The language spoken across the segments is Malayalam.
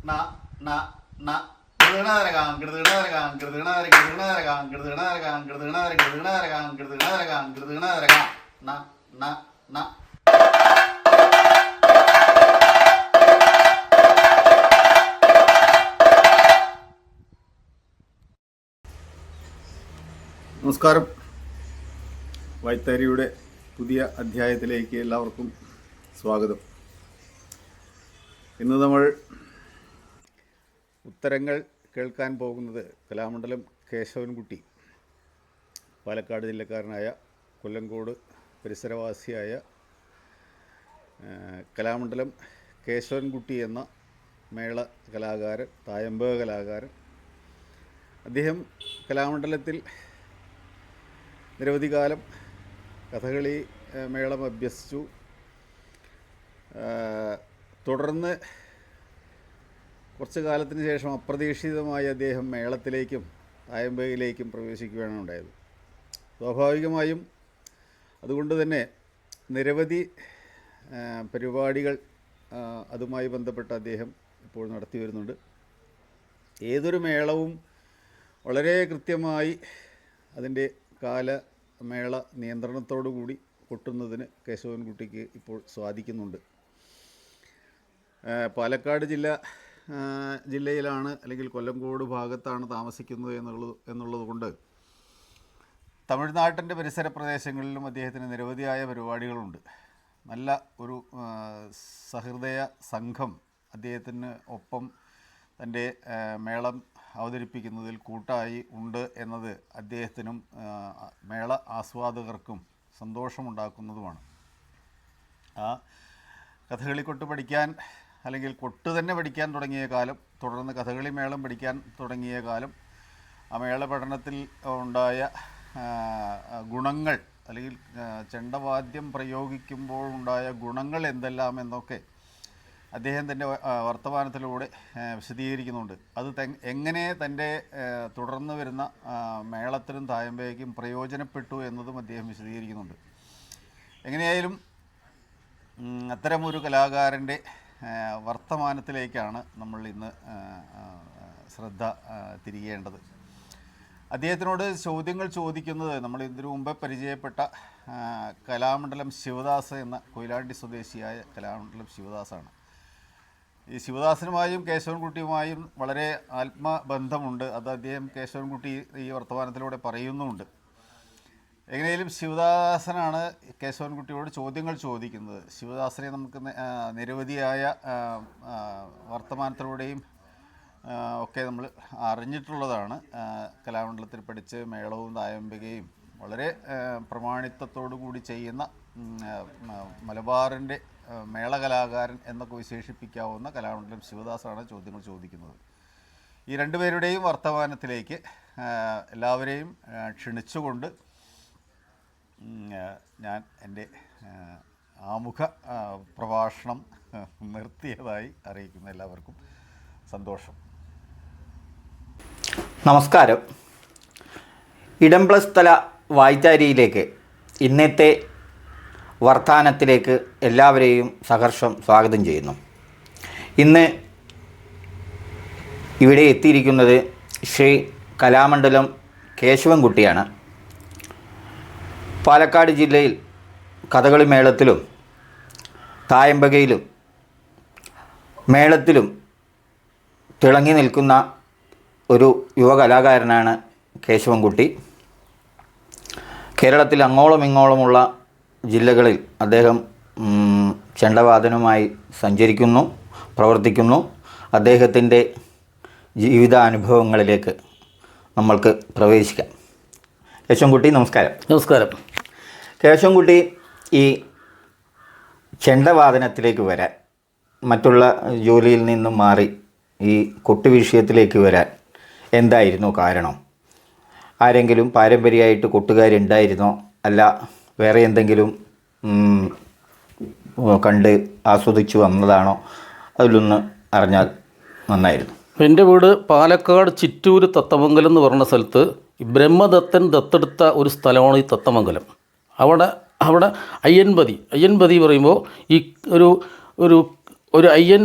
ന ന ന കൃതണരകാം കൃതണരകാം കൃതണര കൃതണരകാം കൃതണരകാം കൃതണര കൃതണരകാം കൃതണരകാം കൃതണരകാം ന ന ന. നമസ്കാരം. വൈത്താരിയുടെ പുതിയ അധ്യായത്തിലേക്ക് എല്ലാവർക്കും സ്വാഗതം. ഇന്ന് നമ്മൾ ഉത്തരങ്ങൾ കേൾക്കാൻ പോകുന്നത് കലാമണ്ഡലം കേശവൻകുട്ടി, പാലക്കാട് ജില്ലക്കാരനായ കൊല്ലങ്കോട് പരിസരവാസിയായ കലാമണ്ഡലം കേശവൻകുട്ടി എന്ന മേള കലാകാരൻ, തായമ്പക കലാകാരൻ. അദ്ദേഹം കലാമണ്ഡലത്തിൽ നിരവധി കാലം കഥകളി മേളം അഭ്യസിച്ചു. തുടർന്ന് കുറച്ച് കാലത്തിന് ശേഷം അപ്രതീക്ഷിതമായി അദ്ദേഹം മേളത്തിലേക്കും തായമ്പകയിലേക്കും പ്രവേശിക്കുകയാണ് ഉണ്ടായത്. സ്വാഭാവികമായും അതുകൊണ്ട് തന്നെ നിരവധി പരിപാടികൾ അതുമായി ബന്ധപ്പെട്ട് അദ്ദേഹം ഇപ്പോൾ നടത്തി വരുന്നുണ്ട്. ഏതൊരു മേളവും വളരെ കൃത്യമായി അതിൻ്റെ കാലമേള നിയന്ത്രണത്തോടു കൂടി കൊട്ടുന്നതിന് കേശവൻകുട്ടിക്ക് ഇപ്പോൾ സാധിക്കുന്നുണ്ട്. പാലക്കാട് ജില്ലയിലാണ്, അല്ലെങ്കിൽ കൊല്ലങ്കോട് ഭാഗത്താണ് താമസിക്കുന്നത് എന്നുള്ളത് കൊണ്ട് തമിഴ്നാട്ടിൻ്റെ പരിസര പ്രദേശങ്ങളിലും അദ്ദേഹത്തിന് നിരവധിയായ പരിപാടികളുണ്ട്. നല്ല ഒരു സഹൃദയ സംഘം അദ്ദേഹത്തിന് ഒപ്പം തൻ്റെ മേളം അവതരിപ്പിക്കുന്നതിൽ കൂട്ടായി ഉണ്ട് എന്നത് അദ്ദേഹത്തിനും മേള ആസ്വാദകർക്കും സന്തോഷമുണ്ടാക്കുന്നതുമാണ്. ആ കഥകളി കൊട്ട് പഠിക്കാൻ, അല്ലെങ്കിൽ കൊട്ട് തന്നെ പഠിക്കാൻ തുടങ്ങിയ കാലം, തുടർന്ന് കഥകളി മേളം പഠിക്കാൻ തുടങ്ങിയ കാലം, ആ മേള പഠനത്തിൽ ഉണ്ടായ ഗുണങ്ങൾ, അല്ലെങ്കിൽ ചെണ്ടവാദ്യം പ്രയോഗിക്കുമ്പോൾ ഉണ്ടായ ഗുണങ്ങൾ എന്തെല്ലാം എന്നൊക്കെ അദ്ദേഹം തൻ്റെ വർത്തമാനത്തിലൂടെ വിശദീകരിക്കുന്നുണ്ട്. അത് എങ്ങനെ തൻ്റെ തുടർന്ന് വരുന്ന മേളത്തിനും തായമ്പകയ്ക്കും പ്രയോജനപ്പെട്ടു എന്നതും അദ്ദേഹം വിശദീകരിക്കുന്നുണ്ട്. എങ്ങനെയായാലും അത്തരമൊരു കലാകാരൻ്റെ വർത്തമാനത്തിലേക്കാണ് നമ്മൾ ഇന്ന് ശ്രദ്ധ തിരികേണ്ടത്. അദ്ദേഹത്തിനോട് ചോദ്യങ്ങൾ ചോദിക്കുന്നത് നമ്മൾ ഇതിനു മുമ്പ് പരിചയപ്പെട്ട കലാമണ്ഡലം ശിവദാസ് എന്ന കൊയിലാണ്ടി സ്വദേശിയായ കലാമണ്ഡലം ശിവദാസാണ്. ഈ ശിവദാസനുമായും കേശവൻകുട്ടിയുമായും വളരെ ആത്മബന്ധമുണ്ട്. അത് അദ്ദേഹം കേശവൻകുട്ടി ഈ വർത്തമാനത്തിലൂടെ പറയുന്നുമുണ്ട്. എങ്ങനെയും ശിവദാസനാണ് കേശവൻകുട്ടിയോട് ചോദ്യങ്ങൾ ചോദിക്കുന്നത്. ശിവദാസനെ നമുക്ക് നിരവധിയായ വർത്തമാനത്തിലൂടെയും ഒക്കെ നമ്മൾ അറിഞ്ഞിട്ടുള്ളതാണ്. കലാമണ്ഡലത്തിൽ പഠിച്ച് മേളവും തായമ്പകയും വളരെ പ്രമാണിത്വത്തോടു കൂടി ചെയ്യുന്ന മലബാറിൻ്റെ മേളകലാകാരൻ എന്നൊക്കെ വിശേഷിപ്പിക്കാവുന്ന കലാമണ്ഡലം ശിവദാസാണ് ചോദ്യങ്ങൾ ചോദിക്കുന്നത്. ഈ രണ്ടുപേരുടെയും വർത്തമാനത്തിലേക്ക് എല്ലാവരെയും ക്ഷണിച്ചുകൊണ്ട് ഞാൻ എൻ്റെ ആമുഖ പ്രഭാഷണം നിർത്തിയതായി അറിയിക്കുന്ന എല്ലാവർക്കും സന്തോഷം. നമസ്കാരം. ഇടംപ്ലസ് വായ്ത്താരിയിലേക്ക് ഇന്നത്തെ വർത്താനത്തിലേക്ക് എല്ലാവരെയും സഹർഷം സ്വാഗതം ചെയ്യുന്നു. ഇന്ന് ഇവിടെ എത്തിയിരിക്കുന്നത് ശ്രീ കലാമണ്ഡലം കേശവൻകുട്ടിയാണ്. പാലക്കാട് ജില്ലയിൽ കഥകളി മേളത്തിലും തായമ്പകയിലും മേളത്തിലും തിളങ്ങി നിൽക്കുന്ന ഒരു യുവ കലാകാരനാണ് കേശവൻകുട്ടി. കേരളത്തിൽ അങ്ങോളം ഇങ്ങോളമുള്ള ജില്ലകളിൽ അദ്ദേഹം ചെണ്ടവാദനവുമായി സഞ്ചരിക്കുന്നു, പ്രവർത്തിക്കുന്നു. അദ്ദേഹത്തിൻ്റെ ജീവിതാനുഭവങ്ങളിലേക്ക് നമ്മൾക്ക് പ്രവേശിക്കാം. കേശവൻകുട്ടി, നമസ്കാരം. നമസ്കാരം. കേശവൻകുട്ടി ഈ ചെണ്ടവാദനത്തിലേക്ക് വരാൻ, മറ്റുള്ള ജോലിയിൽ നിന്നും മാറി ഈ കൊട്ട് വിഷയത്തിലേക്ക് വരാൻ എന്തായിരുന്നു കാരണം? ആരെങ്കിലും പാരമ്പര്യമായിട്ട് കൊട്ടുകാരുണ്ടായിരുന്നോ, അല്ല വേറെ എന്തെങ്കിലും കണ്ട് ആസ്വദിച്ചു വന്നതാണോ? അതിലൊന്ന് അറിഞ്ഞാൽ നന്നായിരുന്നു. എൻ്റെ വീട് പാലക്കാട് ചിറ്റൂർ തത്തമംഗലം എന്ന് പറഞ്ഞ സ്ഥലത്ത് ബ്രഹ്മദത്തൻ ദത്തെടുത്ത ഒരു സ്ഥലമാണ് ഈ തത്തമംഗലം. അവിടെ അയ്യൻപതി പറയുമ്പോൾ ഈ ഒരു അയ്യൻ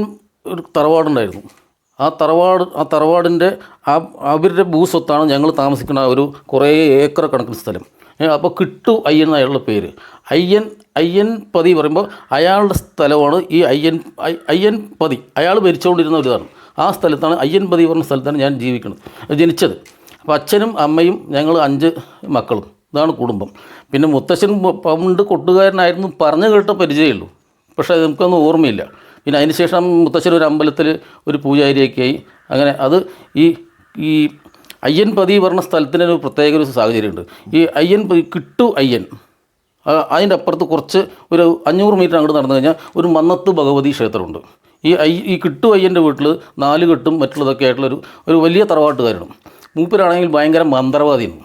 ഒരു തറവാടുണ്ടായിരുന്നു. ആ തറവാടിൻ്റെ അവരുടെ ഭൂസ്വത്താണ് ഞങ്ങൾ താമസിക്കുന്ന ഒരു കുറേ ഏക്കർ കണക്കിന് സ്ഥലം. അപ്പോൾ കിട്ടു അയ്യൻ എന്നയാളുടെ പേര്. അയ്യൻ പതി പറയുമ്പോൾ അയാളുടെ സ്ഥലമാണ് ഈ അയ്യൻ പതി. അയാൾ ഭരിച്ചുകൊണ്ടിരുന്ന ഒരു ഇതാണ്. ആ സ്ഥലത്താണ് അയ്യൻ പതി പറഞ്ഞ സ്ഥലത്താണ് ഞാൻ ജനിച്ചത്. അപ്പോൾ അച്ഛനും അമ്മയും ഞങ്ങൾ 5 മക്കളും. ഇതാണ് കുടുംബം. പിന്നെ മുത്തശ്ശൻ പണ്ട് കൊട്ടുകാരനായിരുന്നു പറഞ്ഞു കേട്ട പരിചയമുള്ളൂ, പക്ഷേ നമുക്കൊന്നും ഓർമ്മയില്ല. പിന്നെ അതിന് ശേഷം മുത്തശ്ശൻ ഒരു അമ്പലത്തിൽ ഒരു പൂജാരിയൊക്കെ ആയി. അങ്ങനെ അത് ഈ അയ്യൻ പതി പറഞ്ഞ സ്ഥലത്തിന് ഒരു പ്രത്യേക ഒരു സാഹചര്യമുണ്ട്. ഈ കിട്ടു അയ്യൻ അതിൻ്റെ അപ്പുറത്ത് കുറച്ച് ഒരു 500 മീറ്റർ അങ്ങോട്ട് നടന്നു കഴിഞ്ഞാൽ ഒരു മന്നത്ത് ഭഗവതി ക്ഷേത്രമുണ്ട്. ഈ കിട്ടു അയ്യൻ്റെ വീട്ടിൽ 4 കെട്ടും മറ്റുള്ളതൊക്കെ ആയിട്ടുള്ള ഒരു വലിയ തറവാട്ടുകാരാണ്. മൂപ്പരാണെങ്കിൽ ഭയങ്കര മന്ത്രവാദിയാണ്.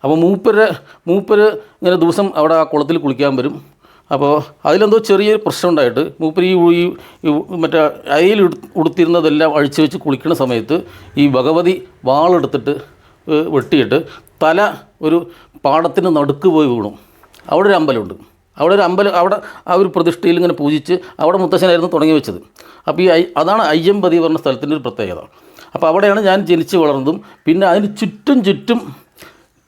അപ്പോൾ മൂപ്പര് ഇങ്ങനെ ദിവസം അവിടെ ആ കുളത്തിൽ കുളിക്കാൻ വരും. അപ്പോൾ അതിലെന്തോ ചെറിയൊരു പ്രശ്നം ഉണ്ടായിട്ട് മൂപ്പര് ഈ മറ്റേ അയിൽ ഉടുത്തിരുന്നതെല്ലാം അഴിച്ചു വെച്ച് കുളിക്കുന്ന സമയത്ത് ഈ ഭഗവതി വാളെടുത്തിട്ട് വെട്ടിയിട്ട് തല ഒരു പാടത്തിന് നടുക്ക് പോയി വീണു. അവിടെ ഒരു അമ്പലമുണ്ട്. അവിടെ ആ ഒരു പ്രതിഷ്ഠയിൽ ഇങ്ങനെ പൂജിച്ച് അവിടെ മുത്തശ്ശനായിരുന്നു തുടങ്ങി വെച്ചത്. അപ്പോൾ അതാണ് അയ്യമ്പതി പറഞ്ഞ സ്ഥലത്തിൻ്റെ ഒരു പ്രത്യേകത. അപ്പോൾ അവിടെയാണ് ഞാൻ ജനിച്ച് വളർന്നതും. പിന്നെ അതിന്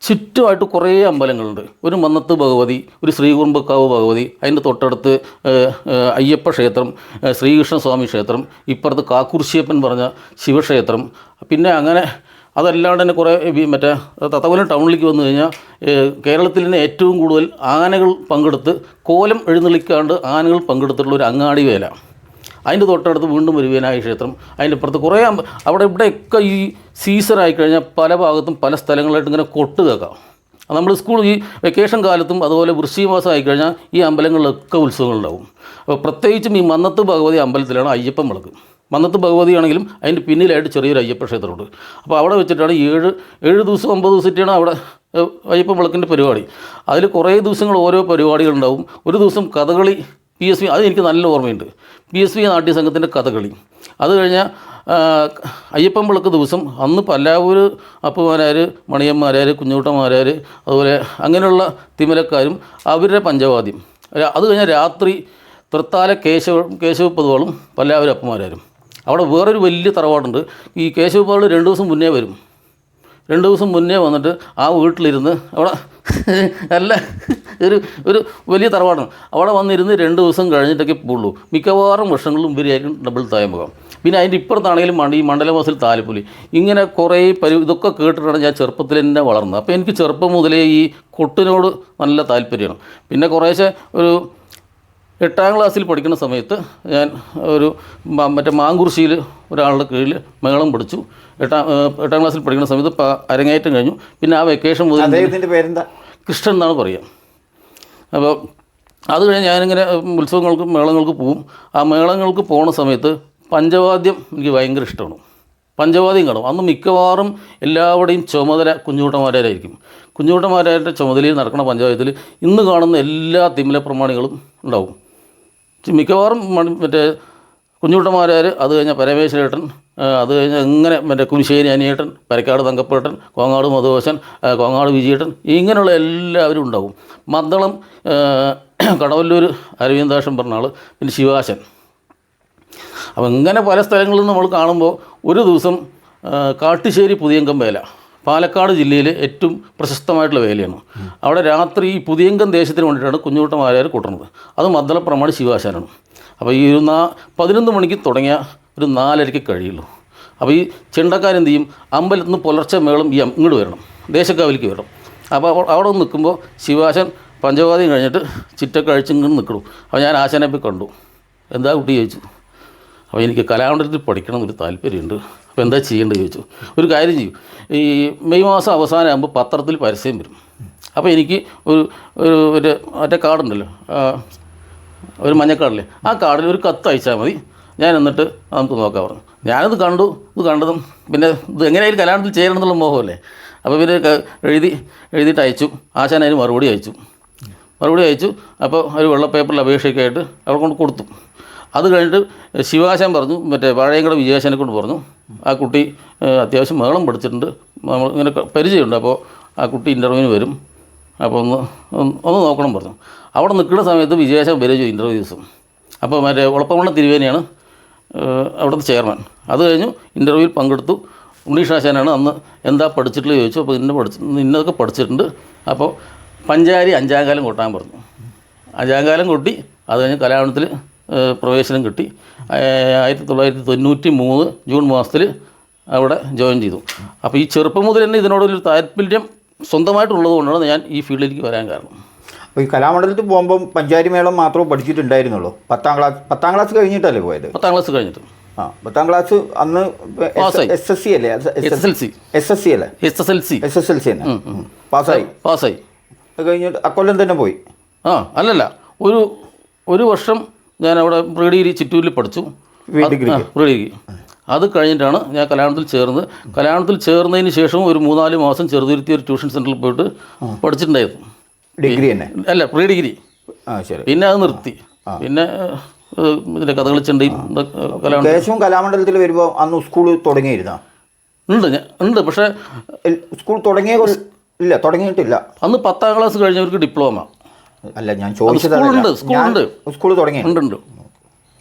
ചുറ്റുമായിട്ട് കുറേ അമ്പലങ്ങളുണ്ട്. ഒരു മന്നത്ത് ഭഗവതി, ഒരു ശ്രീകുറുമ്പക്കാവ് ഭഗവതി, അതിൻ്റെ തൊട്ടടുത്ത് അയ്യപ്പ ക്ഷേത്രം, ശ്രീകൃഷ്ണസ്വാമി ക്ഷേത്രം, ഇപ്പുറത്ത് കാക്കുർശ്ശിയപ്പൻ പറഞ്ഞ ശിവക്ഷേത്രം. പിന്നെ അങ്ങനെ അതല്ലാണ്ട് തന്നെ കുറേ മറ്റേ തത്തവലം ടൗണിലേക്ക് വന്നു കഴിഞ്ഞാൽ കേരളത്തിൽ തന്നെ ഏറ്റവും കൂടുതൽ ആനകൾ പങ്കെടുത്ത് കോലം എഴുന്നള്ളിക്കാണ്ട് ആനകൾ പങ്കെടുത്തിട്ടുള്ള ഒരു അങ്ങാടി വേല. അതിൻ്റെ തൊട്ടടുത്ത് വീണ്ടും ഒരു വിനായക ക്ഷേത്രം. അതിൻ്റെ അപ്പുറത്ത് കുറേ അവിടെ ഇവിടെയൊക്കെ ഈ സീസണായി കഴിഞ്ഞാൽ പല ഭാഗത്തും പല സ്ഥലങ്ങളായിട്ട് ഇങ്ങനെ കൊട്ട് കേൾക്കാം. നമ്മൾ ഈ വെക്കേഷൻ കാലത്തും അതുപോലെ വൃശ്ചിക മാസം ആയിക്കഴിഞ്ഞാൽ ഈ അമ്പലങ്ങളിലൊക്കെ ഉത്സവങ്ങളുണ്ടാവും. അപ്പോൾ പ്രത്യേകിച്ചും ഈ മന്നത്ത് ഭഗവതി അമ്പലത്തിലാണ് അയ്യപ്പൻ വിളക്ക്. മന്നത്ത് ഭഗവതിയാണെങ്കിലും അതിൻ്റെ പിന്നിലായിട്ട് ചെറിയൊരു അയ്യപ്പ ക്ഷേത്രമുണ്ട്. അപ്പോൾ അവിടെ വെച്ചിട്ടാണ് 7 ദിവസം 9 ദിവസമായിട്ടാണ് അവിടെ അയ്യപ്പൻ വിളക്കിൻ്റെ പരിപാടി. അതിൽ കുറേ ദിവസങ്ങൾ ഓരോ പരിപാടികളുണ്ടാവും. ഒരു ദിവസം കഥകളി PSV, അത് എനിക്ക് നല്ല ഓർമ്മയുണ്ട്. PSV നാട്യസംഘത്തിൻ്റെ കഥകളി. അത് കഴിഞ്ഞാൽ അയ്യപ്പൻ വിളക്ക് ദിവസം അന്ന് പല്ലാവൂർ അപ്പുമാരാർ, മണിയന്മാരാർ, കുഞ്ഞൂട്ടന്മാരാർ, അതുപോലെ അങ്ങനെയുള്ള തിമിലക്കാരും അവരുടെ പഞ്ചവാദ്യം. അത് കഴിഞ്ഞാൽ രാത്രി തൃത്താല കേശവ പൊതുവാളും പല്ലാവൂർ അപ്പുമാരാരും. അവിടെ വേറൊരു വലിയ തറവാടുണ്ട്. ഈ കേശവ പൊതുവാൾ 2 ദിവസം മുന്നേ വരും. 2 ദിവസം മുന്നേ വന്നിട്ട് ആ വീട്ടിലിരുന്ന് അവിടെ നല്ല ഒരു വലിയ തറവാടാണ്. അവിടെ വന്നിരുന്ന് 2 ദിവസം കഴിഞ്ഞിട്ടൊക്കെ പോകുള്ളൂ. മിക്കവാറും വർഷങ്ങളിലും ഇവരായിരിക്കും ഡബിൾ തായമുഖം. പിന്നെ അതിൻ്റെ ഇപ്പുറത്താണെങ്കിലും ഈ മണ്ഡലമാസിൽ താലപ്പൊലി. ഇങ്ങനെ കുറേ ഇതൊക്കെ കേട്ടിട്ടാണ് ഞാൻ ചെറുപ്പത്തിൽ തന്നെ വളർന്നത്. അപ്പോൾ എനിക്ക് ചെറുപ്പം മുതലേ ഈ കൊട്ടിനോട് നല്ല താല്പര്യമാണ്. പിന്നെ കുറേശ്ശെ ഒരു 8ാം ക്ലാസ്സിൽ പഠിക്കുന്ന സമയത്ത് ഞാൻ മറ്റേ മാങ്കുറിശ്ശിയിൽ ഒരാളുടെ കീഴിൽ മേളം പഠിച്ചു. 8ാം ക്ലാസ്സിൽ പഠിക്കുന്ന സമയത്ത് അരങ്ങേറ്റം കഴിഞ്ഞു. പിന്നെ ആ വെക്കേഷൻ മുതൽ അദ്ദേഹത്തിൻ്റെ പേരെന്താ? കൃഷ്ണൻ എന്നാണ് പറയുക. അപ്പോൾ അത് കഴിഞ്ഞ് ഞാനിങ്ങനെ ഉത്സവങ്ങൾക്ക് മേളങ്ങൾക്ക് പോവും. ആ മേളങ്ങൾക്ക് പോകുന്ന സമയത്ത് പഞ്ചവാദ്യം എനിക്ക് ഭയങ്കര ഇഷ്ടമാണ്. പഞ്ചവാദ്യം കാണും. അന്ന് മിക്കവാറും എല്ലാവരുടെയും ചുമതല കുഞ്ഞുകൂട്ടന്മാരായിരിക്കും. കുഞ്ഞുകൂട്ടന്മാരായിട്ട് ചുമതലയിൽ നടക്കുന്ന പഞ്ചവാദ്യത്തിൽ ഇന്ന് കാണുന്ന എല്ലാ തിമില പ്രമാണികളും ഉണ്ടാവും. മിക്കവാറും മറ്റേ കുഞ്ഞുകൂട്ടന്മാരാർ, അത് കഴിഞ്ഞാൽ പരമേശ്വരേട്ടൻ, അത് കഴിഞ്ഞാൽ ഇങ്ങനെ മറ്റേ കുനിശ്ശേരി അനിയേട്ടൻ, പരക്കാട് തങ്കപ്പേട്ടൻ, കോങ്ങാട് മധുവശൻ, കോങ്ങാട് വിജയേട്ടൻ, ഇങ്ങനെയുള്ള എല്ലാവരും ഉണ്ടാവും. മദ്ദളം കടവല്ലൂർ അരവിന്ദാക്ഷൻ പറഞ്ഞ ആൾ, പിന്നെ ശിവാശൻ. അപ്പോൾ ഇങ്ങനെ പല സ്ഥലങ്ങളിൽ നമ്മൾ കാണുമ്പോൾ ഒരു ദിവസം കാട്ടുശ്ശേരി പുതിയങ്കം വേല പാലക്കാട് ജില്ലയിൽ ഏറ്റവും പ്രശസ്തമായിട്ടുള്ള വേലയാണ്. അവിടെ രാത്രി ഈ പുതിയങ്കം ദേശത്തിന് വേണ്ടിയിട്ടാണ് കുഞ്ഞുകൂട്ടന്മാരാർ കൂട്ടുന്നത്. അത് മദ്ദള പ്രമാണി ശിവാശാനാണ്. അപ്പോൾ ഈ 11 മണിക്ക് തുടങ്ങിയ ഒരു 4:30 കഴിയുള്ളൂ. അപ്പോൾ ഈ ചെണ്ടക്കാരെന്ത് ചെയ്യും, അമ്പലത്തിൽ നിന്ന് പുലർച്ചെ മേളം ഇങ്ങോട്ട് വരണം, ദേശക്കാവിലേക്ക് വരണം. അപ്പോൾ അവിടെ ഒന്ന് നിൽക്കുമ്പോൾ ശിവാശൻ പഞ്ചവാദ്യം കഴിഞ്ഞിട്ട് ചിറ്റൊക്കെ അഴിച്ചിങ്ങനെ നിൽക്കണം. അപ്പോൾ ഞാൻ ആശാനെ പോയി കണ്ടു. എന്താ കുട്ടി ചോദിച്ചു. അപ്പോൾ എനിക്ക് കലാമണ്ഡലത്തിൽ പഠിക്കണം എന്നൊരു താല്പര്യമുണ്ട്. അപ്പോൾ എന്താ ചെയ്യേണ്ടത് ചോദിച്ചു. ഒരു കാര്യം ചെയ്യും, ഈ മെയ് മാസം അവസാനമാകുമ്പോൾ പത്രത്തിൽ പരസ്യം വരും. അപ്പോൾ എനിക്ക് മറ്റേ കാർഡുണ്ടല്ലോ, ഒരു മഞ്ഞക്കാർഡില്ലേ, ആ കാർഡിൽ ഒരു കത്ത് അയച്ചാൽ മതി, ഞാൻ എന്നിട്ട് നമുക്ക് നോക്കാൻ പറഞ്ഞു. ഞാനത് കണ്ടു. ഇത് കണ്ടതും പിന്നെ ഇത് എങ്ങനെയായാലും കല്യാണത്തിൽ ചെയ്യണം എന്നുള്ള മോഹമല്ലേ. അപ്പോൾ പിന്നെ എഴുതിയിട്ട് അയച്ചു. ആശാൻ അതിന് മറുപടി അയച്ചു. അപ്പോൾ ഒരു വെള്ള പേപ്പറിൽ അപേക്ഷയൊക്കെയായിട്ട് അവിടെ കൊണ്ട് കൊടുത്തു. അത് കഴിഞ്ഞിട്ട് ശിവാശാൻ പറഞ്ഞു, മറ്റേ വാഴയങ്കട വിജയാശാനെ കൊണ്ട് പറഞ്ഞു, ആ കുട്ടി അത്യാവശ്യം മേളം പഠിച്ചിട്ടുണ്ട്, നമ്മൾ ഇങ്ങനെ പരിചയമുണ്ട്, അപ്പോൾ ആ കുട്ടി ഇൻ്റർവ്യൂവിന് വരും, അപ്പോൾ ഒന്ന് നോക്കണം പറഞ്ഞു. അവിടെ നിൽക്കുന്ന സമയത്ത് വിജയാശാൻ വരെ ചെയ്തു ഇൻ്റർവ്യൂ ദിവസം. അപ്പോൾ മറ്റേ ഉളപ്പമണ്ണ തിരുവേനിയാണ് അവിടുത്തെ ചെയർമാൻ. അത് കഴിഞ്ഞു ഇൻ്റർവ്യൂവിൽ പങ്കെടുത്തു. ഉണ്ണീഷ് ആശാനാണ് അന്ന് എന്താ പഠിച്ചിട്ടുള്ളത് ചോദിച്ചു. അപ്പോൾ ഇന്നതൊക്കെ പഠിച്ചിട്ടുണ്ട്. അപ്പോൾ പഞ്ചാരി 5-ാം കാലം കൊട്ടാൻ പറഞ്ഞു. 5-ാം കാലം കൊട്ടി. അത് കഴിഞ്ഞ് കലാഭവനത്തിൽ പ്രവേശനം കിട്ടി. 1993 ജൂൺ മാസത്തിൽ അവിടെ ജോയിൻ ചെയ്തു. അപ്പോൾ ഈ ചെറുപ്പം മുതൽ തന്നെ ഇതിനോടൊരു താല്പര്യം സ്വന്തമായിട്ടുള്ളത് കൊണ്ടാണ് ഞാൻ ഈ ഫീൽഡിലേക്ക് വരാൻ കാരണം. അപ്പോൾ ഈ കലാമണ്ഡലത്തിൽ പോകുമ്പം പഞ്ചാരി മേളം മാത്രമേ പഠിച്ചിട്ടുണ്ടായിരുന്നുള്ളൂ. 10ാം ക്ലാസ് കഴിഞ്ഞിട്ടല്ലേ പോയത്? 10ാം ക്ലാസ് കഴിഞ്ഞിട്ട്. 10ാം ക്ലാസ് അന്ന് SSC അല്ലേ? SSC അല്ലേ? SSLC തന്നെ പാസ്സായി. അത് കഴിഞ്ഞിട്ട് അക്കൊല്ലം തന്നെ പോയി. അല്ലല്ല, ഒരു വർഷം ഞാൻ അവിടെ പ്രീ ഡിഗ്രി ചിറ്റൂരിൽ പഠിച്ചു. പ്രീ ഡിഗ്രി അത് കഴിഞ്ഞിട്ടാണ് ഞാൻ കലാമണ്ഡലത്തിൽ ചേർന്നത്. കലാമണ്ഡലത്തിൽ ചേർന്നതിന് ശേഷം ഒരു 3-4 മാസം ചെറുതുരുത്തി ഒരു ട്യൂഷൻ സെൻറ്ററിൽ പോയിട്ട് പഠിച്ചിട്ടുണ്ടായിരുന്നു. ഡിഗ്രി തന്നെ? അല്ല, പ്രീ ഡിഗ്രി. പിന്നെ അത് നിർത്തി. പിന്നെ ഇതിൻ്റെ കഥകളിച്ചണ്ടിയും കലാമണ്ഡലത്തിൽ വരുമ്പോൾ അന്ന് സ്കൂൾ തുടങ്ങിയിരുന്നോ? ഉണ്ട്. പക്ഷേ സ്കൂൾ ഇല്ല, തുടങ്ങിയിട്ടില്ല. അന്ന് 10ാം ക്ലാസ് കഴിഞ്ഞവർക്ക് ഡിപ്ലോമ. അല്ല, ഞാൻ ചോദിച്ചത് സ്കൂൾ തുടങ്ങിയിട്ടുണ്ട്.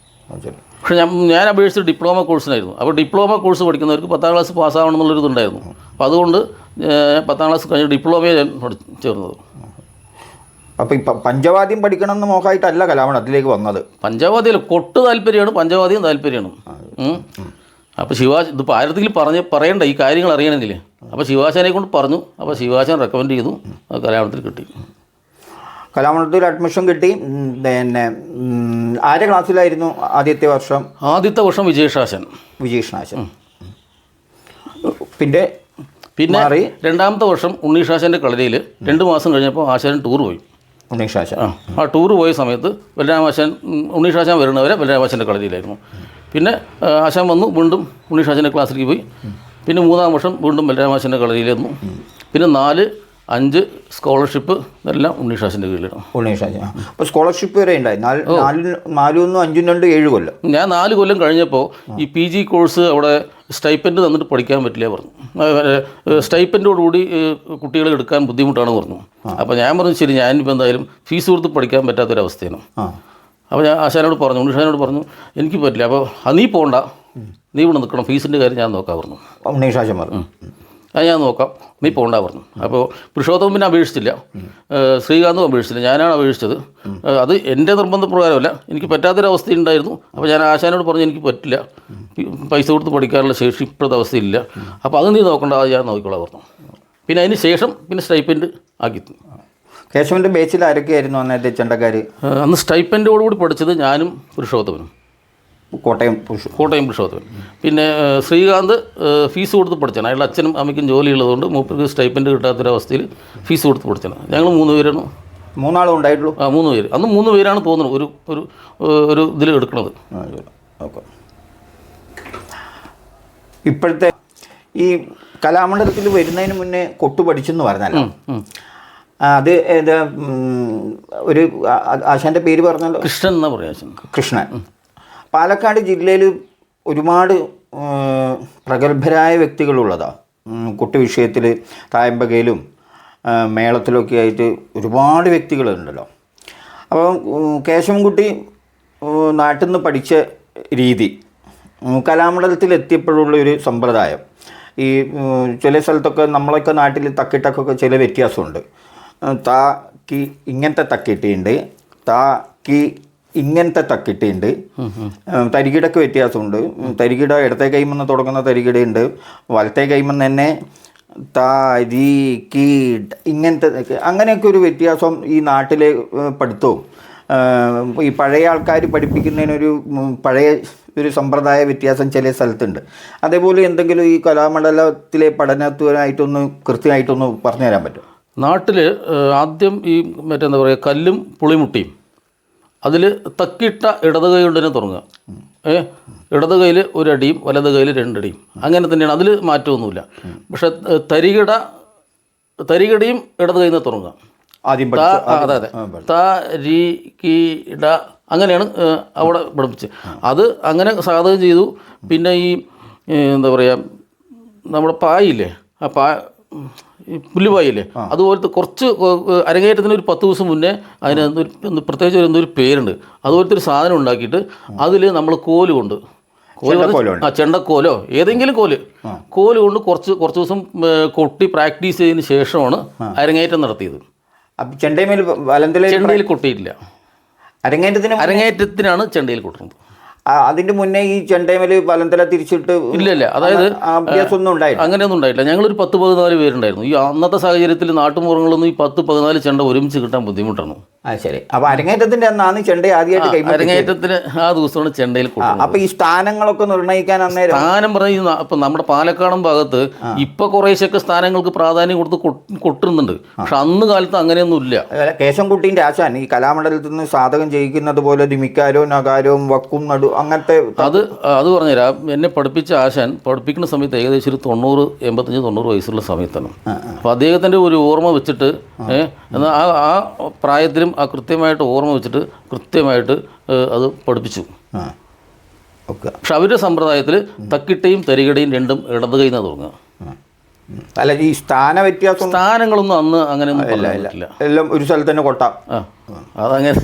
പക്ഷേ ഞാൻ അപേക്ഷിച്ച് ഡിപ്ലോമ കോഴ്സിനായിരുന്നു. അപ്പോൾ ഡിപ്ലോമ കോഴ്സ് പഠിക്കുന്നവർക്ക് 10ാം ക്ലാസ് പാസ്സാവണം എന്നുള്ളൊരിതുണ്ടായിരുന്നു. അപ്പോൾ അതുകൊണ്ട് 10ാം ക്ലാസ് കഴിഞ്ഞ് ഡിപ്ലോമയെ ഞാൻ ചേർന്നത്. അപ്പോൾ ഈ പഞ്ചവാദ്യം പഠിക്കണം എന്ന് മോഹമായിട്ടല്ല കലാമണ്ഡലത്തിലേക്ക് വന്നത്? പഞ്ചവാദ്യം കൊട്ട് താല്പര്യമാണ്, പഞ്ചവാദ്യം താല്പര്യമാണ്. അപ്പോൾ ശിവാജി ഇതിപ്പോൾ ആയിരത്തിൽ പറയണ്ട ഈ കാര്യങ്ങൾ അറിയണമെങ്കിൽ. അപ്പോൾ ശിവാശാനെ കൊണ്ട് പറഞ്ഞു. അപ്പോൾ ശിവാശാൻ റെക്കമെൻഡ് ചെയ്തു. അത് കലാമണ്ഡലത്തിൽ കിട്ടി. കലാമണ്ഡലത്തിൽ അഡ്മിഷൻ കിട്ടി. പിന്നെ ആരുടെ ക്ലാസ്സിലായിരുന്നു ആദ്യത്തെ വർഷം? ആദ്യത്തെ വർഷം വിജേഷാശൻ. പിന്നെ 2ാമത്തെ വർഷം ഉണ്ണീഷാശൻ്റെ കളരിയിൽ 2 മാസം കഴിഞ്ഞപ്പോൾ ആശാൻ ടൂർ പോയി. ഉണ്ണീഷാശൻ ആ ടൂർ പോയ സമയത്ത് ബലരാമാശാൻ ഉണ്ണീഷാശാൻ വരുന്നവരെ ബലരാമാശൻ്റെ കളരിയിലായിരുന്നു. പിന്നെ ആശാൻ വന്നു, വീണ്ടും ഉണ്ണീഷാശൻ്റെ ക്ലാസ്സിലേക്ക് പോയി. പിന്നെ 3ാം വർഷം വീണ്ടും ബലരാമാശൻ്റെ കളരിയിലായിരുന്നു. പിന്നെ 4, 5 സ്കോളർഷിപ്പ് ഇതെല്ലാം ഉണ്ണീഷാശൻ്റെ കീഴിലാണ്. അപ്പോൾ സ്കോളർഷിപ്പ് വരെ ഉണ്ടായി? 4-1 5-2 7 കൊല്ലം. ഞാൻ 4 കൊല്ലം കഴിഞ്ഞപ്പോൾ ഈ PG കോഴ്സ് അവിടെ സ്റ്റൈപ്പൻഡ് തന്നിട്ട് പഠിക്കാൻ പറ്റില്ല പറഞ്ഞു. സ്റ്റൈപ്പൻഡോടുകൂടി കുട്ടികളെ എടുക്കാൻ ബുദ്ധിമുട്ടാണ് പറഞ്ഞു. അപ്പോൾ ഞാൻ പറഞ്ഞു ശരി, ഞാനിപ്പോൾ എന്തായാലും ഫീസ് കൊടുത്ത് പഠിക്കാൻ പറ്റാത്തൊരവസ്ഥയാണ്. അപ്പോൾ ഞാൻ ആശാനോട് പറഞ്ഞു, ഉണ്ണീഷാനോട് പറഞ്ഞു എനിക്ക് പറ്റില്ല. അപ്പോൾ നീ പോകണ്ട, നീ ഇവിടെ നിൽക്കണം, ഫീസിൻ്റെ കാര്യം ഞാൻ നോക്കാൻ പറഞ്ഞു. ഉണ്ണീഷാശൻ പറഞ്ഞു അത് ഞാൻ നോക്കാം, നീ പോകണ്ട പറഞ്ഞു. അപ്പോൾ പുരുഷോത്തമൻ പിന്നെ അപേക്ഷിച്ചില്ല, ശ്രീകാന്തും അപേക്ഷിച്ചില്ല, ഞാനാണ് അപേക്ഷിച്ചത്. അത് എൻ്റെ നിർബന്ധപ്രകാരമല്ല, എനിക്ക് പറ്റാത്തൊരവസ്ഥ ഉണ്ടായിരുന്നു. അപ്പോൾ ഞാൻ ആശാനോട് പറഞ്ഞു എനിക്ക് പറ്റില്ല, പൈസ കൊടുത്ത് പഠിക്കാനുള്ള ശേഷി ഇപ്പോഴത്തെ അവസ്ഥയില്ല, അപ്പോൾ അത് നീ നോക്കണ്ട, അത് ഞാൻ നോക്കിക്കോളാം പറഞ്ഞു. പിന്നെ അതിന് ശേഷം പിന്നെ സ്റ്റൈപ്പൻഡ് ആക്കി. കേശവൻ്റെ ബേസിൽ ആരൊക്കെയായിരുന്നു അന്നത്തെ ചെണ്ടക്കാർ? അന്ന് സ്റ്റൈപ്പൻഡോടുകൂടി പഠിച്ചത് ഞാനും പുരുഷോത്തമനും, കോട്ടയം പുരുഷോത്തമൻ. പിന്നെ ശ്രീകാന്ത് ഫീസ് കൊടുത്ത് പഠിച്ചാണ്. അയാളുടെ അച്ഛനും അമ്മയ്ക്കും ജോലിയുള്ളതുകൊണ്ട് മൂപ്പർക്ക് സ്റ്റൈപ്പൻഡ് കിട്ടാത്തൊരവസ്ഥയിൽ ഫീസ് കൊടുത്ത് പഠിച്ചാണ്. ഞങ്ങൾ 3 പേരാണ്. 3 ആളും ഉണ്ടായിട്ടുള്ളൂ? 3 പേര്. അന്ന് 3 പേരാണ് തോന്നുന്നു ഒരു ഇതിൽ എടുക്കുന്നത്. ഇപ്പോഴത്തെ ഈ കലാമണ്ഡലത്തിൽ വരുന്നതിന് മുന്നേ കൊട്ടു പഠിച്ചെന്ന് പറഞ്ഞല്ലോ, അത് ഏതാ ഒരു ആശാൻ്റെ പേര് പറഞ്ഞല്ലോ? കൃഷ്ണൻ എന്നാ പറയാ. കൃഷ്ണൻ. പാലക്കാട് ജില്ലയിൽ ഒരുപാട് പ്രഗത്ഭരായ വ്യക്തികളുള്ളതാണ് കൊട്ടു വിഷയത്തിൽ. തായമ്പകയിലും മേളത്തിലൊക്കെ ആയിട്ട് ഒരുപാട് വ്യക്തികളുണ്ടല്ലോ. അപ്പോൾ കേശവൻകുട്ടി നാട്ടിൽ നിന്ന് പഠിച്ച രീതി കലാമണ്ഡലത്തിൽ എത്തിയപ്പോഴുള്ള ഒരു സമ്പ്രദായം, ഈ ചില സ്ഥലത്തൊക്കെ നമ്മളൊക്കെ നാട്ടിൽ തക്കിട്ടക്കൊക്കെ ചില വ്യത്യാസമുണ്ട്. താ കി ഇങ്ങനത്തെ തക്കിട്ടുണ്ട്, താ കി ഇങ്ങനത്തെ തക്കിട്ടുണ്ട്, തരികിടക്ക് വ്യത്യാസമുണ്ട്. തരികിട ഇടത്തെ കൈമെന്ന് തുടങ്ങുന്ന തരികിടയുണ്ട്, വലത്തെ കൈമെന്ന് തന്നെ താരി കീട് ഇങ്ങനത്തെ, അങ്ങനെയൊക്കെ ഒരു വ്യത്യാസം ഈ നാട്ടിലെ പഠിത്തവും ഈ പഴയ ആൾക്കാർ പഠിപ്പിക്കുന്നതിനൊരു പഴയ ഒരു സമ്പ്രദായ വ്യത്യാസം ചില സ്ഥലത്തുണ്ട്. അതേപോലെ എന്തെങ്കിലും ഈ കലാമണ്ഡലത്തിലെ പഠനത്തിനായിട്ടൊന്ന് കൃത്യമായിട്ടൊന്ന് പറഞ്ഞു തരാൻ പറ്റും? നാട്ടിൽ ആദ്യം ഈ മറ്റെന്താ പറയുക, കല്ലും പുളിമുട്ടിയും, അതിൽ തക്കിട്ട ഇടത് കൈ കൊണ്ട് തന്നെ തുടങ്ങുക. ഇടത് കയ്യിൽ 1 അടിയും വലത് കയ്യിൽ 2 അടിയും, അങ്ങനെ തന്നെയാണ്, അതിൽ മാറ്റമൊന്നുമില്ല. പക്ഷെ തരികിടയും ഇടത് കയ്യിൽ നിന്ന് തുടങ്ങുക. അതെ തരികിട അങ്ങനെയാണ് അവിടെ പഠിപ്പിച്ച്. അത് അങ്ങനെ സാധകം ചെയ്തു. പിന്നെ ഈ എന്താ പറയുക, നമ്മുടെ പായില്ലേ, ആ പുല്ലുപായില്ലേ, അതുപോലത്തെ കുറച്ച് അരങ്ങേറ്റത്തിന് ഒരു 10 ദിവസം മുന്നേ അതിന് പ്രത്യേകിച്ച് എന്തോ ഒരു പേരുണ്ട്, അതുപോലത്തെ ഒരു സാധനം ഉണ്ടാക്കിയിട്ട് അതിൽ നമ്മൾ കോല് കൊണ്ട് ചെണ്ടക്കോലോ ഏതെങ്കിലും കോല് കൊണ്ട് കുറച്ച് ദിവസം കൊട്ടി പ്രാക്ടീസ് ചെയ്തതിന് ശേഷമാണ് അരങ്ങേറ്റം നടത്തിയത്. ചെണ്ടയിൽ കൊട്ടിയിട്ടില്ല. അരങ്ങേറ്റത്തിനാണ് ചെണ്ടയിൽ കൊട്ടുന്നത്. അതിന്റെ മുന്നേ ഈ ചെണ്ടയമേല് വലന്തല തിരിച്ചിട്ട് ഇല്ല. അതായത് അഭ്യാസമൊന്നും ഉണ്ടായില്ല. അങ്ങനെയൊന്നും ഉണ്ടായില്ല. ഞങ്ങളൊരു 10-14 പേരുണ്ടായിരുന്നു. ഈ അന്നത്തെ സാഹചര്യത്തിൽ നാട്ടുമ്പുറങ്ങളൊന്നും ഈ 10-14 ചെണ്ട ഒരുമിച്ച് കിട്ടാൻ ബുദ്ധിമുട്ടാണ്. ശരി. അപ്പൊ അരങ്ങേറ്റത്തിന്റെ അന്നാണ് ചെണ്ട ആദ്യമായിട്ട് അരങ്ങേറ്റത്തിന് ആ ദിവസമാണ് ചെണ്ടയിൽ കൊട്ടുന്നത്. അപ്പൊ ഈ സ്ഥാനങ്ങളൊക്കെ നിർണ്ണയിക്കാൻ അന്നേരം സ്ഥാനം പറഞ്ഞ ഇപ്പൊ നമ്മുടെ പാലക്കാടൻ ഭാഗത്ത് ഇപ്പൊ കുറേശ്ശൊക്കെ സ്ഥാനങ്ങൾക്ക് പ്രാധാന്യം കൊടുത്ത് കൊട്ടുന്നുണ്ട്. പക്ഷെ അന്ന് കാലത്ത് അങ്ങനെയൊന്നും ഇല്ല. കേശവൻകുട്ടീൻ്റെ ആശാൻ ഈ കലാമണ്ഡലത്തിൽ നിന്ന് സാധകം ചെയ്യിക്കുന്നത് പോലെ ദിമിക്കാരോ നഗാരവും വക്കും നടു അങ്ങനത്തെ അത് പറഞ്ഞുതരാം. എന്നെ പഠിപ്പിച്ച ആശാൻ പഠിപ്പിക്കുന്ന സമയത്ത് ഏകദേശം ഒരു 85-90 വയസ്സുള്ള സമയത്താണ്. അപ്പോൾ അദ്ദേഹത്തിൻ്റെ ഒരു ഓർമ്മ വെച്ചിട്ട് എന്നാൽ ആ പ്രായത്തിലും ആ കൃത്യമായിട്ട് ഓർമ്മ വെച്ചിട്ട് കൃത്യമായിട്ട് അത് പഠിപ്പിച്ചു. പക്ഷെ അവരുടെ സമ്പ്രദായത്തിൽ തക്കിട്ടയും തരികടയും രണ്ടും ഇടത് കൈ നിന്നാണ് തുടങ്ങുക. അല്ല, ഈ സ്ഥാന വ്യത്യാസം സ്ഥാനങ്ങളൊന്നും അന്ന് അങ്ങനെയൊന്നും പറയാനില്ല. എല്ലാം ഒരു സ്ഥലത്ത് തന്നെ കൊട്ടാം. അതങ്ങനെ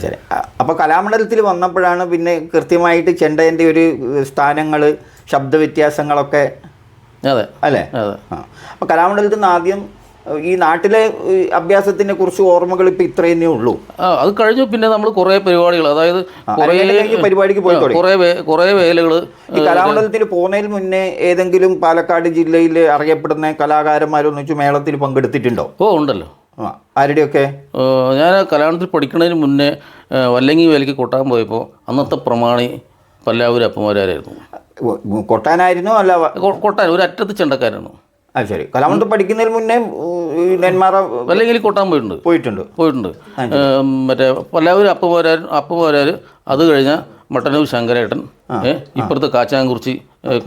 ശരി. അപ്പോൾ കലാമണ്ഡലത്തിൽ വന്നപ്പോഴാണ് പിന്നെ കൃത്യമായിട്ട് ചെണ്ടേൻ്റെ ഒരു സ്ഥാനങ്ങൾ ശബ്ദവ്യത്യാസങ്ങളൊക്കെ അല്ലേ? അപ്പോൾ കലാമണ്ഡലത്തിൽ നിന്ന് ആദ്യം ഈ നാട്ടിലെ അഭ്യാസത്തിനെ കുറിച്ച് ഓർമ്മകൾ ഇപ്പം ഇത്രയേ ഉള്ളൂ. അത് കഴിഞ്ഞു. പിന്നെ നമ്മൾ കുറേ പരിപാടികൾ, അതായത് പരിപാടിക്ക് പോയി കുറേ വേലകൾ. ഈ കലാമണ്ഡലത്തിൽ പോകുന്നതിന് മുന്നേ ഏതെങ്കിലും പാലക്കാട് ജില്ലയിൽ അറിയപ്പെടുന്ന കലാകാരന്മാരൊന്നിച്ച് മേളത്തിൽ പങ്കെടുത്തിട്ടുണ്ടോ? ഉണ്ടല്ലോ. ആരുടെയൊക്കെ? ഞാൻ കലാമണ്ഡലത്തിൽ പഠിക്കുന്നതിന് മുന്നേ വല്ലങ്ങി വേലയ്ക്ക് കൊട്ടാൻ പോയപ്പോൾ അന്നത്തെ പ്രമാണി പല്ലാവൂർ അപ്പന്മാരായിരുന്നു. കൊട്ടാനായിരുന്നു? അല്ല, കൊട്ടാൻ ഒരു അറ്റത്ത് ചെണ്ടക്കാരാണ്. ശരി. കലാമണ്ഡലത്തിൽ പഠിക്കുന്നതിന് മുന്നേ നെന്മാറ വല്ലങ്ങിയിൽ കൊട്ടാൻ പോയിട്ടുണ്ട്. മറ്റേ പല്ലാവൂർ അപ്പന്മാരാർ, അത് കഴിഞ്ഞാൽ മട്ടന്നൂർ ശങ്കരേട്ടൻ, ഇപ്പുറത്ത് കാച്ചാങ്കുറിച്ചി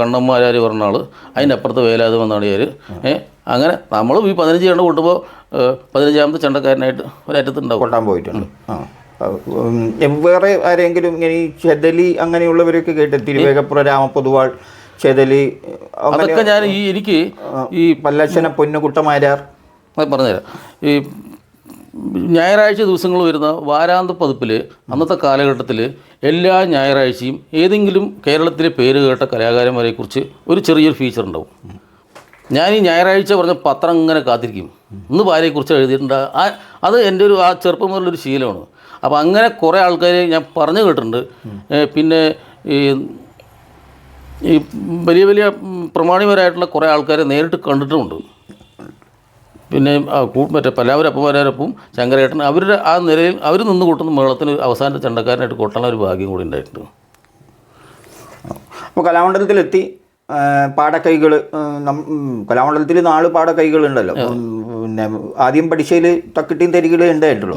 കണ്ണന്മാരാർ പറഞ്ഞ ആൾ, അതിൻ്റെ അപ്പുറത്ത് വേലായുധൻ നടിയാർ. അങ്ങനെ നമ്മൾ ഈ 15 ചെണ്ട കൊട്ടുമ്പോൾ 15ാമത്തെ ചെണ്ടക്കാരനായിട്ട് ഒരറ്റത്തുണ്ടാവും. കൊട്ടാൻ പോയിട്ടുണ്ട്. വേറെ ആരെങ്കിലും ഇങ്ങനെ ഈ ചെതലി അങ്ങനെയുള്ളവരൊക്കെ കേട്ട് തിരുവേഗപ്പുറ രാമപൊതുവാൾ, ചെതലി, അതൊക്കെ ഞാൻ എനിക്ക് ഈ പല്ലശ്ശന പൊന്നുകുട്ടമാരാർ പറഞ്ഞുതരാം. ഈ ഞായറാഴ്ച ദിവസങ്ങൾ വരുന്ന വാരാന്ത പതിപ്പിൽ അന്നത്തെ കാലഘട്ടത്തിൽ എല്ലാ ഞായറാഴ്ചയും ഏതെങ്കിലും കേരളത്തിലെ പേര് കേട്ട കലാകാരന്മാരെക്കുറിച്ച് ഒരു ചെറിയൊരു ഫീച്ചർ ഉണ്ടാവും. ഞാൻ ഈ ഞായറാഴ്ച പറഞ്ഞ പത്രം ഇങ്ങനെ കാത്തിരിക്കും. ഇന്ന് ഭാര്യയെക്കുറിച്ച് എഴുതിയിട്ടുണ്ട്. അത് എൻ്റെ ആ ചെറുപ്പം മുതലൊരു ശീലമാണ്. അപ്പോൾ അങ്ങനെ കുറേ ആൾക്കാരെ ഞാൻ പറഞ്ഞു കേട്ടിട്ടുണ്ട്. പിന്നെ ഈ വലിയ വലിയ പ്രമാണിമാരായിട്ടുള്ള കുറേ ആൾക്കാരെ നേരിട്ട് കണ്ടിട്ടുമുണ്ട്. പിന്നെ മറ്റേ പല്ലാവൂർ അപ്പന്മാരൊപ്പം ശങ്കരേട്ടൻ, അവരുടെ ആ നിലയിൽ അവർ നിന്ന് കൂട്ടുന്ന മേളത്തിന് അവസാനത്തെ ചെണ്ടക്കാരനായിട്ട് കൊട്ടാനുള്ള ഒരു ഭാഗ്യം കൂടി ഉണ്ടായിട്ടുണ്ട്. അപ്പോൾ കലാമണ്ഡലത്തിലെത്തി പാടക്കൈകൾ, കലാമണ്ഡലത്തിൽ 4 പാടക്കൈകളുണ്ടല്ലോ. പിന്നെ ആദ്യം പഠിച്ചതിൽ തക്കിട്ടിയും തരികളേ ഉണ്ടായിട്ടുള്ളൂ.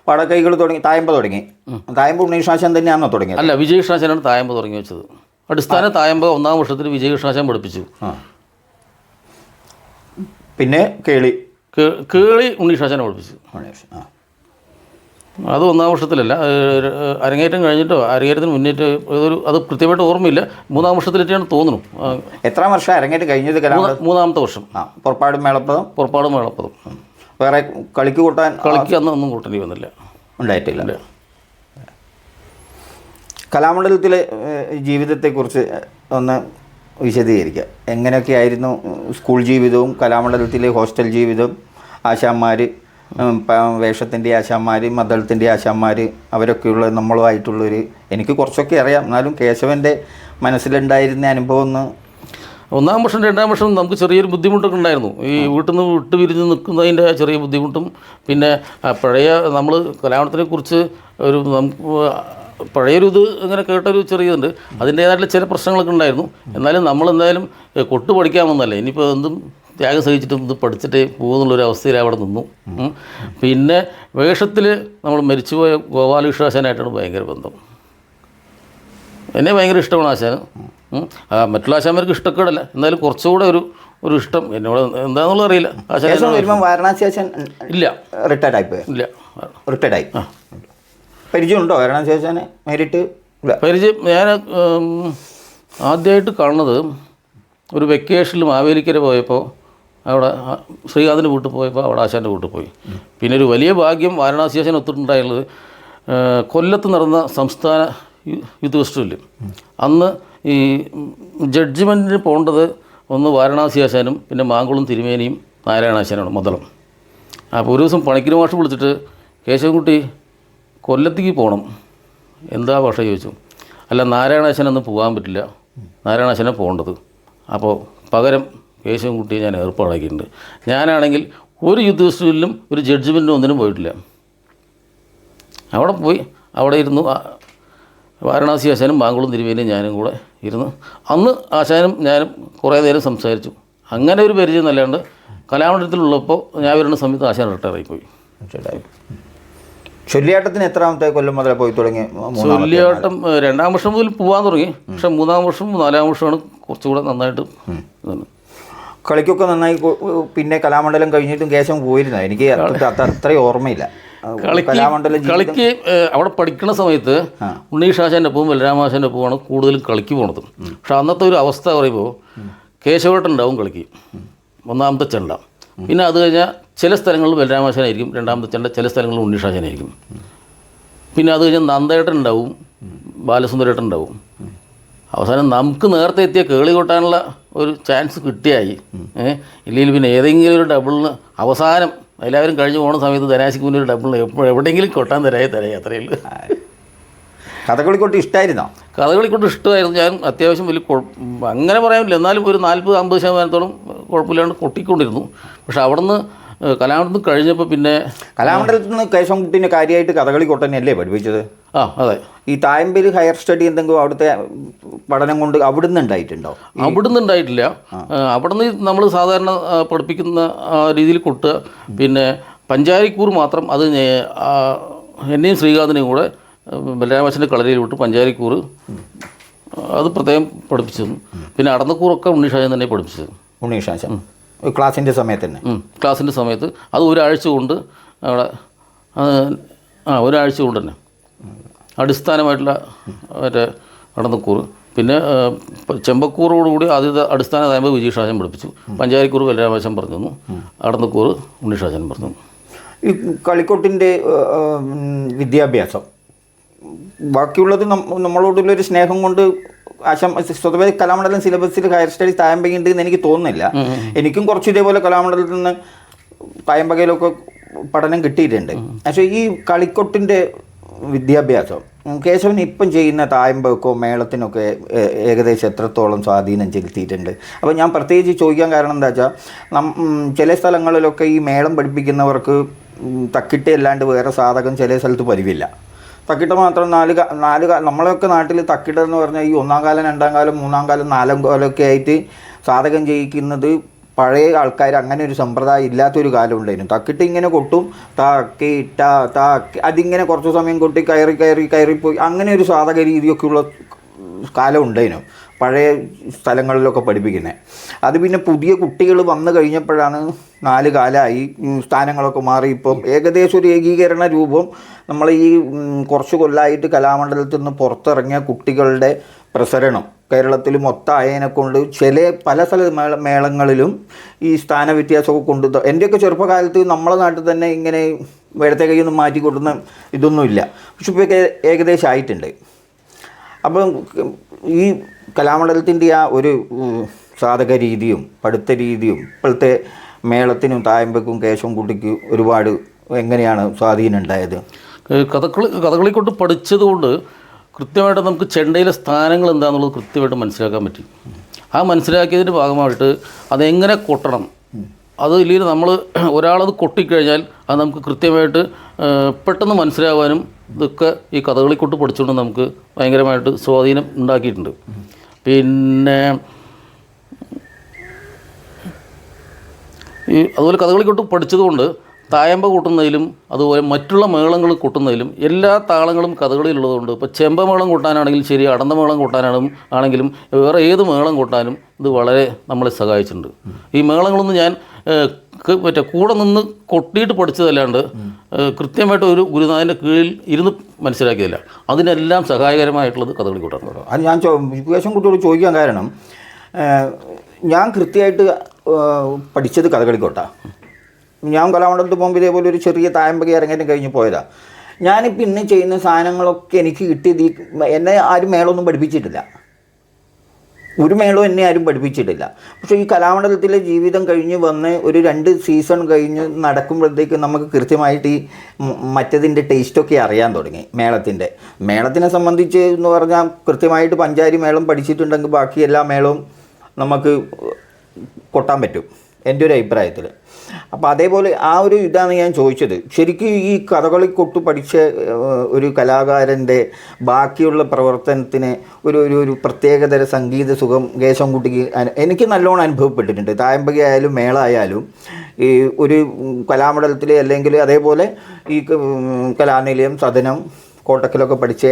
പാടക്കൈകൾ തുടങ്ങി തായമ്പ ഉണ്ണീഷാശൻ തന്നെയാണോ തുടങ്ങിയത്? അല്ല, വിജയകൃഷ്ണാശനാണ് തായമ്പ തുടങ്ങി വെച്ചത്. അടിസ്ഥാന തായമ്പ 1ാം വർഷത്തിൽ വിജയകൃഷ്ണാശൻ പഠിപ്പിച്ചു. പിന്നെ കേളി ഉണ്ണീഷാശനെ പഠിപ്പിച്ചു. അത് 1ാം വർഷത്തിലല്ല, അരങ്ങേറ്റം കഴിഞ്ഞിട്ടോ അരങ്ങേറ്റത്തിന് മുന്നേറ്റ് അത് കൃത്യമായിട്ട് ഓർമ്മയില്ല. 3ാം വർഷത്തിലെത്തിയാണ് തോന്നുന്നു. എത്രാം വർഷം അരങ്ങേറ്റം കഴിഞ്ഞത്? 3ാമത്തെ വർഷം. പുറപ്പാടും മേളപ്പതും. വേറെ കളിക്ക് അന്നൊന്നും കൂട്ടേണ്ടി വന്നില്ല, ഉണ്ടായിട്ടില്ല. കലാമണ്ഡലത്തിലെ ജീവിതത്തെക്കുറിച്ച് ഒന്ന് വിശദീകരിക്കുക. എങ്ങനെയൊക്കെയായിരുന്നു സ്കൂൾ ജീവിതവും കലാമണ്ഡലത്തിലെ ഹോസ്റ്റൽ ജീവിതവും? ആശാന്മാർ, വേഷത്തിൻ്റെ ആശാന്മാർ, മദ്ദളത്തിൻ്റെ ആശാന്മാർ, അവരൊക്കെയുള്ള നമ്മളുമായിട്ടുള്ളൊരു, എനിക്ക് കുറച്ചൊക്കെ അറിയാം, എന്നാലും കേശവൻ്റെ മനസ്സിലുണ്ടായിരുന്ന അനുഭവം ഒന്ന്. 1ാം വർഷം 2ാം വർഷം നമുക്ക് ചെറിയൊരു ബുദ്ധിമുട്ടൊക്കെ ഉണ്ടായിരുന്നു. ഈ വീട്ടിൽ നിന്ന് വിട്ട് പിരിഞ്ഞ് നിൽക്കുന്നതിൻ്റെ ചെറിയ ബുദ്ധിമുട്ടും, പിന്നെ പഴയ നമ്മൾ കലാമണ്ഡലത്തിനെക്കുറിച്ച് ഒരു പഴയൊരു ഇത് ഇങ്ങനെ കേട്ടൊരു ചെറിയതുണ്ട്. അതിൻ്റേതായിട്ടുള്ള ചില പ്രശ്നങ്ങളൊക്കെ ഉണ്ടായിരുന്നു. എന്നാലും നമ്മളെന്തായാലും കൊട്ട് പഠിക്കാമെന്നല്ല, ഇനിയിപ്പോൾ എന്തും ത്യാഗം സഹിച്ചിട്ടും ഇത് പഠിച്ചിട്ടേ പോകുന്നുള്ളൊരു അവസ്ഥയിൽ അവിടെ നിന്നു. പിന്നെ വേഷത്തിൽ നമ്മൾ മരിച്ചുപോയ ഗോപാലകൃഷ്ണാശാനായിട്ടാണ് ഭയങ്കര ബന്ധം. എന്നെ ഭയങ്കര ഇഷ്ടമാണ് ആശാന്. മറ്റുള്ള ആശാന്മാർക്ക് ഇഷ്ടക്കേടല്ല, എന്നാലും കുറച്ചുകൂടെ ഒരു ഇഷ്ടം എന്നോട് എന്താണെന്നുള്ളത് അറിയില്ല. ആശാൻ വരുമ്പോൾ വാരണാസി ആശാൻ ഇല്ല, റിട്ടയർഡായി. പരിചയമുണ്ടോ വാരണാസി ആശാനെ നേരിട്ട്? പരിചയം ഞാൻ ആദ്യമായിട്ട് കാണുന്നത് ഒരു വെക്കേഷനിൽ മാവേലിക്കര പോയപ്പോൾ, അവിടെ ശ്രീകാന്തിൻ്റെ വീട്ടിൽ പോയപ്പോൾ അവിടെ ആശാൻ്റെ വീട്ടിൽ പോയി. പിന്നെ ഒരു വലിയ ഭാഗ്യം വാരണാസി ആശാൻ ഒത്തിട്ടുണ്ടായുള്ളത്, കൊല്ലത്ത് നടന്ന സംസ്ഥാന യൂത്ത് ഫെസ്റ്റിവല്. അന്ന് ഈ ജഡ്ജ്മെൻറ്റിന് പോകേണ്ടത് ഒന്ന് വാരണാസി ആശാനും പിന്നെ മാങ്കുളം തിരുമേനിയും നാരായണാശാനാണ് മദ്ദളം. അപ്പോൾ ഒരു ദിവസം പണിക്കര് മാഷ് വിളിച്ചിട്ട് കേശവൻകുട്ടി കൊല്ലത്തേക്ക് പോകണം, എന്താ ഭാഷ ചോദിച്ചു. അല്ല, നാരായണാശാനൊന്നും പോകാൻ പറ്റില്ല, നാരായണാശാനെ പോകേണ്ടത്. അപ്പോൾ പകരം കേശവൻകുട്ടിയെ ഞാൻ ഏർപ്പാടാക്കിയിട്ടുണ്ട്. ഞാനാണെങ്കിൽ ഒരു യൂത്ത് ഫെസ്റ്റിവലിലും ഒരു ജഡ്ജ്മെൻറ്റിനും ഒന്നിനും പോയിട്ടില്ല. അവിടെ പോയി അവിടെ ഇരുന്നു വാരണാസി ആശാനും മാങ്കുളം തിരുമേനിയും ഞാനും കൂടെ ഇരുന്ന് അന്ന് ആശാനും ഞാനും കുറേ നേരം സംസാരിച്ചു. അങ്ങനെ ഒരു പരിചയം എന്നല്ലാണ്ട് കലാമണ്ഡലത്തിലുള്ളപ്പോൾ ഞാൻ വരുന്ന സമയത്ത് ആശാൻ റിട്ടയറായിപ്പോയി. ചൊല്ലിയാട്ടത്തിന് എത്രാമത്തെ കൊല്ലം മുതലേ പോയി തുടങ്ങി? ചൊല്ലിയാട്ടം 2ാം വർഷം മുതൽ പോകാൻ തുടങ്ങി. പക്ഷേ 3ാം വർഷം 4ാം വർഷമാണ് കുറച്ചുകൂടെ നന്നായിട്ട്. കളിക്കൊക്കെ നന്നായി. പിന്നെ കലാമണ്ഡലം കഴിഞ്ഞിട്ടും കേശവൻ പോയിരുന്ന എനിക്ക് അത്രയും ഓർമ്മയില്ല. കളിക്ക് അവിടെ പഠിക്കുന്ന സമയത്ത് ഉണ്ണീഷാശാൻ്റെ ഒപ്പവും ബലരാമാശാൻ്റെ ഒപ്പമാണ് കൂടുതലും കളിക്ക് പോണത്. പക്ഷെ അന്നത്തെ ഒരു അവസ്ഥ പറയുമ്പോൾ കേശവേട്ടൻ ഉണ്ടാവും കളിക്ക്, 1ാമത്തെ ചെണ്ട. പിന്നെ അത് കഴിഞ്ഞാൽ ചില സ്ഥലങ്ങളിൽ ബലരാമാശാനായിരിക്കും 2ാമത്തെ ചെണ്ട, ചില സ്ഥലങ്ങളിൽ ഉണ്ണീഷാശാനായിരിക്കും. പിന്നെ അത് കഴിഞ്ഞാൽ നന്ദേട്ടൻ ഉണ്ടാവും, ബാലസുന്ദരേട്ടൻ ഉണ്ടാവും. അവസാനം നമുക്ക് നേരത്തെ എത്തിയ കേളി കൊട്ടാനുള്ള ഒരു ചാൻസ് കിട്ടിയായി. ഇല്ലെങ്കിൽ പിന്നെ ഏതെങ്കിലും ഒരു ഡബിളിന് അവസാനം എല്ലാവരും കഴിഞ്ഞ് പോകുന്ന സമയത്ത് ധനാശിക്ക് മുന്നേ ഒരു ഡബിളിന് എവിടെയെങ്കിലും കൊട്ടാൻ തരായി അത്രയേ ഉള്ളൂ. കഥകളിക്കൊട്ട് ഇഷ്ടമായിരുന്നോ? കഥകളിക്കൊട്ട് ഇഷ്ടമായിരുന്നു. ഞാൻ അത്യാവശ്യം വലിയ അങ്ങനെ പറയാനില്ല, എന്നാലും ഒരു 40-50% കുഴപ്പമില്ലാണ്ട് കൊട്ടിക്കൊണ്ടിരുന്നു. പക്ഷെ അവിടെ നിന്ന് കലാമണ്ഡലത്തിൽ കഴിഞ്ഞപ്പോൾ പിന്നെ കലാമണ്ഡലത്തിൽ നിന്ന് കേശവൻകുട്ടീനെ കാര്യമായിട്ട് കഥകളിക്കൊട്ട് തന്നെയല്ലേ പഠിപ്പിച്ചത്? അതെ. ഈ തായമ്പേര് ഹയർ സ്റ്റഡി എന്തെങ്കിലും അവിടുത്തെ പഠനം കൊണ്ട് അവിടുന്ന് ഉണ്ടായിട്ടുണ്ടോ? അവിടുന്ന് ഉണ്ടായിട്ടില്ല. അവിടുന്ന് നമ്മൾ സാധാരണ പഠിപ്പിക്കുന്ന രീതിയിൽ കൊട്ടുക. പിന്നെ പഞ്ചാരിക്കൂർ മാത്രം, അത് എന്നെയും ശ്രീകാന്തിനെയും കൂടെ ബലരാമാശൻ്റെ കളരിയിൽ വിട്ട് പഞ്ചാരിക്കൂർ അത് പ്രത്യേകം പഠിപ്പിച്ചത്. പിന്നെ അടന്നക്കൂറൊക്കെ ഉണ്ണീഷാശൻ തന്നെ പഠിപ്പിച്ചത്. ഉണ്ണീഷാശൻ ക്ലാസിൻ്റെ സമയത്ത് തന്നെ? ക്ലാസിൻ്റെ സമയത്ത് അത് ഒരാഴ്ച കൊണ്ട് അവിടെ ഒരാഴ്ച കൊണ്ട് തന്നെ അടിസ്ഥാനമായിട്ടുള്ള മറ്റേ അടന്നക്കൂറ്. പിന്നെ ചെമ്പക്കൂറോടുകൂടി ആദ്യത്തെ അടിസ്ഥാന തായമ്പ് വിജയശാസൻ പഠിപ്പിച്ചു. പഞ്ചാരിക്കൂറ് ബലരാമാശൻ പറഞ്ഞു തന്നു, അടന്നക്കൂറ് ഉണ്ണീഷാശൻ പറഞ്ഞു തന്നു. ഈ കളിക്കൊട്ടിൻ്റെ വിദ്യാഭ്യാസം ബാക്കിയുള്ളത് നമ്മളോടുള്ളൊരു സ്നേഹം കൊണ്ട് സ്വതവേ കലാമണ്ഡലം സിലബസിൽ ഹയർ സ്റ്റഡീസ് തായമ്പകയുണ്ട് എന്ന് എനിക്ക് തോന്നുന്നില്ല. എനിക്കും കുറച്ച് ഇതേപോലെ കലാമണ്ഡലത്തിൽ നിന്ന് തായമ്പകയിലൊക്കെ പഠനം കിട്ടിയിട്ടുണ്ട്. പക്ഷേ ഈ കളിക്കൊട്ടിൻ്റെ വിദ്യാഭ്യാസം കേശവൻ ഇപ്പം ചെയ്യുന്ന തായമ്പകോ മേളത്തിനൊക്കെ ഏകദേശം എത്രത്തോളം സ്വാധീനം ചെലുത്തിയിട്ടുണ്ട്? അപ്പോൾ ഞാൻ പ്രത്യേകിച്ച് ചോദിക്കാൻ കാരണം എന്താ വെച്ചാൽ, ചില സ്ഥലങ്ങളിലൊക്കെ ഈ മേളം പഠിപ്പിക്കുന്നവർക്ക് തക്കിട്ട് അല്ലാണ്ട് വേറെ സാധകം ചില സ്ഥലത്ത് പരിവില്ല. തക്കിട്ട മാത്രം നാല് നമ്മളൊക്കെ നാട്ടിൽ തക്കിട്ട എന്ന് പറഞ്ഞാൽ ഈ 1ാം കാലം 2ാം കാലം 3ാം കാലം 4ാം കാലമൊക്കെ ആയിട്ട് സാധകം ചെയ്യിക്കുന്നത് പഴയ ആൾക്കാർ അങ്ങനെ ഒരു സമ്പ്രദായം ഇല്ലാത്തൊരു കാലം ഉണ്ടായിരുന്നു. തക്കിട്ട് ഇങ്ങനെ കൊട്ടും, താക്കി അതിങ്ങനെ കുറച്ച് സമയം കൊട്ടി കയറിപ്പോയി അങ്ങനെ ഒരു സാധക രീതിയൊക്കെ ഉള്ള കാലം ഉണ്ടായിരുന്നു പഴയ സ്ഥലങ്ങളിലൊക്കെ പഠിപ്പിക്കുന്നത്. അത് പിന്നെ പുതിയ കുട്ടികൾ വന്നു കഴിഞ്ഞപ്പോഴാണ് 4 കാലമായി സ്ഥാനങ്ങളൊക്കെ മാറി. ഇപ്പം ഏകദേശം ഒരു ഏകീകരണ രൂപം നമ്മൾ ഈ കുറച്ച് കൊല്ലമായിട്ട് കലാമണ്ഡലത്തിൽ നിന്ന് പുറത്തിറങ്ങിയ കുട്ടികളുടെ പ്രസരണം കേരളത്തിൽ മൊത്തം ആയതിനെ കൊണ്ട് പല മേളങ്ങളിലും ഈ സ്ഥാന വ്യത്യാസമൊക്കെ കൊണ്ട്. എൻ്റെയൊക്കെ ചെറുപ്പകാലത്ത് നമ്മളെ നാട്ടിൽ തന്നെ ഇങ്ങനെ ഇടത്തെ കൈയൊന്നും മാറ്റി കൊടുക്കുന്ന ഇതൊന്നുമില്ല. പക്ഷെ ഇപ്പോൾ ഏകദേശം ആയിട്ടുണ്ട്. അപ്പം ഈ കലാമണ്ഡലത്തിൻ്റെ ആ ഒരു സാധക രീതിയും പഠിത്ത രീതിയും ഇപ്പോഴത്തെ മേളത്തിനും തായമ്പക്കും കേശവൻകുട്ടിക്ക് ഒരുപാട് എങ്ങനെയാണ് സ്വാധീനം ഉണ്ടായത്? കഥകളിക്കൊണ്ട് പഠിച്ചതുകൊണ്ട് കൃത്യമായിട്ട് നമുക്ക് ചെണ്ടയിലെ സ്ഥാനങ്ങൾ എന്താണെന്നുള്ളത് കൃത്യമായിട്ട് മനസ്സിലാക്കാൻ പറ്റി. ആ മനസ്സിലാക്കിയതിൻ്റെ ഭാഗമായിട്ട് അതെങ്ങനെ കൊട്ടണം, അത് ഇല്ലെങ്കിൽ നമ്മൾ ഒരാളത് കൊട്ടിക്കഴിഞ്ഞാൽ അത് നമുക്ക് കൃത്യമായിട്ട് പെട്ടെന്ന് മനസ്സിലാവാനും ഇതൊക്കെ ഈ കഥകളിക്കൊട്ട് പഠിച്ചുകൊണ്ട് നമുക്ക് ഭയങ്കരമായിട്ട് സ്വാധീനം ഉണ്ടാക്കിയിട്ടുണ്ട്. പിന്നെ അതുപോലെ കഥകളിക്കൊട്ട് പഠിച്ചതുകൊണ്ട് തായമ്പ കൂട്ടുന്നതിലും അതുപോലെ മറ്റുള്ള മേളങ്ങൾ കൂട്ടുന്നതിലും എല്ലാ താളങ്ങളും കഥകളിലുള്ളതുകൊണ്ട് ഇപ്പോൾ ചെമ്പമേളം കൂട്ടാനാണെങ്കിലും ശരി, അടന്തമേളം കൂട്ടാനാണെങ്കിലും വേറെ ഏത് മേളം കൂട്ടാനും ഇത് വളരെ നമ്മളെ സഹായിച്ചിട്ടുണ്ട്. ഈ മേളങ്ങളൊന്നും ഞാൻ കൂടെ നിന്ന് കൊട്ടിയിട്ട് പഠിച്ചതല്ലാണ്ട് കൃത്യമായിട്ട് ഒരു ഗുരുനാഥൻ്റെ കീഴിൽ ഇരുന്ന് മനസ്സിലാക്കിയതില്ല. അതിനെല്ലാം സഹായകരമായിട്ടുള്ളത് കഥകളിക്കൂട്ടാണ്. അത് ഞാൻ കേശവൻകുട്ടിയോട് ചോദിക്കാൻ കാരണം, ഞാൻ കൃത്യമായിട്ട് പഠിച്ചത് കഥകളിക്കോട്ടാണ്. ഞാൻ കലാമണ്ഡലത്തിൽ പോകുമ്പോൾ ഇതേപോലെ ഒരു ചെറിയ തായമ്പക ഇറങ്ങാനും കഴിഞ്ഞ് പോയതാണ്. ഞാനിപ്പോൾ ഇന്ന് ചെയ്യുന്ന സാധനങ്ങളൊക്കെ എനിക്ക് കിട്ടിയത് എന്നെ ആരും മേളൊന്നും പഠിപ്പിച്ചിട്ടില്ല, ഒരു മേളവും എന്നെ ആരും പഠിപ്പിച്ചിട്ടില്ല. പക്ഷേ ഈ കലാമണ്ഡലത്തിലെ ജീവിതം കഴിഞ്ഞ് വന്ന് ഒരു 2 സീസൺ കഴിഞ്ഞ് നടക്കുമ്പോഴത്തേക്ക് നമുക്ക് കൃത്യമായിട്ട് ഈ മറ്റതിൻ്റെ ടേസ്റ്റൊക്കെ അറിയാൻ തുടങ്ങി. മേളത്തിനെ സംബന്ധിച്ച് എന്ന് പറഞ്ഞാൽ കൃത്യമായിട്ട് പഞ്ചാരി മേളം പഠിച്ചിട്ടുണ്ടെങ്കിൽ ബാക്കി എല്ലാ മേളവും നമുക്ക് കൊട്ടാൻ പറ്റും എൻ്റെ ഒരു അഭിപ്രായത്തിൽ. അപ്പോൾ അതേപോലെ ആ ഒരു ഇതാണ് ഞാൻ ചോദിച്ചത്. ശരിക്കും ഈ കഥകളിക്കൊട്ട് പഠിച്ച ഒരു കലാകാരൻ്റെ ബാക്കിയുള്ള പ്രവർത്തനത്തിന് ഒരു പ്രത്യേകതര സംഗീത സുഖം കേശവൻകുട്ടിക്ക് എനിക്ക് നല്ലോണം അനുഭവപ്പെട്ടിട്ടുണ്ട്. തായമ്പക ആയാലും മേള ആയാലും ഈ ഒരു കലാമണ്ഡലത്തിൽ അല്ലെങ്കിൽ അതേപോലെ ഈ കലാനിലയം, സദനം, കോട്ടക്കലൊക്കെ പഠിച്ച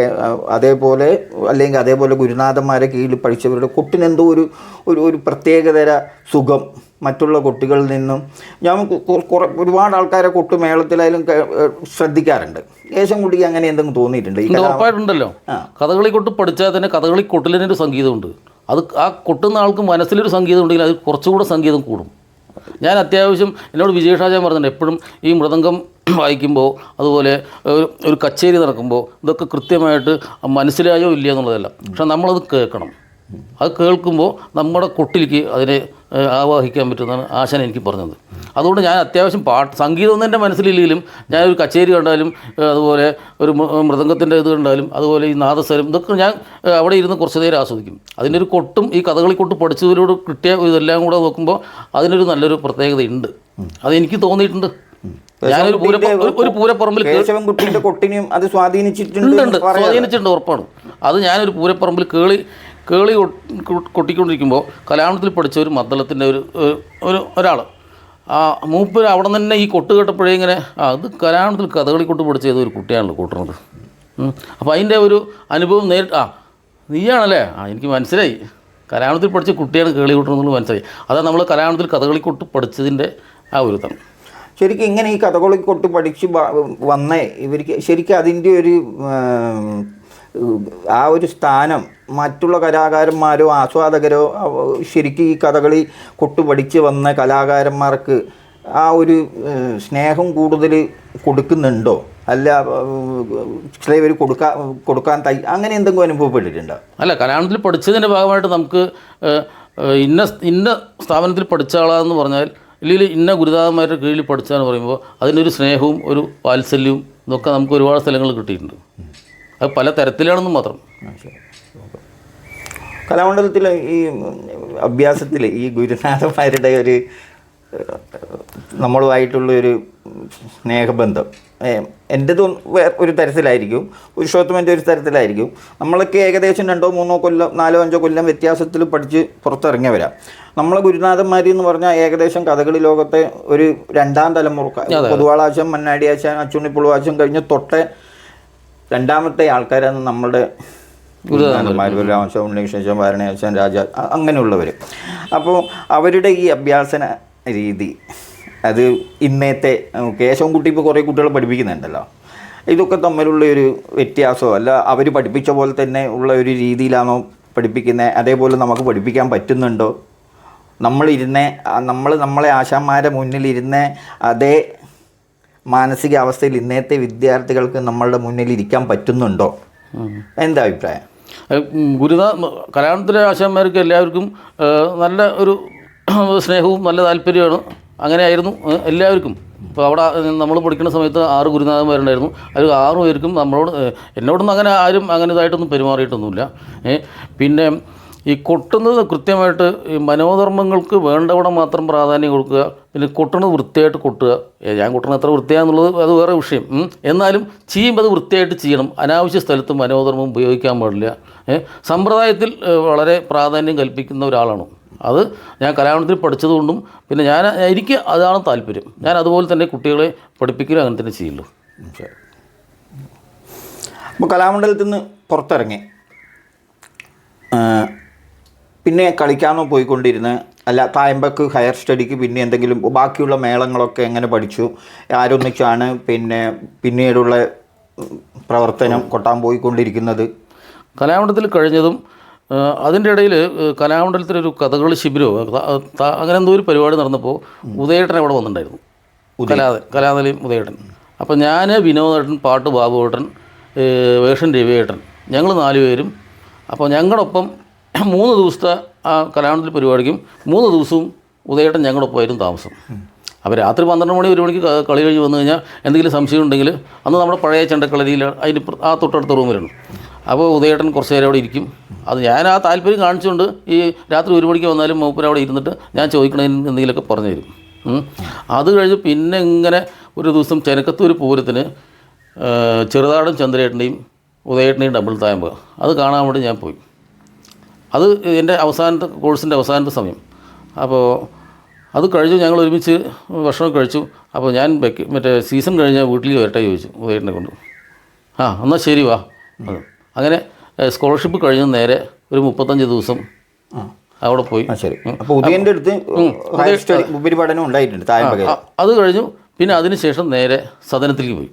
അതേപോലെ അല്ലെങ്കിൽ അതേപോലെ ഗുരുനാഥന്മാരെ കീഴിൽ പഠിച്ചവരുടെ കൊട്ടിനെന്തോ ഒരു പ്രത്യേകതര സുഖം മറ്റുള്ള കുട്ടികളിൽ നിന്നും ഞാൻ ഒരുപാട് ആൾക്കാരെ കൊട്ട് മേളത്തിലായാലും ശ്രദ്ധിക്കാറുണ്ട്. കേശവൻകുട്ടിക്ക് അങ്ങനെ എന്തെങ്കിലും തോന്നിയിട്ടുണ്ട്? ഉറപ്പായിട്ടുണ്ടല്ലോ. കഥകളി കൊട്ട് പഠിച്ചാൽ തന്നെ കഥകളി കൊട്ടിലൊരു സംഗീതമുണ്ട്. അത് ആ കൊട്ടുന്ന ആൾക്ക് മനസ്സിലൊരു സംഗീതം ഉണ്ടെങ്കിൽ അത് കുറച്ചുകൂടെ സംഗീതം കൂടും. ഞാൻ അത്യാവശ്യം എന്നോട് വിജയഷാജാൻ പറഞ്ഞിട്ടുണ്ട്, എപ്പോഴും ഈ മൃദംഗം വായിക്കുമ്പോൾ അതുപോലെ ഒരു കച്ചേരി നടക്കുമ്പോൾ ഇതൊക്കെ കൃത്യമായിട്ട് മനസ്സിലായോ ഇല്ല എന്നുള്ളതല്ല, പക്ഷെ നമ്മളത് കേൾക്കണം. അത് കേൾക്കുമ്പോൾ നമ്മുടെ കൊട്ടിലേക്ക് അതിനെ ആവാഹിക്കാൻ പറ്റുന്നതാണ് ആശാൻ എനിക്ക് പറഞ്ഞത്. അതുകൊണ്ട് ഞാൻ അത്യാവശ്യം സംഗീതമൊന്നും എൻ്റെ മനസ്സിലില്ലെങ്കിലും ഞാനൊരു കച്ചേരി കണ്ടാലും അതുപോലെ ഒരു മൃദംഗത്തിൻ്റെ ഇത് കണ്ടാലും അതുപോലെ ഈ നാദസ്വരം ഇതൊക്കെ ഞാൻ അവിടെ ഇരുന്ന് കുറച്ച് നേരം ആസ്വദിക്കും. അതിൻ്റെ ഒരു കൊട്ടും ഈ കഥകളി കൊട്ട് പഠിച്ചതിലൂടെ കിട്ടിയ ഇതെല്ലാം കൂടെ നോക്കുമ്പോൾ അതിനൊരു നല്ലൊരു പ്രത്യേകതയുണ്ട്. അതെനിക്ക് തോന്നിയിട്ടുണ്ട്. ഞാനൊരു പൂരപ്പറമ്പിൽ കൊട്ടിനെയും അത് സ്വാധീനിച്ചിട്ടുണ്ട്, ഉറപ്പാണ്. അത് ഞാനൊരു പൂരപ്പറമ്പിൽ കേളി കൊട്ടിക്കൊണ്ടിരിക്കുമ്പോൾ കലാമണ്ഡലത്തിൽ പഠിച്ച ഒരു മദ്ദളത്തിൻ്റെ ഒരാൾ മൂപ്പര് അവിടെ നിന്ന് തന്നെ ഈ കൊട്ട് കേട്ടപ്പോഴേ ഇങ്ങനെ അത് കലാമണ്ഡലത്തിൽ കഥകളി കൊട്ട് പഠിച്ച ഏതൊരു കുട്ടിയാണല്ലോ കൂട്ടുന്നത്. അപ്പോൾ അതിൻ്റെ ഒരു അനുഭവം നേരിട്ട് നീയാണല്ലേ എനിക്ക് മനസ്സിലായി, കലാമണ്ഡലത്തിൽ പഠിച്ച കുട്ടിയാണ് കേളി കൂട്ടുന്നത് മനസ്സിലായി. അതാണ് നമ്മൾ കലാമണ്ഡലത്തിൽ കഥകളി കൊട്ട് പഠിച്ചതിൻ്റെ ആ ഒരു ഇതാണ്. ശരിക്കും ഇങ്ങനെ ഈ കഥകളി കൊട്ട് പഠിച്ച് വന്ന ഇവർക്ക് ശരിക്കും അതിൻ്റെ ആ ഒരു സ്ഥാനം മറ്റുള്ള കലാകാരന്മാരോ ആസ്വാദകരോ ശരിക്കും ഈ കഥകളി കൊട്ട് പഠിച്ച് വന്ന കലാകാരന്മാർക്ക് ആ ഒരു സ്നേഹം കൂടുതൽ കൊടുക്കുന്നുണ്ടോ, അല്ല ചിലവർ കൊടുക്കാൻ അങ്ങനെ എന്തെങ്കിലും അനുഭവപ്പെട്ടിട്ടുണ്ടോ? അല്ല, കലാമണ്ഡലത്തിൽ പഠിച്ചതിൻ്റെ ഭാഗമായിട്ട് നമുക്ക് ഇന്ന സ്ഥാപനത്തിൽ പഠിച്ച ആളാന്ന് പറഞ്ഞാൽ ഇല്ലെങ്കിൽ ഇന്ന ഗുരുനാഥന്മാരുടെ കീഴിൽ പഠിച്ചാന്ന് പറയുമ്പോൾ അതിനൊരു സ്നേഹവും ഒരു വാത്സല്യവും ഇതൊക്കെ നമുക്ക് ഒരുപാട് സ്ഥലങ്ങളിൽ കിട്ടിയിട്ടുണ്ട്. അത് പല തരത്തിലാണെന്ന് മാത്രം. കലാമണ്ഡലത്തിൽ ഈ അഭ്യാസത്തിൽ ഈ ഗുരുനാഥന്മാരുടെ ഒരു നമ്മളുമായിട്ടുള്ളൊരു സ്നേഹബന്ധം എൻ്റെതും ഒരു തരത്തിലായിരിക്കും, പുരുഷോത്തമൻ്റെ ഒരു തരത്തിലായിരിക്കും. നമ്മളൊക്കെ ഏകദേശം 2 3 കൊല്ലം 4 5 കൊല്ലം വ്യത്യാസത്തിൽ പഠിച്ച് പുറത്തിറങ്ങിയവരാം. നമ്മളെ ഗുരുനാഥന്മാർ എന്ന് പറഞ്ഞാൽ ഏകദേശം കഥകളി ലോകത്തെ ഒരു 2ാം തലമുറ, പൊതുവാളാശം, മന്നാടിയാശാൻ, അച്ചുണ്ണിപ്പുളുവാശം കഴിഞ്ഞ് തൊട്ട് 2ാമത്തെ ആൾക്കാരാണ് നമ്മളുടെ ഗുരുനാഥന്മാർ. രാമശം, ഉണ്ണികൃഷ്ണൻ, വാരണാശാൻ, രാജ, അങ്ങനെയുള്ളവർ. അപ്പോൾ അവരുടെ ഈ അഭ്യാസന രീതി അത് ഇന്നത്തെ കേശവൻകുട്ടി ഇപ്പോൾ കുറേ കുട്ടികളെ പഠിപ്പിക്കുന്നുണ്ടല്ലോ, ഇതൊക്കെ തമ്മിലുള്ള ഒരു വ്യത്യാസമോ അല്ല അവർ പഠിപ്പിച്ച പോലെ തന്നെ ഉള്ള ഒരു രീതിയിലാണോ പഠിപ്പിക്കുന്നത്, അതേപോലെ നമുക്ക് പഠിപ്പിക്കാൻ പറ്റുന്നുണ്ടോ? നമ്മളെ ആശാന്മാരെ മുന്നിലിരുന്ന അതേ മാനസികാവസ്ഥയിൽ ഇന്നത്തെ വിദ്യാർത്ഥികൾക്ക് നമ്മളുടെ മുന്നിൽ ഇരിക്കാൻ പറ്റുന്നുണ്ടോ? എന്താ അഭിപ്രായം? കലാമണ്ഡലത്തിലെ ആശാന്മാർക്ക് എല്ലാവർക്കും നല്ല ഒരു സ്നേഹവും നല്ല താല്പര്യമാണ്. അങ്ങനെയായിരുന്നു എല്ലാവർക്കും. ഇപ്പോൾ അവിടെ നമ്മൾ പഠിക്കുന്ന സമയത്ത് 6 ഗുരുനാഥന്മാരുണ്ടായിരുന്നു. അതിൽ 6 പേർക്കും എന്നോടൊന്നും അങ്ങനെ ആരും അങ്ങനെ ഇതായിട്ടൊന്നും പെരുമാറിയിട്ടൊന്നുമില്ല. പിന്നെ ഈ കൊട്ടുന്നത് കൃത്യമായിട്ട് ഈ മനോധർമ്മങ്ങൾക്ക് വേണ്ടവിടെ മാത്രം പ്രാധാന്യം കൊടുക്കുക, പിന്നെ കൊട്ടുന്നത് വൃത്തിയായിട്ട് കൊട്ടുക. ഞാൻ കൊട്ടുന്നത് എത്ര വൃത്തിയാണെന്നുള്ളത് അത് വേറെ വിഷയം. എന്നാലും ചെയ്യുമ്പോൾ അത് വൃത്തിയായിട്ട് ചെയ്യണം. അനാവശ്യ സ്ഥലത്ത് മനോധർമ്മം ഉപയോഗിക്കാൻ പാടില്ല. സമ്പ്രദായത്തിൽ വളരെ പ്രാധാന്യം കൽപ്പിക്കുന്ന ഒരാളാണ്. അത് ഞാൻ കലാമണ്ഡലത്തിൽ പഠിച്ചതുകൊണ്ടും പിന്നെ എനിക്ക് അതാണ് താല്പര്യം. ഞാൻ അതുപോലെ തന്നെ കുട്ടികളെ പഠിപ്പിക്കലും അങ്ങനെ തന്നെ ചെയ്യുള്ളൂ. അപ്പോൾ കലാമണ്ഡലത്തിൽ നിന്ന് പുറത്തിറങ്ങി പിന്നെ കളിക്കാനോ പോയിക്കൊണ്ടിരുന്ന് അല്ല തായമ്പക്ക് ഹയർ സ്റ്റഡിക്ക് പിന്നെ എന്തെങ്കിലും ബാക്കിയുള്ള മേളങ്ങളൊക്കെ എങ്ങനെ പഠിച്ചു, ആരൊന്നിച്ചാണ് പിന്നീടുള്ള പ്രവർത്തനം കൊട്ടാൻ പോയിക്കൊണ്ടിരിക്കുന്നത്? കലാമണ്ഡലത്തിൽ കഴിഞ്ഞതും അതിൻ്റെ ഇടയിൽ കലാമണ്ഡലത്തിലൊരു കഥകളി ശിബിരമോ അങ്ങനെ എന്തോ ഒരു പരിപാടി നടന്നപ്പോൾ ഉദയേട്ടൻ അവിടെ വന്നിട്ടുണ്ടായിരുന്നു. കലാനിലയം ഉദയേട്ടൻ. അപ്പോൾ ഞാൻ, വിനോദേട്ടൻ, പാട്ട് ബാബുവേട്ടൻ, വേഷൻ രവിയേട്ടൻ, ഞങ്ങൾ 4 പേരും. അപ്പോൾ ഞങ്ങളൊപ്പം 3 ദിവസത്തെ ആ കലാമണ്ഡലത്തിൽ പരിപാടിക്കും 3 ദിവസവും ഉദയേട്ടൻ ഞങ്ങളുടെ ഒപ്പമായിരുന്നു താമസം. അപ്പോൾ രാത്രി 12 മണി 1 മണിക്ക് കളി കഴിഞ്ഞ് വന്നു കഴിഞ്ഞാൽ എന്തെങ്കിലും സംശയം ഉണ്ടെങ്കിൽ അന്ന് നമ്മുടെ പഴയ ചെണ്ടക്കളരിയിൽ അതിന് ആ തൊട്ടടുത്ത റൂമിലാണ്. അപ്പോൾ ഉദയേട്ടൻ കുറച്ച് നേരം അവിടെ ഇരിക്കും. അത് ഞാൻ ആ താല്പര്യം കാണിച്ചുകൊണ്ട് ഈ രാത്രി 1 മണിക്ക് വന്നാലും മൂപ്പര് അവിടെ ഇരുന്നിട്ട് ഞാൻ ചോദിക്കണതിന് എന്തെങ്കിലുമൊക്കെ പറഞ്ഞു തരും. അത് കഴിഞ്ഞ് പിന്നെ ഇങ്ങനെ ഒരു ദിവസം ചെനക്കത്തൂർ പൂരത്തിന് ചെറുതാടൻ ചന്ദ്രേട്ടൻ്റെയും ഉദയേട്ടൻ്റെയും ഡബിൾ തായമ്പ് അത് കാണാൻ വേണ്ടി ഞാൻ പോയി. അത് എൻ്റെ അവസാനത്തെ കോഴ്സിൻ്റെ അവസാനത്തെ സമയം. അപ്പോൾ അത് കഴിഞ്ഞു, ഞങ്ങൾ ഒരുമിച്ച് ഭക്ഷണം കഴിച്ചു. അപ്പോൾ ഞാൻ മറ്റേ സീസൺ കഴിഞ്ഞാൽ വീട്ടിൽ വരട്ടെ ചോദിച്ചു ഉദയേട്ടനെ കൊണ്ട്. എന്നാൽ ശരി വാ. അങ്ങനെ സ്കോളർഷിപ്പ് കഴിഞ്ഞ് നേരെ ഒരു 35 ദിവസം അവിടെ പോയി. ശരി. അപ്പോൾ ഉദയൻ്റെ അടുത്ത് ഉപരിപഠനം ഉണ്ടായിട്ടുണ്ട് തായമ്പകയിൽ. അത് കഴിഞ്ഞു. പിന്നെ അതിനുശേഷം നേരെ സദനത്തിലേക്ക് പോയി.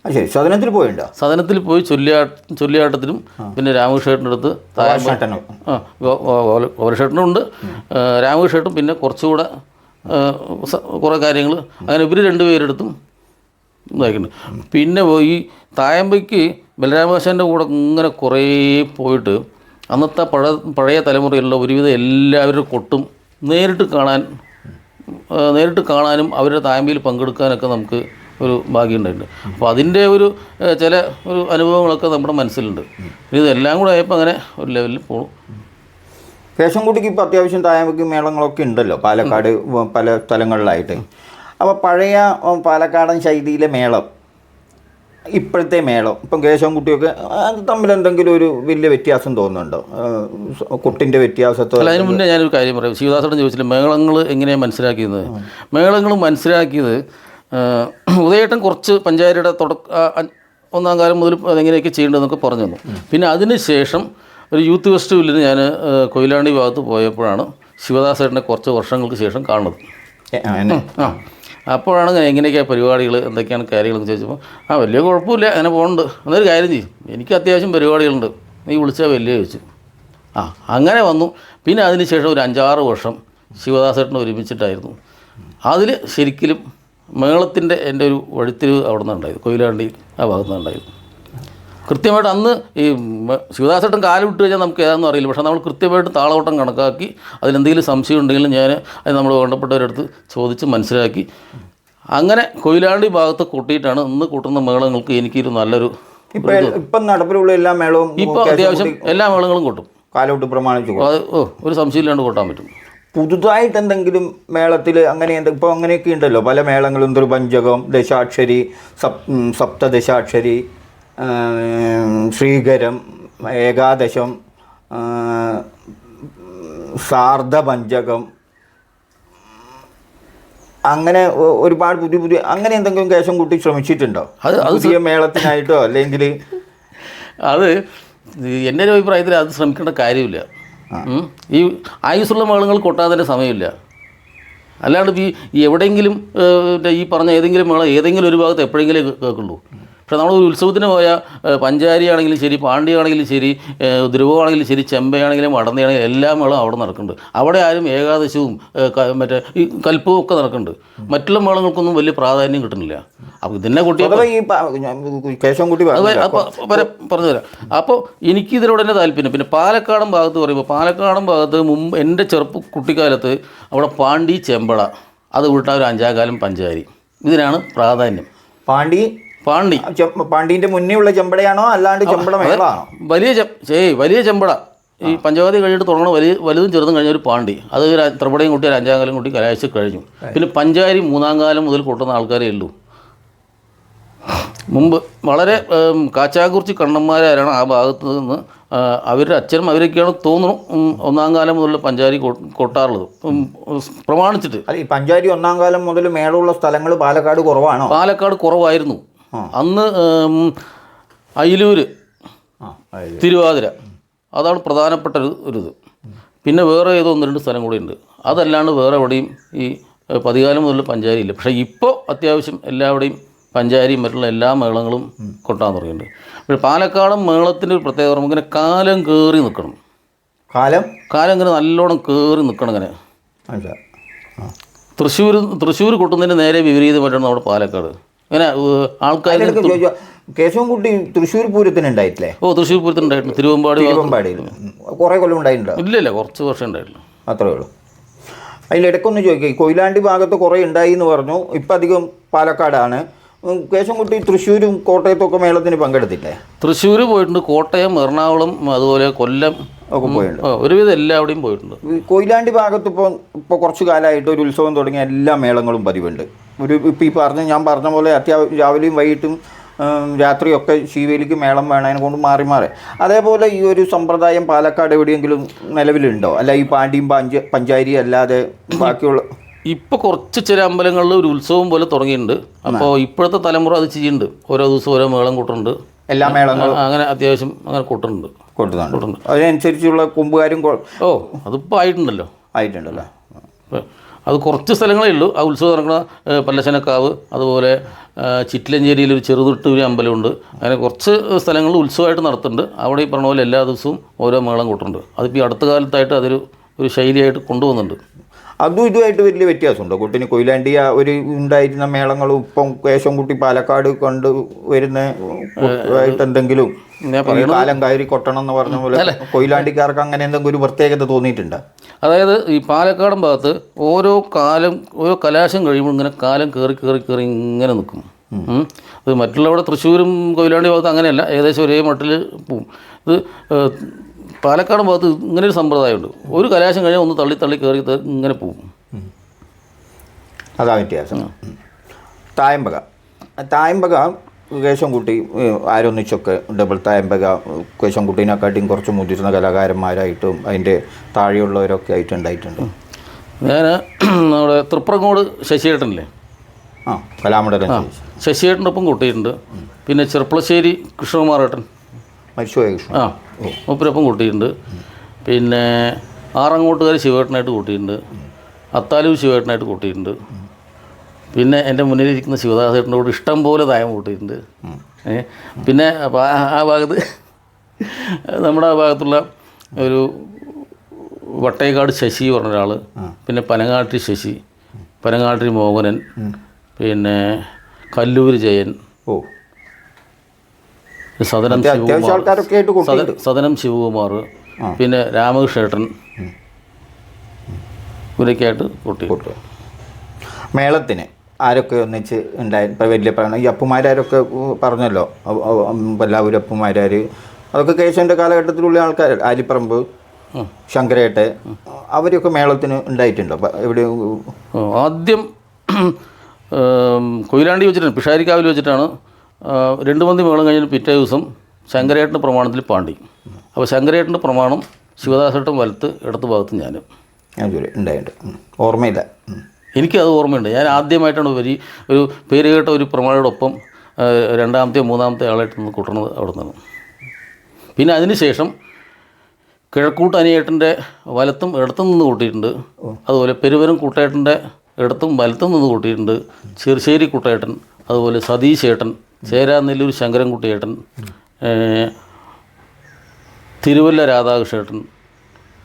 ശരി, സദനത്തിൽ പോയിട്ടോ? സദനത്തിൽ പോയി ചൊല്ലിയാട്ടത്തിനും പിന്നെ രാമകൃഷ്ണേട്ടൻ്റെ അടുത്ത് ഗോരക്ഷേട്ടനുണ്ട്, രാമകൃഷ്ണേട്ടും പിന്നെ കുറച്ചുകൂടെ കുറേ കാര്യങ്ങൾ അങ്ങനെ ഇവർ 2 പേരെടുത്തും ഇതാക്കിയിട്ടുണ്ട്. പിന്നെ ഈ തായമ്പയ്ക്ക് ബലരാമകൃഷ്ണൻ്റെ കൂടെ ഇങ്ങനെ കുറേ പോയിട്ട് അന്നത്തെ പഴയ തലമുറയിലുള്ള ഒരുവിധം എല്ലാവരുടെ കൊട്ടും നേരിട്ട് കാണാനും അവരുടെ തായമ്പയിൽ പങ്കെടുക്കാനൊക്കെ നമുക്ക് ഒരു ഭാഗ്യം ഉണ്ടായിട്ടുണ്ട്. അപ്പോൾ അതിൻ്റെ ഒരു ചില അനുഭവങ്ങളൊക്കെ നമ്മുടെ മനസ്സിലുണ്ട്. ഇതെല്ലാം കൂടെ ആയപ്പോൾ അങ്ങനെ ഒരു ലെവലിൽ പോകും. കേശവൻകുട്ടിക്ക് ഇപ്പോൾ അത്യാവശ്യം തായമ്പയ്ക്ക് മേളങ്ങളൊക്കെ ഉണ്ടല്ലോ പാലക്കാട് പല സ്ഥലങ്ങളിലായിട്ട്. അപ്പോൾ പഴയ പാലക്കാടൻ ശൈലിയിലെ മേളം ഇപ്പോഴത്തെ മേളം ഇപ്പം കേശവൻകുട്ടിയൊക്കെ അത് തമ്മിൽ എന്തെങ്കിലും ഒരു വലിയ വ്യത്യാസം തോന്നുന്നുണ്ടോ? കുട്ടിൻ്റെ വ്യത്യാസത്തോ? അല്ല, അതിന് മുന്നേ ഞാനൊരു കാര്യം പറയാം. ശിവദാസോട് ചോദിച്ചില്ല മേളങ്ങൾ എങ്ങനെയാണ് മനസ്സിലാക്കിയത്. മേളങ്ങൾ മനസ്സിലാക്കിയത് ഉദയേട്ടൻ കുറച്ച് പഞ്ചായത്തിയുടെ 1-ാം കാലം മുതൽ അതെങ്ങനെയൊക്കെ ചെയ്യേണ്ടതെന്നൊക്കെ പറഞ്ഞു തന്നു. പിന്നെ അതിന് ശേഷം ഒരു യൂത്ത് ഫെസ്റ്റിവലിന് ഞാൻ കൊയിലാണ്ടി ഭാഗത്ത് പോയപ്പോഴാണ് ശിവദാസേട്ടനെ കുറച്ച് വർഷങ്ങൾക്ക് ശേഷം കാണുന്നത്. അപ്പോഴാണ് എങ്ങനെയൊക്കെയാണ് പരിപാടികൾ, എന്തൊക്കെയാണ് കാര്യങ്ങളെന്ന് ചോദിച്ചപ്പോൾ വലിയ കുഴപ്പമില്ല, അങ്ങനെ പോകുന്നുണ്ട്. എന്നൊരു കാര്യം ചെയ്യും, എനിക്ക് അത്യാവശ്യം പരിപാടികളുണ്ട്, നീ വിളിച്ചാൽ വലിയ ചോദിച്ചു. അങ്ങനെ വന്നു. പിന്നെ അതിന് ശേഷം ഒരു 5-6 വർഷം ശിവദാസേട്ടനെ ഒരുമിച്ചിട്ടായിരുന്നു. അതിൽ ശരിക്കും മേളത്തിൻ്റെ എൻ്റെ ഒരു വഴിത്തിരിവ് അവിടെ നിന്നുണ്ടായിരുന്നു. കൊയിലാണ്ടി ആ ഭാഗത്തു നിന്നുണ്ടായിരുന്നു. കൃത്യമായിട്ട് അന്ന് ഈ ശിവദാസേട്ടൻ കാല് വിട്ട് കഴിഞ്ഞാൽ നമുക്ക് ഏതാണെന്ന് അറിയില്ല. പക്ഷേ നമ്മൾ കൃത്യമായിട്ട് താളവട്ടം കണക്കാക്കി അതിലെന്തെങ്കിലും സംശയം ഉണ്ടെങ്കിലും ഞാൻ അത് നമ്മൾ വേണ്ടപ്പെട്ടവരടുത്ത് ചോദിച്ച് മനസ്സിലാക്കി അങ്ങനെ കൊയിലാണ്ടി ഭാഗത്ത് കൂട്ടിയിട്ടാണ് ഇന്ന് കൂട്ടുന്ന മേളങ്ങൾക്ക് എനിക്കൊരു നല്ലൊരു ഇപ്പം നടപ്പിലുള്ള എല്ലാ മേളവും ഇപ്പോൾ അത്യാവശ്യം എല്ലാ മേളങ്ങളും കൂട്ടും. കാലഘട്ടം പ്രമാണിച്ചു ഒരു സംശയമില്ലാണ്ട് കൂട്ടാൻ പറ്റും. പുതുതായിട്ട് എന്തെങ്കിലും മേളത്തിൽ അങ്ങനെ ഇപ്പോൾ അങ്ങനെയൊക്കെ ഉണ്ടല്ലോ പല മേളങ്ങളും, ത്രിപഞ്ചകം, ദശാക്ഷരി, സപ്തദശാക്ഷരി, ശ്രീകരം, ഏകാദശം, സാർദ്ധപഞ്ചകം, അങ്ങനെ ഒരുപാട് പുതിയ അങ്ങനെ എന്തെങ്കിലും കേശവൻകുട്ടി ശ്രമിച്ചിട്ടുണ്ടോ പുതിയ മേളത്തിനായിട്ടോ? അല്ലെങ്കിൽ അത് എൻ്റെ ഒരു അഭിപ്രായത്തിൽ അത് ശ്രമിക്കേണ്ട കാര്യമില്ല. ഈ ആയുസ്സുള്ള മേളങ്ങൾ കൊട്ടാതിൻ്റെ സമയമില്ല. അല്ലാണ്ട് ഈ എവിടെയെങ്കിലും ഈ പറഞ്ഞ ഏതെങ്കിലും മേളം ഏതെങ്കിലും ഒരു ഭാഗത്ത് എപ്പോഴെങ്കിലും കേൾക്കുള്ളൂ. പക്ഷേ നമ്മൾ ഒരു ഉത്സവത്തിന് പോയാൽ പഞ്ചാരി ആണെങ്കിലും ശരി, പാണ്ഡ്യമാണെങ്കിലും ശരി, ധ്രുവമാണെങ്കിലും ശരി, ചെമ്പയാണെങ്കിലും വടന്നയാണെങ്കിലും എല്ലാ മേളവും അവിടെ നടക്കുന്നുണ്ട്. അവിടെ ആരും ഏകാദശവും മറ്റേ ഈ കൽപ്പവും ഒക്കെ നടക്കുന്നുണ്ട്. മറ്റുള്ള മേളങ്ങൾക്കൊന്നും വലിയ പ്രാധാന്യം കിട്ടുന്നില്ല. അപ്പോൾ ഇതിനെ കുട്ടിയെ പറഞ്ഞുതരാം. അപ്പോൾ എനിക്കിതിനോട് തന്നെ താല്പര്യം. പിന്നെ പാലക്കാടൻ ഭാഗത്ത് പറയുമ്പോൾ പാലക്കാടൻ ഭാഗത്ത് മുമ്പ് എൻ്റെ കുട്ടിക്കാലത്ത് അവിടെ പാണ്ടി, ചെമ്പട, അത് വിട്ടാൽ ഒരു 5-ാം കാലം പഞ്ചാരി, ഇതിനാണ് പ്രാധാന്യം. പാണ്ഡീൻ്റെ മുന്നേ ഉള്ള ചെമ്പടയാണോ അല്ലാണ്ട് ചെമ്പട മേളാണോ? വലിയ ചെമ്പട ഈ പഞ്ചവാദി കഴിഞ്ഞിട്ട് തുടങ്ങണ വലുതും ചെറുതും കഴിഞ്ഞ ഒരു പാണ്ടി, അത് ത്രിപടയും കൂട്ടി ഒരു 5-ാം കാലം കൂട്ടി കലാശിച്ച് കഴിഞ്ഞു. പിന്നെ പഞ്ചാരി 3-ാം കാലം മുതൽ കൂട്ടുന്ന ആൾക്കാരേ ഉള്ളൂ. മുമ്പ് വളരെ കാച്ചാകുറിച്ചി കണ്ണന്മാരാണ് ആ ഭാഗത്ത് നിന്ന് അവരുടെ അച്ഛനും അവരൊക്കെയാണ് തോന്നുന്നു 1-ാം കാലം മുതൽ പഞ്ചാരി കൊട്ടാറുള്ളത് പ്രമാണിച്ചിട്ട്. ഈ പഞ്ചാരി 1-ാം കാലം മുതൽ മേളമുള്ള സ്ഥലങ്ങൾ പാലക്കാട് കുറവാണോ? പാലക്കാട് കുറവായിരുന്നു അന്ന്. അയിലൂർ, തിരുവാതിര, അതാണ് പ്രധാനപ്പെട്ട ഒരു ഇത്. പിന്നെ വേറെ ഏതോ 1-2 സ്ഥലം കൂടി ഉണ്ട്. അതല്ലാണ്ട് വേറെ എവിടെയും ഈ 10-കാലം മുതൽ പഞ്ചാരി ഇല്ല. പക്ഷേ ഇപ്പോൾ അത്യാവശ്യം എല്ലാവിടെയും പഞ്ചാരിയും മറ്റുള്ള എല്ലാ മേളങ്ങളും കൊട്ടാൻ തുടങ്ങിയിട്ടുണ്ട്. പക്ഷേ പാലക്കാടൻ മേളത്തിൻ്റെ ഒരു പ്രത്യേകത ഇങ്ങനെ കാലം കയറി നിൽക്കണം. കാലം ഇങ്ങനെ നല്ലോണം കയറി നിൽക്കണം. ഇങ്ങനെ തൃശ്ശൂർ കൊട്ടുന്നതിന് നേരെ വിപരീതമായിട്ടാണ് നമ്മുടെ പാലക്കാട്. ഇങ്ങനെ ആൾക്കാർ. കേശവൻകുട്ടി തൃശ്ശൂർ പൂരത്തിന് ഉണ്ടായിട്ടില്ലേ? ഓ, തൃശ്ശൂർ പൂരത്തിന് ഉണ്ടായിട്ടുണ്ട്. തിരുവമ്പാടിയിൽ കുറേ കൊല്ലം ഉണ്ടായിട്ടുണ്ടോ? ഇല്ല, കുറച്ച് വർഷം ഉണ്ടായിട്ടില്ല. അത്രേ ഉള്ളൂ. അതിലിടയ്ക്കൊന്ന് ചോദിക്കുക, കൊയിലാണ്ടി ഭാഗത്ത് കുറേ ഉണ്ടായി എന്ന് പറഞ്ഞു, ഇപ്പം അധികം പാലക്കാടാണ്. കേശവൻകുട്ടി തൃശ്ശൂരും കോട്ടയത്തൊക്കെ മേളത്തിന് പങ്കെടുത്തില്ലേ? തൃശ്ശൂർ പോയിട്ടുണ്ട്, കോട്ടയം, എറണാകുളം, അതുപോലെ കൊല്ലം ഒക്കെ പോയിട്ടുണ്ട്. ഒരുവിധം എല്ലാവിടെയും പോയിട്ടുണ്ട്. കൊയിലാണ്ടി ഭാഗത്ത് ഇപ്പോൾ കുറച്ച് കാലമായിട്ട് ഒരു ഉത്സവം തുടങ്ങിയ എല്ലാ മേളങ്ങളും പതിവുണ്ട്. ഇപ്പോൾ ഞാൻ പറഞ്ഞ പോലെ രാവിലെയും വൈകിട്ടും രാത്രിയൊക്കെ ശീവേലിക്ക് മേളം വേണം, അതിനെ കൊണ്ട് മാറി മാറി. അതേപോലെ ഈ ഒരു സമ്പ്രദായം പാലക്കാട് എവിടെയെങ്കിലും നിലവിലുണ്ടോ? അല്ല ഈ പാണ്ടിയും പഞ്ചാരി അല്ലാതെ ബാക്കിയുള്ള? ഇപ്പോൾ കുറച്ച് ചില അമ്പലങ്ങളിൽ ഒരു ഉത്സവം പോലെ തുടങ്ങിയിട്ടുണ്ട്. അപ്പോൾ ഇപ്പോഴത്തെ തലമുറ അത് ചെയ്യുന്നുണ്ട്. ഓരോ ദിവസം ഓരോ മേളം കൂട്ടുന്നുണ്ട്. എല്ലാ മേളങ്ങളും അങ്ങനെ അത്യാവശ്യം അങ്ങനെ കൂട്ടുന്നുണ്ട്. അതിനനുസരിച്ചുള്ള കൊമ്പുകാരും അതിപ്പോൾ ആയിട്ടുണ്ടല്ലോ. അത് കുറച്ച് സ്ഥലങ്ങളേ ഉള്ളൂ. ആ ഉത്സവം നടക്കുന്ന പല്ലശനക്കാവ്, അതുപോലെ ചിറ്റിലഞ്ചേരിയിൽ ഒരു ചെറുതുട്ടൂരി അമ്പലമുണ്ട്. അങ്ങനെ കുറച്ച് സ്ഥലങ്ങളിൽ ഉത്സവമായിട്ട് നടത്തുന്നുണ്ട്. അവിടെ ഈ പറഞ്ഞ പോലെ എല്ലാ ദിവസവും ഓരോ മേളം കൂട്ടുന്നുണ്ട്. അതിപ്പോൾ ഈ അടുത്ത കാലത്തായിട്ട് അതൊരു ശൈലിയായിട്ട് കൊണ്ടുപോകുന്നുണ്ട്. അതും ഇതുമായിട്ട് വലിയ വ്യത്യാസമുണ്ടോ? കുട്ടിന് കൊയിലാണ്ടി ഒരു ഉണ്ടായിരുന്ന മേളങ്ങളും ഇപ്പം കേശവൻകുട്ടി പാലക്കാട് കൊണ്ട് വരുന്ന ആയിട്ട് എന്തെങ്കിലും കാലം കയറി കൊട്ടണം എന്ന് പറഞ്ഞ പോലെ കൊയിലാണ്ടിക്കാർക്ക് അങ്ങനെ എന്തെങ്കിലും ഒരു പ്രത്യേകത തോന്നിയിട്ടുണ്ടോ? അതായത് ഈ പാലക്കാടൻ ഭാഗത്ത് ഓരോ കലാശം കഴിയുമ്പോൾ ഇങ്ങനെ കാലം കയറി ഇങ്ങനെ നിൽക്കും. അത് മറ്റുള്ളവിടെ തൃശ്ശൂരും കൊയിലാണ്ടി ഭാഗത്ത് അങ്ങനെയല്ല, ഏകദേശം ഒരേ മട്ടിൽ പോവും. ഇത് പാലക്കാടൻ ഭാഗത്ത് ഇങ്ങനെ ഒരു സമ്പ്രദായമുണ്ട്. ഒരു കലാശം കഴിഞ്ഞാൽ ഒന്ന് തള്ളി കയറി ഇങ്ങനെ പോവും. അതാ വ്യത്യാസം. തായമ്പക കേശവൻകുട്ടി ആരൊന്നിച്ചൊക്കെ ഡബിൾ തായമ്പക കേശവൻകുട്ടീനെക്കാട്ടിയും കുറച്ച് മുതിർന്ന കലാകാരന്മാരായിട്ടും അതിൻ്റെ താഴെയുള്ളവരൊക്കെ ആയിട്ട് ഉണ്ടായിട്ടുണ്ട്. ഞാൻ നമ്മുടെ തൃപ്രങ്ങോട് ശശിയേട്ടനില്ലേ, കലാമണ്ഡലം ശശിയേട്ടൻ്റെ ഒപ്പം കൂട്ടിയിട്ടുണ്ട്. പിന്നെ ചെർപ്പളശ്ശേരി കൃഷ്ണകുമാറേട്ടൻ മൂപ്പരൊപ്പം കൂട്ടിയിട്ടുണ്ട്. പിന്നെ ആറങ്ങോട്ടുകാർ ശിവേട്ടനായിട്ട് കൂട്ടിയിട്ടുണ്ട്. അത്താലൂർ ശിവേട്ടനായിട്ട് കൂട്ടിയിട്ടുണ്ട്. പിന്നെ എൻ്റെ മുന്നിലിരിക്കുന്ന ശിവദാസേട്ടൻ്റെ കൂടെ ഇഷ്ടം പോലെ തായം കൂട്ടിയിട്ടുണ്ട്. പിന്നെ ആ ഭാഗത്ത് നമ്മുടെ ആ ഭാഗത്തുള്ള ഒരു വട്ടേക്കാട് ശശി പറഞ്ഞ ഒരാൾ, പിന്നെ പനങ്ങാട്ടി ശശി, പനങ്ങാട്ടി മോഹനൻ, പിന്നെ കല്ലൂർ ജയൻ, സദനം ശിവകുമാർ, പിന്നെ രാമകൃഷ്ണേട്ടൻ, ഇവരൊക്കെയായിട്ട് കൂട്ടി. മേളത്തിന് ആരൊക്കെ ഒന്നിച്ച് ഉണ്ടായി? ഇപ്പം വലിയ ഈ അപ്പുമാരൊക്കെ പറഞ്ഞല്ലോ, എല്ലാവരും അപ്പുമാരാർ, അതൊക്കെ കേശവൻ്റെ കാലഘട്ടത്തിലുള്ള ആൾക്കാർ. ആലിപ്പറമ്പ്, ശങ്കരേട്ടെ, അവരൊക്കെ മേളത്തിന് ഉണ്ടായിട്ടുണ്ടോ? എവിടെ ആദ്യം കൊയിലാണ്ടി വെച്ചിട്ടാണ്, പിഷാരിക്കാവിൽ വെച്ചിട്ടാണ് 2 മന്തി മേളം കഴിഞ്ഞിട്ട് പിറ്റേ ദിവസം ശങ്കരേട്ടൻ്റെ പ്രമാണത്തിൽ പാണ്ടി. അപ്പോൾ ശങ്കരേട്ടൻ്റെ പ്രമാണം ശിവദാസേട്ടൻ വലത്ത്, ഇടത്ത് ഭാഗത്ത് ഞാനും ഉണ്ടായിട്ടുണ്ട്. ഓർമ്മയില്ല, എനിക്കത് ഓർമ്മയുണ്ട്. ഞാൻ ആദ്യമായിട്ടാണ് ഒരു പേര് കേട്ട ഒരു പ്രമാണിയോടൊപ്പം 2-ാമത്തെയോ 3-ാമത്തെ ആളായിട്ട് നിന്ന് കൂട്ടുന്നത് അവിടെ നിന്നാണ്. പിന്നെ അതിന് ശേഷം കിഴക്കൂട്ട് അനിയേട്ടൻ്റെ വലത്തും ഇടത്തും നിന്ന് കൂട്ടിയിട്ടുണ്ട്. അതുപോലെ പെരുവരം കൂട്ടേട്ടൻ്റെ ഇടത്തും വലത്തും നിന്ന് കൂട്ടിയിട്ടുണ്ട്. ചെറുശ്ശേരി കുട്ടേട്ടൻ, അതുപോലെ സതീശേട്ടൻ, ചേരാനെല്ലൂർ ശങ്കരൻകുട്ടിയേട്ടൻ, തിരുവല്ല രാധാകൃഷ്ണേട്ടൻ,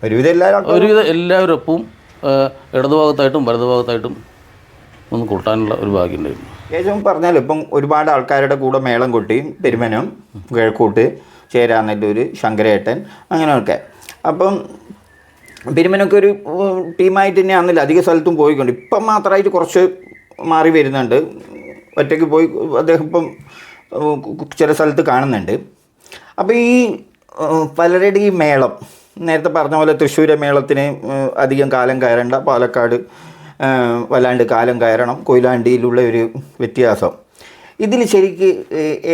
ഒരുവിധം എല്ലാവരൊപ്പവും ഇടതുഭാഗത്തായിട്ടും വലതുഭാഗത്തായിട്ടും ഒന്ന് കൂട്ടാനുള്ള ഒരു ഭാഗ്യമുണ്ടായിരുന്നു. കേശവൻ പറഞ്ഞാൽ ഇപ്പം ഒരുപാട് ആൾക്കാരുടെ കൂടെ മേളം കൊട്ടിയും പെരുമനം, കിഴക്കൂട്ട്, ചേരാനെല്ലൂർ, ശങ്കരേട്ടൻ, അങ്ങനെയൊക്കെ. അപ്പം പെരുമനൊക്കെ ഒരു ടീമായിട്ട് തന്നെ ആണെന്നില്ല, അധിക സ്ഥലത്തും പോയിക്കൊണ്ട് ഇപ്പം മാത്രമായിട്ട് കുറച്ച് മാറി വരുന്നുണ്ട്. ഒറ്റയ്ക്ക് പോയി അദ്ദേഹം ഇപ്പം ചില സ്ഥലത്ത് കാണുന്നുണ്ട്. അപ്പോൾ ഈ പലരുടെ ഈ മേളം നേരത്തെ പറഞ്ഞ പോലെ തൃശ്ശൂരെ മേളത്തിന് അധികം കാലം കയറേണ്ട, പാലക്കാട് വല്ലാണ്ട് കാലം കയറണം, കൊയിലാണ്ടിയിലുള്ള ഒരു വ്യത്യാസം. ഇതിൽ ശരിക്ക്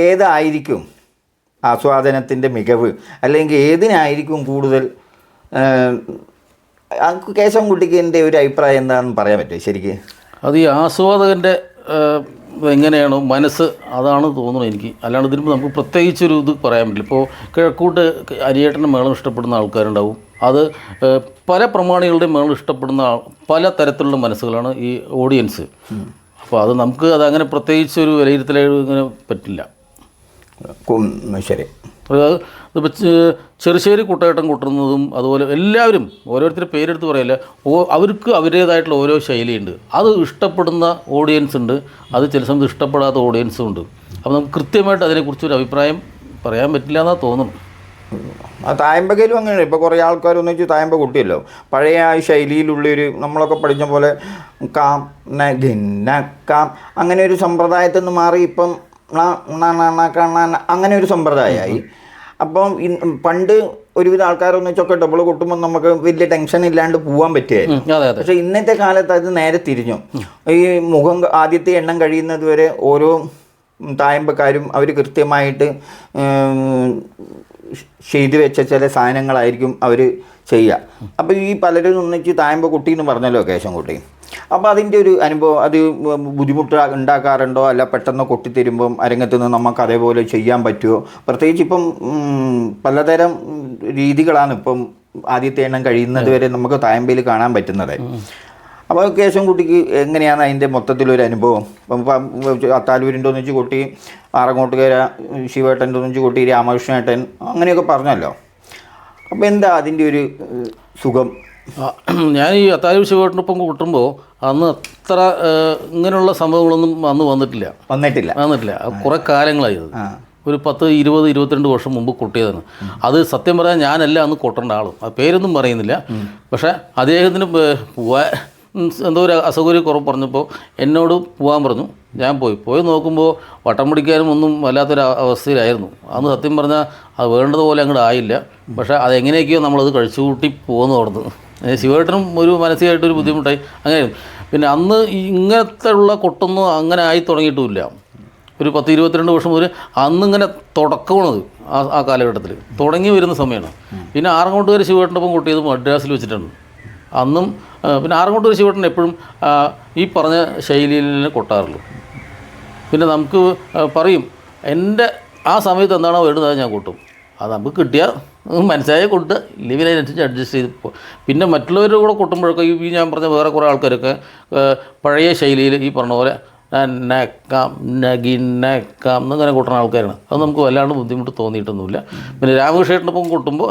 ഏതായിരിക്കും ആസ്വാദനത്തിൻ്റെ മികവ്, അല്ലെങ്കിൽ ഏതിനായിരിക്കും കൂടുതൽ? കേശവൻകുട്ടിക്ക് എൻ്റെ ഒരു അഭിപ്രായം എന്താണെന്ന് പറയാൻ പറ്റുമോ ശരിക്ക്? അത് ഈ ആസ്വാദകൻ്റെ എങ്ങനെയാണോ മനസ്സ്, അതാണ് തോന്നുന്നത് എനിക്ക്. അല്ലാണ്ട് ഇതിന് നമുക്ക് പ്രത്യേകിച്ചൊരു ഇത് പറയാൻ പറ്റില്ല. ഇപ്പോൾ കിഴക്കൂട്ട് അരിയേട്ടൻ്റെ മേളം ഇഷ്ടപ്പെടുന്ന ആൾക്കാരുണ്ടാവും. അത് പല പ്രമാണികളുടെയും മേളം ഇഷ്ടപ്പെടുന്ന പല തരത്തിലുള്ള മനസ്സുകളാണ് ഈ ഓഡിയൻസ്. അപ്പോൾ അത് നമുക്ക് അതങ്ങനെ പ്രത്യേകിച്ചൊരു വിലയിരുത്തലായിട്ട് ഇങ്ങനെ പറ്റില്ല. ശരി. ഇതിപ്പോൾ ചെറുശ്ശേരി കുട്ടേട്ടൻ കൊട്ടുന്നതും അതുപോലെ എല്ലാവരും ഓരോരുത്തരുടെ പേരെടുത്ത് പറയില്ല, അവർക്ക് അവരുടേതായിട്ടുള്ള ഓരോ ശൈലിയുണ്ട്. അത് ഇഷ്ടപ്പെടുന്ന ഓഡിയൻസ് ഉണ്ട്, അത് ചില സമയത്ത് ഇഷ്ടപ്പെടാത്ത ഓഡിയൻസും ഉണ്ട്. അപ്പോൾ നമുക്ക് കൃത്യമായിട്ട് അതിനെക്കുറിച്ചൊരു അഭിപ്രായം പറയാൻ പറ്റില്ല എന്നാണ് തോന്നുന്നു. ആ തായമ്പകയിലും അങ്ങനെ ഇപ്പോൾ കുറേ ആൾക്കാർ ഒന്നിച്ച് തായമ്പ കൊട്ടിയല്ലോ. പഴയ ആ ശൈലിയിലുള്ളൊരു നമ്മളൊക്കെ പഠിച്ച പോലെ കാം കാം അങ്ങനെ ഒരു സമ്പ്രദായത്തിൽ നിന്ന് മാറി ഇപ്പം അങ്ങനെ ഒരു സമ്പ്രദായമായി. അപ്പം പണ്ട് ഒരുവിധ ആൾക്കാരൊന്നിച്ചൊക്കെ ഡബിൾ കൊട്ടുമ്പോൾ നമുക്ക് വലിയ ടെൻഷൻ ഇല്ലാണ്ട് പോകാൻ പറ്റുമായിരുന്നു. പക്ഷേ ഇന്നത്തെ കാലത്ത് അത് നേരെ തിരിഞ്ഞു. ഈ മുഖം ആദ്യത്തെ എണ്ണം കഴിയുന്നത് വരെ ഓരോ തായമ്പക്കാരും അവർ കൃത്യമായിട്ട് ചെയ്തു വെച്ച ചില സാധനങ്ങളായിരിക്കും അവർ ചെയ്യുക. അപ്പോൾ ഈ പലരും ഒന്നിച്ച് തായമ്പ കുട്ടി എന്ന് പറഞ്ഞല്ലോ കേശവൻകുട്ടി. അപ്പോൾ അതിൻ്റെ ഒരു അനുഭവം അത് ബുദ്ധിമുട്ട് ഉണ്ടാക്കാറുണ്ടോ? അല്ല പെട്ടെന്ന് കൊട്ടിത്തരുമ്പം അരങ്ങത്ത് നിന്ന് നമുക്ക് അതേപോലെ ചെയ്യാൻ പറ്റുമോ? പ്രത്യേകിച്ച് ഇപ്പം പലതരം രീതികളാണ് ഇപ്പം ആദ്യത്തെ എണ്ണം കഴിയുന്നത് വരെ നമുക്ക് തായമ്പയിൽ കാണാൻ പറ്റുന്നത്. അപ്പോൾ കേശവൻകുട്ടിക്ക് എങ്ങനെയാണ് അതിൻ്റെ മൊത്തത്തിലൊരു അനുഭവം? ഇപ്പം അത്താലൂരിൻ്റെ ഒന്നിച്ച് കൊട്ടി, ആറങ്ങോട്ടുകര ശിവേട്ടൻ്റെ ഒന്നിച്ച് കൊട്ടി, രാമകൃഷ്ണേട്ടൻ അങ്ങനെയൊക്കെ പറഞ്ഞല്ലോ. അപ്പോൾ എന്താ അതിൻ്റെ ഒരു സുഖം? ഞാൻ ഈ അത്താലൂർ ശിവേട്ടനൊപ്പം കൂട്ടുമ്പോൾ അന്ന് അത്ര ഇങ്ങനെയുള്ള സംഭവങ്ങളൊന്നും അന്ന് വന്നിട്ടില്ല. കുറേ കാലങ്ങളായി. ഒരു 10, 20, 22 വർഷം മുമ്പ് കൊട്ടിയതാണ്. അത് സത്യം പറയാൻ ഞാനല്ല അന്ന് കൊട്ടേണ്ട ആളും, ആ പേരൊന്നും പറയുന്നില്ല. പക്ഷേ അദ്ദേഹത്തിന് പോവാൻ എന്തോ ഒരു അസൗകര്യക്കുറവ് പറഞ്ഞപ്പോൾ എന്നോട് പോകാൻ പറഞ്ഞു. ഞാൻ പോയി നോക്കുമ്പോൾ വട്ടം പിടിക്കാനും ഒന്നും വല്ലാത്തൊരു അവസ്ഥയിലായിരുന്നു. അന്ന് സത്യം പറഞ്ഞാൽ അത് വേണ്ടതുപോലെ അങ്ങോട്ട് ആയില്ല. പക്ഷേ അതെങ്ങനെയൊക്കെയോ നമ്മളത് കഴിച്ചു കൂട്ടി പോകുന്നു ഓർന്ന്. ശിവേട്ടനും ഒരു മാനസികമായിട്ടൊരു ബുദ്ധിമുട്ടായി അങ്ങനെ. പിന്നെ അന്ന് ഇങ്ങനത്തെ ഉള്ള കൊട്ടൊന്നും അങ്ങനെ ആയി തുടങ്ങിയിട്ടുമില്ല. ഒരു 10, 22 വർഷം മുതൽ അന്നിങ്ങനെ തുടക്കമാണത്. ആ കാലഘട്ടത്തിൽ തുടങ്ങി വരുന്ന സമയമാണ്. പിന്നെ ആറങ്ങോട്ടുകാർ ശിവേട്ടൻ്റെ ഒപ്പം കൊട്ടിയത് മദ്രാസിൽ വെച്ചിട്ടുണ്ട്. അന്നും പിന്നെ ആറങ്ങോട്ടുകാർ ശിവേട്ടൻ എപ്പോഴും ഈ പറഞ്ഞ ശൈലിയിൽ തന്നെ കൊട്ടാറുള്ളൂ. പിന്നെ നമുക്ക് പറയും എൻ്റെ ആ സമയത്ത് എന്താണോ വേണ്ടത് അത് ഞാൻ കൊട്ടും. അത് നമുക്ക് കിട്ടിയാൽ മനസ്സിലായ കൊട്ട്, ഇല്ലെങ്കിൽ അതിനനുസരിച്ച് അഡ്ജസ്റ്റ് ചെയ്ത് പോകും. പിന്നെ മറ്റുള്ളവരുടെ കൂടെ കൊട്ടുമ്പോഴൊക്കെ ഈ ഞാൻ പറഞ്ഞ വേറെ കുറേ ആൾക്കാരൊക്കെ പഴയ ശൈലിയിൽ ഈ പറഞ്ഞ പോലെ നക്കാം നഗിന്നക്കാം എന്നിങ്ങനെ കൊട്ടുന്ന ആൾക്കാരാണ്. അത് നമുക്ക് വല്ലാണ്ട് ബുദ്ധിമുട്ട് തോന്നിയിട്ടൊന്നുമില്ല. പിന്നെ രാമകൃഷ്ണേട്ടനൊപ്പം കൊട്ടുമ്പോൾ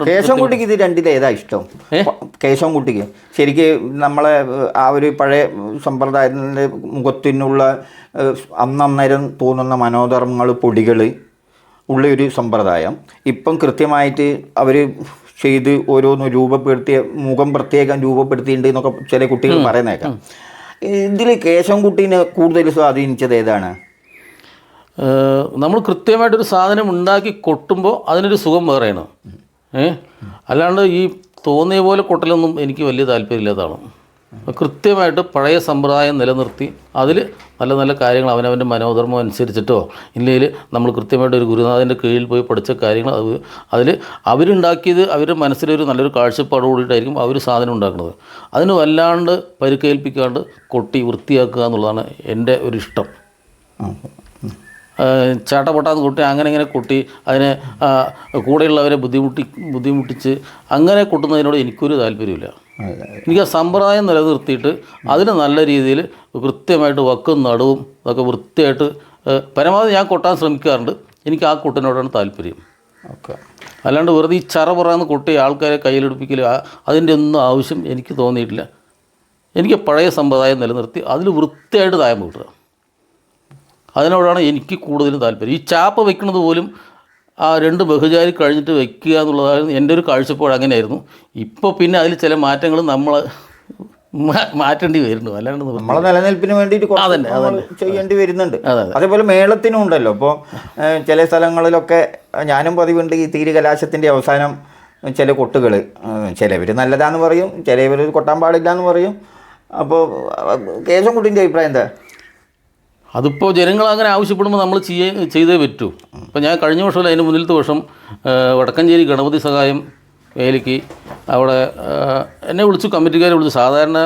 കേശവൻകുട്ടിക്ക് ഇത് രണ്ടിൽ ഏതാ ഇഷ്ടം? കേശവൻകുട്ടിക്ക് ശരിക്കും നമ്മളെ ആ ഒരു പഴയ സമ്പ്രദായത്തിൻ്റെ മുഖത്തിനുള്ള അന്നേരം തോന്നുന്ന മനോധർമ്മങ്ങൾ, പൊടികൾ ഉള്ള ഒരു സമ്പ്രദായം ഇപ്പം കൃത്യമായിട്ട് അവർ ചെയ്ത് ഓരോന്ന് രൂപപ്പെടുത്തിയ മുഖം പ്രത്യേകം രൂപപ്പെടുത്തിയിട്ടുണ്ട് എന്നൊക്കെ ചില കുട്ടികൾ പറയുന്നേക്കാം. ഇതിൽ കേശവൻകുട്ടീനെ കൂടുതൽ സ്വാധീനിച്ചത് ഏതാണ്? നമ്മൾ കൃത്യമായിട്ടൊരു സാധനം ഉണ്ടാക്കി കൊട്ടുമ്പോൾ അതിനൊരു സുഖം വേറെയാണ്. അല്ലാണ്ട് ഈ തോന്നിയ പോലെ കൊട്ടലൊന്നും എനിക്ക് വലിയ താല്പര്യമില്ലാത്തതാണ്. കൃത്യമായിട്ട് പഴയ സമ്പ്രദായം നിലനിർത്തി അതിൽ നല്ല നല്ല കാര്യങ്ങൾ അവനവൻ്റെ മനോധർമ്മം അനുസരിച്ചിട്ടോ ഇല്ലെങ്കിൽ നമ്മൾ കൃത്യമായിട്ട് ഒരു ഗുരുനാഥൻ്റെ കീഴിൽ പോയി പഠിച്ച കാര്യങ്ങൾ അതിൽ അവരുണ്ടാക്കിയത് അവരുടെ മനസ്സിലൊരു നല്ലൊരു കാഴ്ചപ്പാട് കൂടിയിട്ടായിരിക്കും അവർ സാധനം ഉണ്ടാക്കുന്നത്. അതിന് വല്ലാണ്ട് പരിക്കേൽപ്പിക്കാണ്ട് കൊട്ടി വൃത്തിയാക്കുക എന്നുള്ളതാണ് എൻ്റെ ഒരു ഇഷ്ടം. ചാട്ടപ്പൊട്ടാന്ന് കൊട്ടി അങ്ങനെ ഇങ്ങനെ കൊട്ടി അതിനെ കൂടെയുള്ളവരെ ബുദ്ധിമുട്ടിച്ച് അങ്ങനെ കൊട്ടുന്നതിനോട് എനിക്കൊരു താല്പര്യമില്ല. എനിക്ക് ആ സമ്പ്രദായം നിലനിർത്തിയിട്ട് അതിന് നല്ല രീതിയിൽ കൃത്യമായിട്ട് വക്കും നടുവും അതൊക്കെ വൃത്തിയായിട്ട് പരമാവധി ഞാൻ കൊട്ടാൻ ശ്രമിക്കാറുണ്ട്. എനിക്ക് ആ കൊട്ടിനോടാണ് താല്പര്യം. അല്ലാണ്ട് വെറുതെ ഈ ചറ പറയാന്ന് കൊട്ടി ആൾക്കാരെ കയ്യിലെടുപ്പിക്കൽ അതിൻ്റെ ഒന്നും ആവശ്യം എനിക്ക് തോന്നിയിട്ടില്ല. എനിക്ക് പഴയ സമ്പ്രദായം നിലനിർത്തി അതിൽ വൃത്തിയായിട്ട് തായം കൂട്ടുക, അതിനോടാണ് എനിക്ക് കൂടുതലും താല്പര്യം. ഈ ചാപ്പ വയ്ക്കുന്നത് പോലും ആ 2 ബഹുജാരി കഴിഞ്ഞിട്ട് വയ്ക്കുക എന്നുള്ളതായിരുന്നു എൻ്റെ ഒരു കാഴ്ചപ്പാട്. അങ്ങനെയായിരുന്നു. ഇപ്പോൾ പിന്നെ അതിൽ ചില മാറ്റങ്ങൾ നമ്മൾ മാറ്റേണ്ടി വരുന്നു. അല്ലാണ്ട് നമ്മളെ നിലനിൽപ്പിന് വേണ്ടിയിട്ട് ചെയ്യേണ്ടി വരുന്നുണ്ട്. അതേപോലെ മേളത്തിനും ഉണ്ടല്ലോ. ഇപ്പോൾ ചില സ്ഥലങ്ങളിലൊക്കെ ഞാനും പതിവുണ്ട് ഈ തീര് കലാശത്തിൻ്റെ അവസാനം ചില കൊട്ടുകൾ ചിലവർ നല്ലതാന്ന് പറയും, ചിലവർ കൊട്ടാൻ പാടില്ല എന്ന് പറയും. അപ്പോൾ കേശവൻകുട്ടീൻ്റെ അഭിപ്രായം എന്താ? അതിപ്പോൾ ജനങ്ങൾ അങ്ങനെ ആവശ്യപ്പെടുമ്പോൾ നമ്മൾ ചെയ്തേ പറ്റൂ. ഇപ്പോൾ ഞാൻ കഴിഞ്ഞ വർഷമല്ല അതിന് മുന്നിലത്തെ വർഷം വടക്കഞ്ചേരി ഗണപതി സഹായം വേലിക്ക് അവിടെ എന്നെ വിളിച്ചു, കമ്മിറ്റിക്കാരെ വിളിച്ചു. സാധാരണ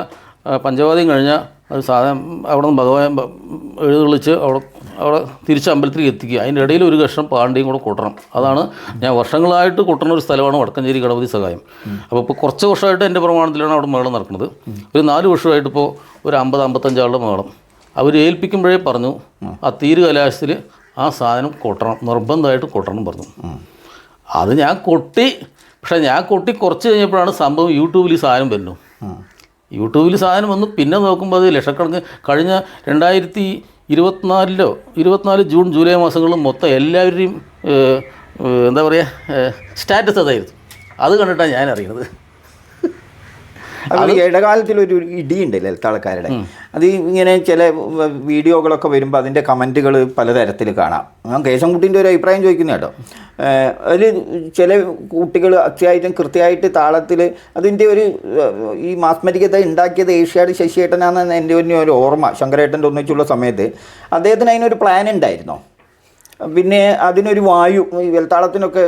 പഞ്ചവാദ്യം കഴിഞ്ഞാൽ അത് അവിടെ നിന്ന് ഭഗവാൻ എഴുന്നള്ളിച്ച് അവിടെ തിരിച്ച് അമ്പലത്തിലേക്ക് എത്തിക്കുക. അതിൻ്റെ ഇടയിൽ ഒരു കഷ്ണം പാണ്ടിയും കൂടെ കൊട്ടണം. അതാണ് ഞാൻ വർഷങ്ങളായിട്ട് കൊട്ടുന്ന ഒരു സ്ഥലമാണ് വടക്കഞ്ചേരി ഗണപതി സഹായം. അപ്പോൾ ഇപ്പോൾ കുറച്ച് വർഷമായിട്ട് എൻ്റെ പ്രമാണത്തിലാണ് അവിടെ മേളം നടക്കുന്നത്. ഒരു 4 വർഷമായിട്ട് ഇപ്പോൾ ഒരു 50-55 ആളുടെ മേളം അവർ ഏൽപ്പിക്കുമ്പോഴേ പറഞ്ഞു ആ തീര് കലാശത്തിൽ ആ സാധനം കൊട്ടണം, നിർബന്ധമായിട്ട് കൊട്ടണം പറഞ്ഞു. അത് ഞാൻ കൊട്ടി. പക്ഷേ ഞാൻ കൊട്ടി കുറച്ച് കഴിഞ്ഞപ്പോഴാണ് സംഭവം യൂട്യൂബിൽ ഈ സാധനം വരുന്നു. യൂട്യൂബിൽ സാധനം വന്നു. പിന്നെ നോക്കുമ്പോൾ അത് ലക്ഷക്കണക്കിന് കഴിഞ്ഞ 2024 ജൂൺ ജൂലൈ മാസങ്ങളിൽ മൊത്തം എല്ലാവരുടെയും എന്താ പറയുക സ്റ്റാറ്റസ് അതായിരുന്നു. അത് കണ്ടിട്ടാണ് ഞാൻ അറിയുന്നത്. അതുപോലെ ഇടകാലത്തിലൊരു ഇടിയുണ്ട് ലളിതാൾക്കാരുടെ. അത് ഇങ്ങനെ ചില വീഡിയോകളൊക്കെ വരുമ്പോൾ അതിൻ്റെ കമൻറ്റുകൾ പലതരത്തിൽ കാണാം. ഞാൻ കേശവൻകുട്ടീൻ്റെ ഒരു അഭിപ്രായം ചോദിക്കുന്ന കേട്ടോ. അതിൽ ചില കുട്ടികൾ അത്യാവശ്യം കൃത്യമായിട്ട് താളത്തിൽ അതിൻ്റെ ഒരു ഈ മാസ്മരികത ഉണ്ടാക്കിയത് ഏഷ്യാഡ് ശശിയേട്ടനാണെന്ന് എൻ്റെ ഒരു ഓർമ്മ. ശങ്കരേട്ടൻ്റെ ഒന്നിച്ചുള്ള സമയത്ത് അദ്ദേഹത്തിന് അതിനൊരു പ്ലാൻ ഉണ്ടായിരുന്നോ? പിന്നെ അതിനൊരു വായു, ഈ എൽത്താളത്തിനൊക്കെ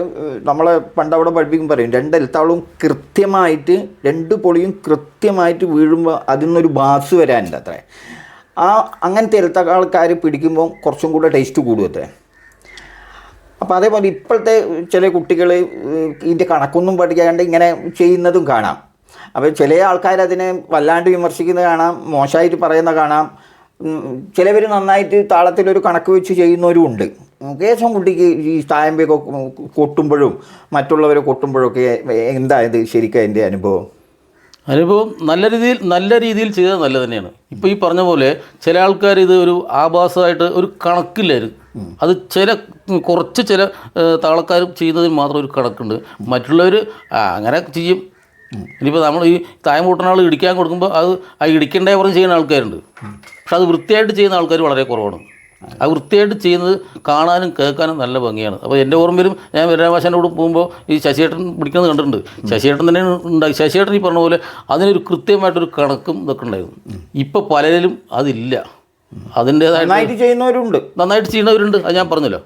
നമ്മളെ പണ്ടവിടെ പഠിപ്പിക്കും പറയും, 2 എൽത്താളവും കൃത്യമായിട്ട് 2 പൊളിയും കൃത്യമായിട്ട് വീഴുമ്പോൾ അതിൽ നിന്നൊരു ബാസ് വരാനുണ്ട് അത്രേ. അങ്ങനത്തെ എൽത്താൾക്കാർ പിടിക്കുമ്പോൾ കുറച്ചും കൂടെ ടേസ്റ്റ് കൂടും അത്രേ. അപ്പോൾ അതേപോലെ ഇപ്പോഴത്തെ ചില കുട്ടികൾ ഇതിൻ്റെ കണക്കൊന്നും പഠിക്കാണ്ട് ഇങ്ങനെ ചെയ്യുന്നതും കാണാം. അപ്പോൾ ചില ആൾക്കാർ അതിനെ വല്ലാണ്ട് വിമർശിക്കുന്നത് കാണാം, മോശമായിട്ട് പറയുന്ന കാണാം. ചിലവർ നന്നായിട്ട് താളത്തിലൊരു കണക്ക് വെച്ച് ചെയ്യുന്നവരും ഉണ്ട്. കേശവൻകുട്ടിക്ക് ഈ തായമ്പയൊക്കെ കൊട്ടുമ്പോഴും മറ്റുള്ളവരെ കൊട്ടുമ്പോഴൊക്കെ എന്തായത് ശരിക്കും എൻ്റെ അനുഭവം നല്ല രീതിയിൽ ചെയ്തത് നല്ല തന്നെയാണ്. ഇപ്പോൾ ഈ പറഞ്ഞ പോലെ ചില ആൾക്കാർ ഇത് ഒരു ആഭാസമായിട്ട് ഒരു കണക്കില്ലായിരുന്നു. അത് കുറച്ച് ചില താളക്കാർ ചെയ്യുന്നതിന് മാത്രം ഒരു കണക്കുണ്ട്. മറ്റുള്ളവർ അങ്ങനെ ചെയ്യും. ഇനിയിപ്പോൾ നമ്മൾ ഈ തായം കൂട്ടുന്ന ആൾ ഇടിക്കാൻ കൊടുക്കുമ്പോൾ അത് ഇടിക്കേണ്ടേ പറഞ്ഞ് ചെയ്യുന്ന ആൾക്കാരുണ്ട്. പക്ഷെ അത് വൃത്തിയായിട്ട് ചെയ്യുന്ന ആൾക്കാർ വളരെ കുറവാണ്. അത് വൃത്തിയായിട്ട് ചെയ്യുന്നത് കാണാനും കേൾക്കാനും നല്ല ഭംഗിയാണ്. അപ്പോൾ എൻ്റെ ഓർമ്മയിലും ഞാൻ വീരരാമാശാൻ്റെ കൂടെ പോകുമ്പോൾ ഈ ശശിയേട്ടൻ പിടിക്കുന്നത് കണ്ടിട്ടുണ്ട്. ശശിയേട്ടൻ തന്നെ ഉണ്ടായി. ശശിയേട്ടൻ ഈ പറഞ്ഞ പോലെ അതിനൊരു കൃത്യമായിട്ടൊരു കണക്കും ഇതൊക്കെ ഉണ്ടായിരുന്നു. ഇപ്പോൾ പലരിലും അതില്ല. അതിൻ്റേതായിട്ട് ചെയ്യുന്നവരുണ്ട്, നന്നായിട്ട് ചെയ്യുന്നവരുണ്ട്. അത് ഞാൻ പറഞ്ഞല്ലോ,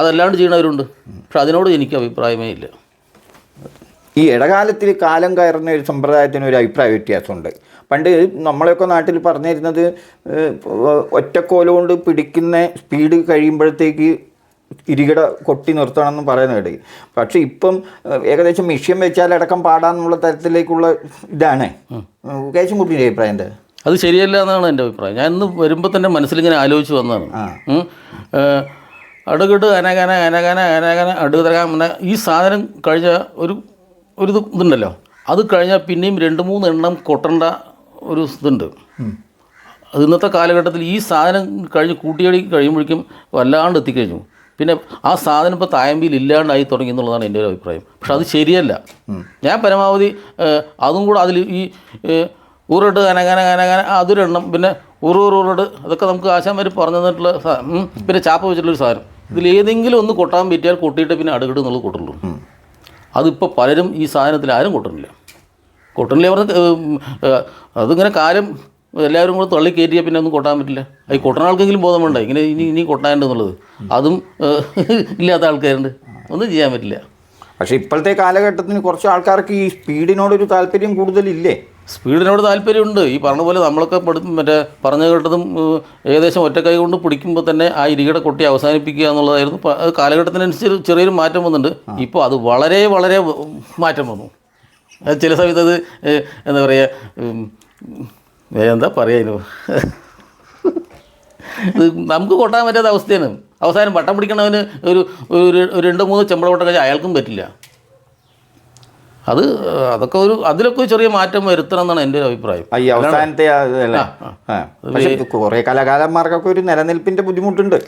അതല്ലാണ്ട് ചെയ്യുന്നവരുണ്ട്. പക്ഷെ അതിനോട് എനിക്ക് അഭിപ്രായമേ ഇല്ല. ഈ ഇടകാലത്തിൽ കാലം കയറുന്ന ഒരു സമ്പ്രദായത്തിന് ഒരു അഭിപ്രായ വ്യത്യാസമുണ്ട്. പണ്ട് നമ്മളെയൊക്കെ നാട്ടിൽ പറഞ്ഞിരുന്നത് ഒറ്റക്കോല കൊണ്ട് പിടിക്കുന്ന സ്പീഡ് കഴിയുമ്പോഴത്തേക്ക് ഇരികട കൊട്ടി നിർത്തണമെന്ന് പറയുന്നത്. പക്ഷേ ഇപ്പം ഏകദേശം മിഷ്യം വെച്ചാലടക്കം പാടാന്നുള്ള തരത്തിലേക്കുള്ള ഇതാണ്. കേശവൻകുട്ടിയുടെ അഭിപ്രായം എന്താ? അത് ശരിയല്ല എന്നാണ് എൻ്റെ അഭിപ്രായം. ഞാൻ ഇന്ന് വരുമ്പോൾ തന്നെ മനസ്സിലിങ്ങനെ ആലോചിച്ച് വന്നതാണ്. അടുകിട്ട് അനകന അനകന അനകന അടുതരകാൻ ഈ സാധനം കഴിഞ്ഞ ഒരു ഇതുണ്ടല്ലോ, അത് കഴിഞ്ഞാൽ പിന്നെയും 2-3 എണ്ണം കൊട്ടേണ്ട ഒരു ഇതുണ്ട്. അത് ഇന്നത്തെ കാലഘട്ടത്തിൽ ഈ സാധനം കഴിഞ്ഞ് കൂട്ടിയടി കഴിയുമ്പോഴേക്കും വല്ലാണ്ട് എത്തിക്കഴിഞ്ഞു. പിന്നെ ആ സാധനം ഇപ്പോൾ തായമ്പിയിൽ ഇല്ലാണ്ടായി തുടങ്ങി എന്നുള്ളതാണ് എൻ്റെ ഒരു അഭിപ്രായം. പക്ഷെ അത് ശരിയല്ല. ഞാൻ പരമാവധി അതും കൂടെ അതിൽ ഈ ഊറിട്ട് അനകന അനകന അതൊരെണ്ണം, പിന്നെ ഊറൂറൂറിട് അതൊക്കെ നമുക്ക് ആശാന്മാർ പറഞ്ഞു തന്നിട്ടുള്ള പിന്നെ ചാപ്പ വെച്ചിട്ടുള്ളൊരു സാധനം. ഇതിലേതെങ്കിലും ഒന്ന് കൊട്ടാൻ പറ്റിയാൽ കൊട്ടിയിട്ട് പിന്നെ അടുകിട്ട് എന്നുള്ളത് കൊട്ടുള്ളൂ. അതിപ്പോൾ പലരും ഈ സാധനത്തിൽ ആരും കൊട്ടുന്നില്ല. പറഞ്ഞ് അതിങ്ങനെ കാലം എല്ലാവരും കൂടെ തള്ളി കയറ്റിയാൽ പിന്നെ ഒന്നും കൊട്ടാൻ പറ്റില്ല. ഈ കൊട്ടുന്ന ആൾക്കെങ്കിലും ബോധം വേണ്ട ഇങ്ങനെ ഇനി കൊട്ടാനുണ്ടെന്നുള്ളത്. അതും ഇല്ലാത്ത ആൾക്കാരുണ്ട്, ഒന്നും ചെയ്യാൻ പറ്റില്ല. പക്ഷേ ഇപ്പോഴത്തെ കാലഘട്ടത്തിന് കുറച്ച് ആൾക്കാർക്ക് ഈ സ്പീഡിനോടൊരു താല്പര്യം കൂടുതലില്ലേ? സ്പീഡിനോട് താല്പര്യമുണ്ട്. ഈ പറഞ്ഞ പോലെ നമ്മളൊക്കെ പറഞ്ഞു കേട്ടതും ഏകദേശം ഒറ്റക്കൈ കൊണ്ട് പിടിക്കുമ്പോൾ തന്നെ ആ ഇരികട കൊട്ടി അവസാനിപ്പിക്കുക എന്നുള്ളതായിരുന്നു. കാലഘട്ടത്തിനനുസരിച്ച് ചെറിയൊരു മാറ്റം വന്നിട്ടുണ്ട്. ഇപ്പോൾ അത് വളരെ വളരെ മാറ്റം വന്നു. ചില സമയത്ത് അത് എന്താ പറയുക, എന്താ പറയുക, നമുക്ക് കൊട്ടാൻ പറ്റാത്ത അവസ്ഥയാണ്. അവസാനം വട്ടം പിടിക്കണവന് ഒരു 2-3 ചെമ്പട കൊട്ടം കഴിഞ്ഞാൽ അയാൾക്കും പറ്റില്ല. അതൊക്കെ അതിലൊക്കെ ചെറിയ മാറ്റം വരുത്തണം എന്നാണ് എൻ്റെ ഒരു അഭിപ്രായം. ഈ അവസാനത്തെ പക്ഷേ കുറേ കലാകാരന്മാർക്കൊക്കെ ഒരു നിലനിൽപ്പിൻ്റെ ബുദ്ധിമുട്ടുണ്ട്.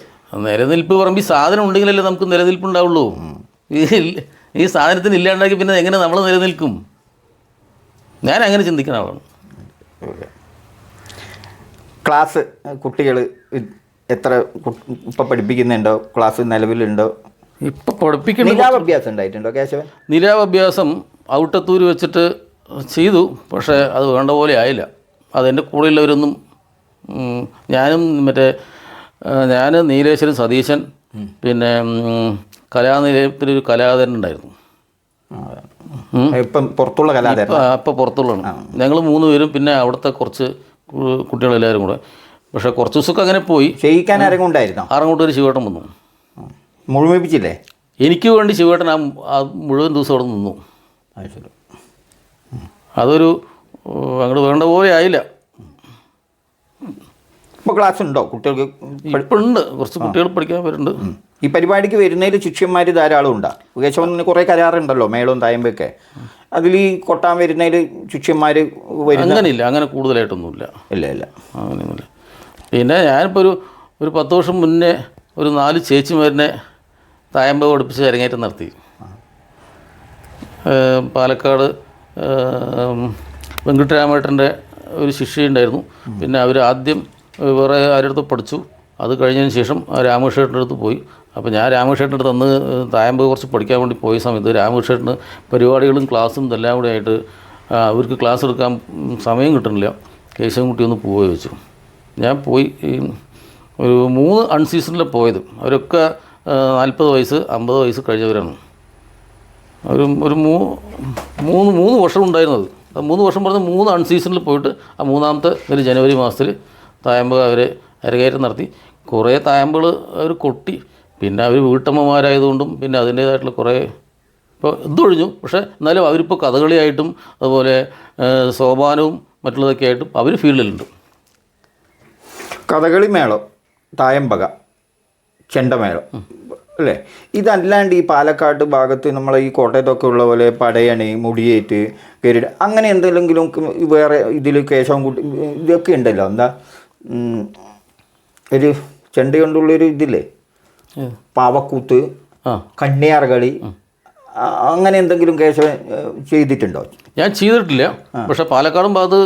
നിലനിൽപ്പ് പറയുമ്പോൾ ഈ സാധനം ഉണ്ടെങ്കിലല്ലേ നമുക്ക് നിലനിൽപ്പുണ്ടാവുള്ളൂ. ഈ സാധനത്തിന് ഇല്ലാണ്ടാക്കി പിന്നെ എങ്ങനെ നമ്മൾ നിലനിൽക്കും? ഞാൻ അങ്ങനെ ചിന്തിക്കുന്ന ആളാണ്. ക്ലാസ് കുട്ടികൾ എത്ര ഇപ്പം പഠിപ്പിക്കുന്നുണ്ടോ? ക്ലാസ് നിലവിലുണ്ടോ? ഇപ്പം പഠിപ്പിക്കുന്ന നിലാവഭ്യാസം ഉണ്ടായിട്ടുണ്ടോ കേശവൻ? നിലാവഭ്യാസം ഔട്ടത്തൂര് വെച്ചിട്ട് ചെയ്തു. പക്ഷേ അത് വേണ്ട പോലെ ആയില്ല. അതെൻ്റെ കൂടെയുള്ളവരൊന്നും, ഞാനും ഞാൻ നീലേശ്വരൻ സതീശൻ, പിന്നെ കലാനിലയത്തിലൊരു കലാകാരൻ ഉണ്ടായിരുന്നു. ഇപ്പം പുറത്തുള്ള കലാകാരൻ? ഇപ്പം പുറത്തുള്ളതാണ്. ഞങ്ങൾ 3 പേരും പിന്നെ അവിടുത്തെ കുറച്ച് കുട്ടികളെല്ലാവരും കൂടെ. പക്ഷേ കുറച്ച് ദിവസമൊക്കെ അങ്ങനെ പോയി. ചെയ്യിക്കാൻ ആരെങ്കിലും ആറങ്ങോട്ടൊരു ശിവേട്ടൻ വന്നു. മുഴുമിപ്പിച്ചില്ലേ? എനിക്ക് വേണ്ടി ശിവേട്ടൻ ആ മുഴുവൻ ദിവസം അവിടെ നിന്നു. അതൊരു അങ്ങോട്ട് വേണ്ട പോലെ ആയില്ല. ഇപ്പോൾ ക്ലാസ് ഉണ്ടോ കുട്ടികൾക്ക്? ഇപ്പം ഉണ്ട്, കുറച്ച് കുട്ടികൾ പഠിക്കാൻ വരുന്നുണ്ട്. ഈ പരിപാടിക്ക് വരുന്നതിൽ ശിഷ്യന്മാർ ധാരാളം ഉണ്ടാ? കേശവന് കുറേ കരാറുണ്ടല്ലോ മേളവും തായമ്പൊക്കെ. അതിൽ ഈ കൊട്ടാൻ വരുന്നതിൽ ശിഷ്യന്മാർ വരുന്ന അങ്ങനെയില്ല, അങ്ങനെ കൂടുതലായിട്ടൊന്നുമില്ല. ഇല്ല ഇല്ല, അങ്ങനെയൊന്നുമില്ല. പിന്നെ ഞാനിപ്പോൾ ഒരു 10 വർഷം മുന്നേ ഒരു 4 ചേച്ചിമാരിനെ തായമ്പ പഠിപ്പിച്ച് അരങ്ങേറ്റം നടത്തി. പാലക്കാട് വെങ്കിട്ടരാമേട്ടൻ്റെ ഒരു ശിഷ്യയുണ്ടായിരുന്നു. പിന്നെ അവർ ആദ്യം വേറെ ആരുടെ അടുത്ത് പഠിച്ചു. അത് കഴിഞ്ഞതിന് ശേഷം രാമകൃഷ്ണേട്ടൻ്റെ അടുത്ത് പോയി. അപ്പോൾ ഞാൻ രാമകൃഷ്ണേട്ടൻ്റെ അടുത്ത് അന്ന് തായമ്പ് കുറച്ച് പഠിക്കാൻ വേണ്ടി പോയ സമയത്ത് രാമകൃഷ്ണേട്ടന് പരിപാടികളും ക്ലാസ്സും ഇതെല്ലാം കൂടെ ആയിട്ട് അവർക്ക് ക്ലാസ് എടുക്കാൻ സമയം കിട്ടുന്നില്ല. കേശവൻകുട്ടി ഒന്ന് പോയി വെച്ചു. ഞാൻ പോയി. ഒരു 3 അൺസീസണിലാണ് പോയത്. അവരൊക്കെ 40 വയസ്സ് 50 വയസ്സ് കഴിഞ്ഞവരാണ്. ഒരു 3 വർഷം ഉണ്ടായിരുന്നത്. 3 വർഷം പറഞ്ഞ് 3 അൺസീസണിൽ പോയിട്ട് ആ 3ാമത്തെ ഒരു ജനുവരി മാസത്തിൽ തായമ്പ് അവർ അരങ്ങേറ്റം നടത്തി. കുറേ തായമ്പുകൾ അവർ കൊട്ടി. പിന്നെ അവർ വീട്ടമ്മമാരായതുകൊണ്ടും പിന്നെ അതിൻ്റേതായിട്ടുള്ള കുറേ ഇപ്പോൾ ഇതൊഴിഞ്ഞു. പക്ഷേ എന്നാലും അവരിപ്പോൾ കഥകളിയായിട്ടും അതുപോലെ സോപാനവും മറ്റുള്ളതൊക്കെ ആയിട്ടും അവർ ഫീൽഡിലുണ്ട്. കഥകളി മേളം, തായമ്പക, ചെണ്ടമേളം അല്ലേ? ഇതല്ലാണ്ട് ഈ പാലക്കാട് ഭാഗത്ത് നമ്മളെ ഈ കോട്ടയത്തൊക്കെ ഉള്ള പോലെ പടയണി, മുടിയേറ്റ്, ഗരുഡ അങ്ങനെ എന്തെങ്കിലും വേറെ ഇതിൽ കേശവൻകുട്ടി ഇതൊക്കെ ഉണ്ടല്ലോ. എന്താ ഒരു ചെണ്ട കൊണ്ടുള്ളൊരു ഇതില്ലേ, പാവക്കൂത്ത്, കണ്ണിയാർ കളി, അങ്ങനെ എന്തെങ്കിലും കേശവൻ ചെയ്തിട്ടുണ്ടോ? ഞാൻ ചെയ്തിട്ടില്ല. പക്ഷെ പാലക്കാടും ഭാഗത്ത്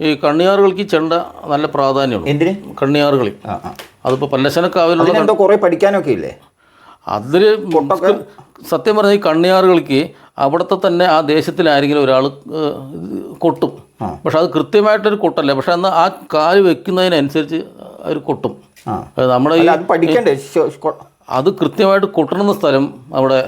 ഈ കണ്ണിയാറുകൾക്ക് ചെണ്ട നല്ല പ്രാധാന്യമാണ്. എന്തിന്? കണ്ണിയാറ് കളി. അതിപ്പോൾ പല്ലശ്ശനക്കാവിലുള്ള എന്തോ കുറേ പഠിക്കാനൊക്കെ ഇല്ലേ അതിൽ? സത്യം പറഞ്ഞാൽ ഈ കണ്ണിയാറ് കളിക്ക് അവിടുത്തെ തന്നെ ആ ദേശത്തിലാരെങ്കിലും ഒരാൾ കൊട്ടും. പക്ഷെ അത് കൃത്യമായിട്ടൊരു കൊട്ടല്ല. പക്ഷെ അന്ന് ആ കാല് വെക്കുന്നതിനനുസരിച്ച് അവർ കൊട്ടും. നമ്മുടെ അത് കൃത്യമായിട്ട് കൊട്ടണമെന്ന സ്ഥലം അവിടെ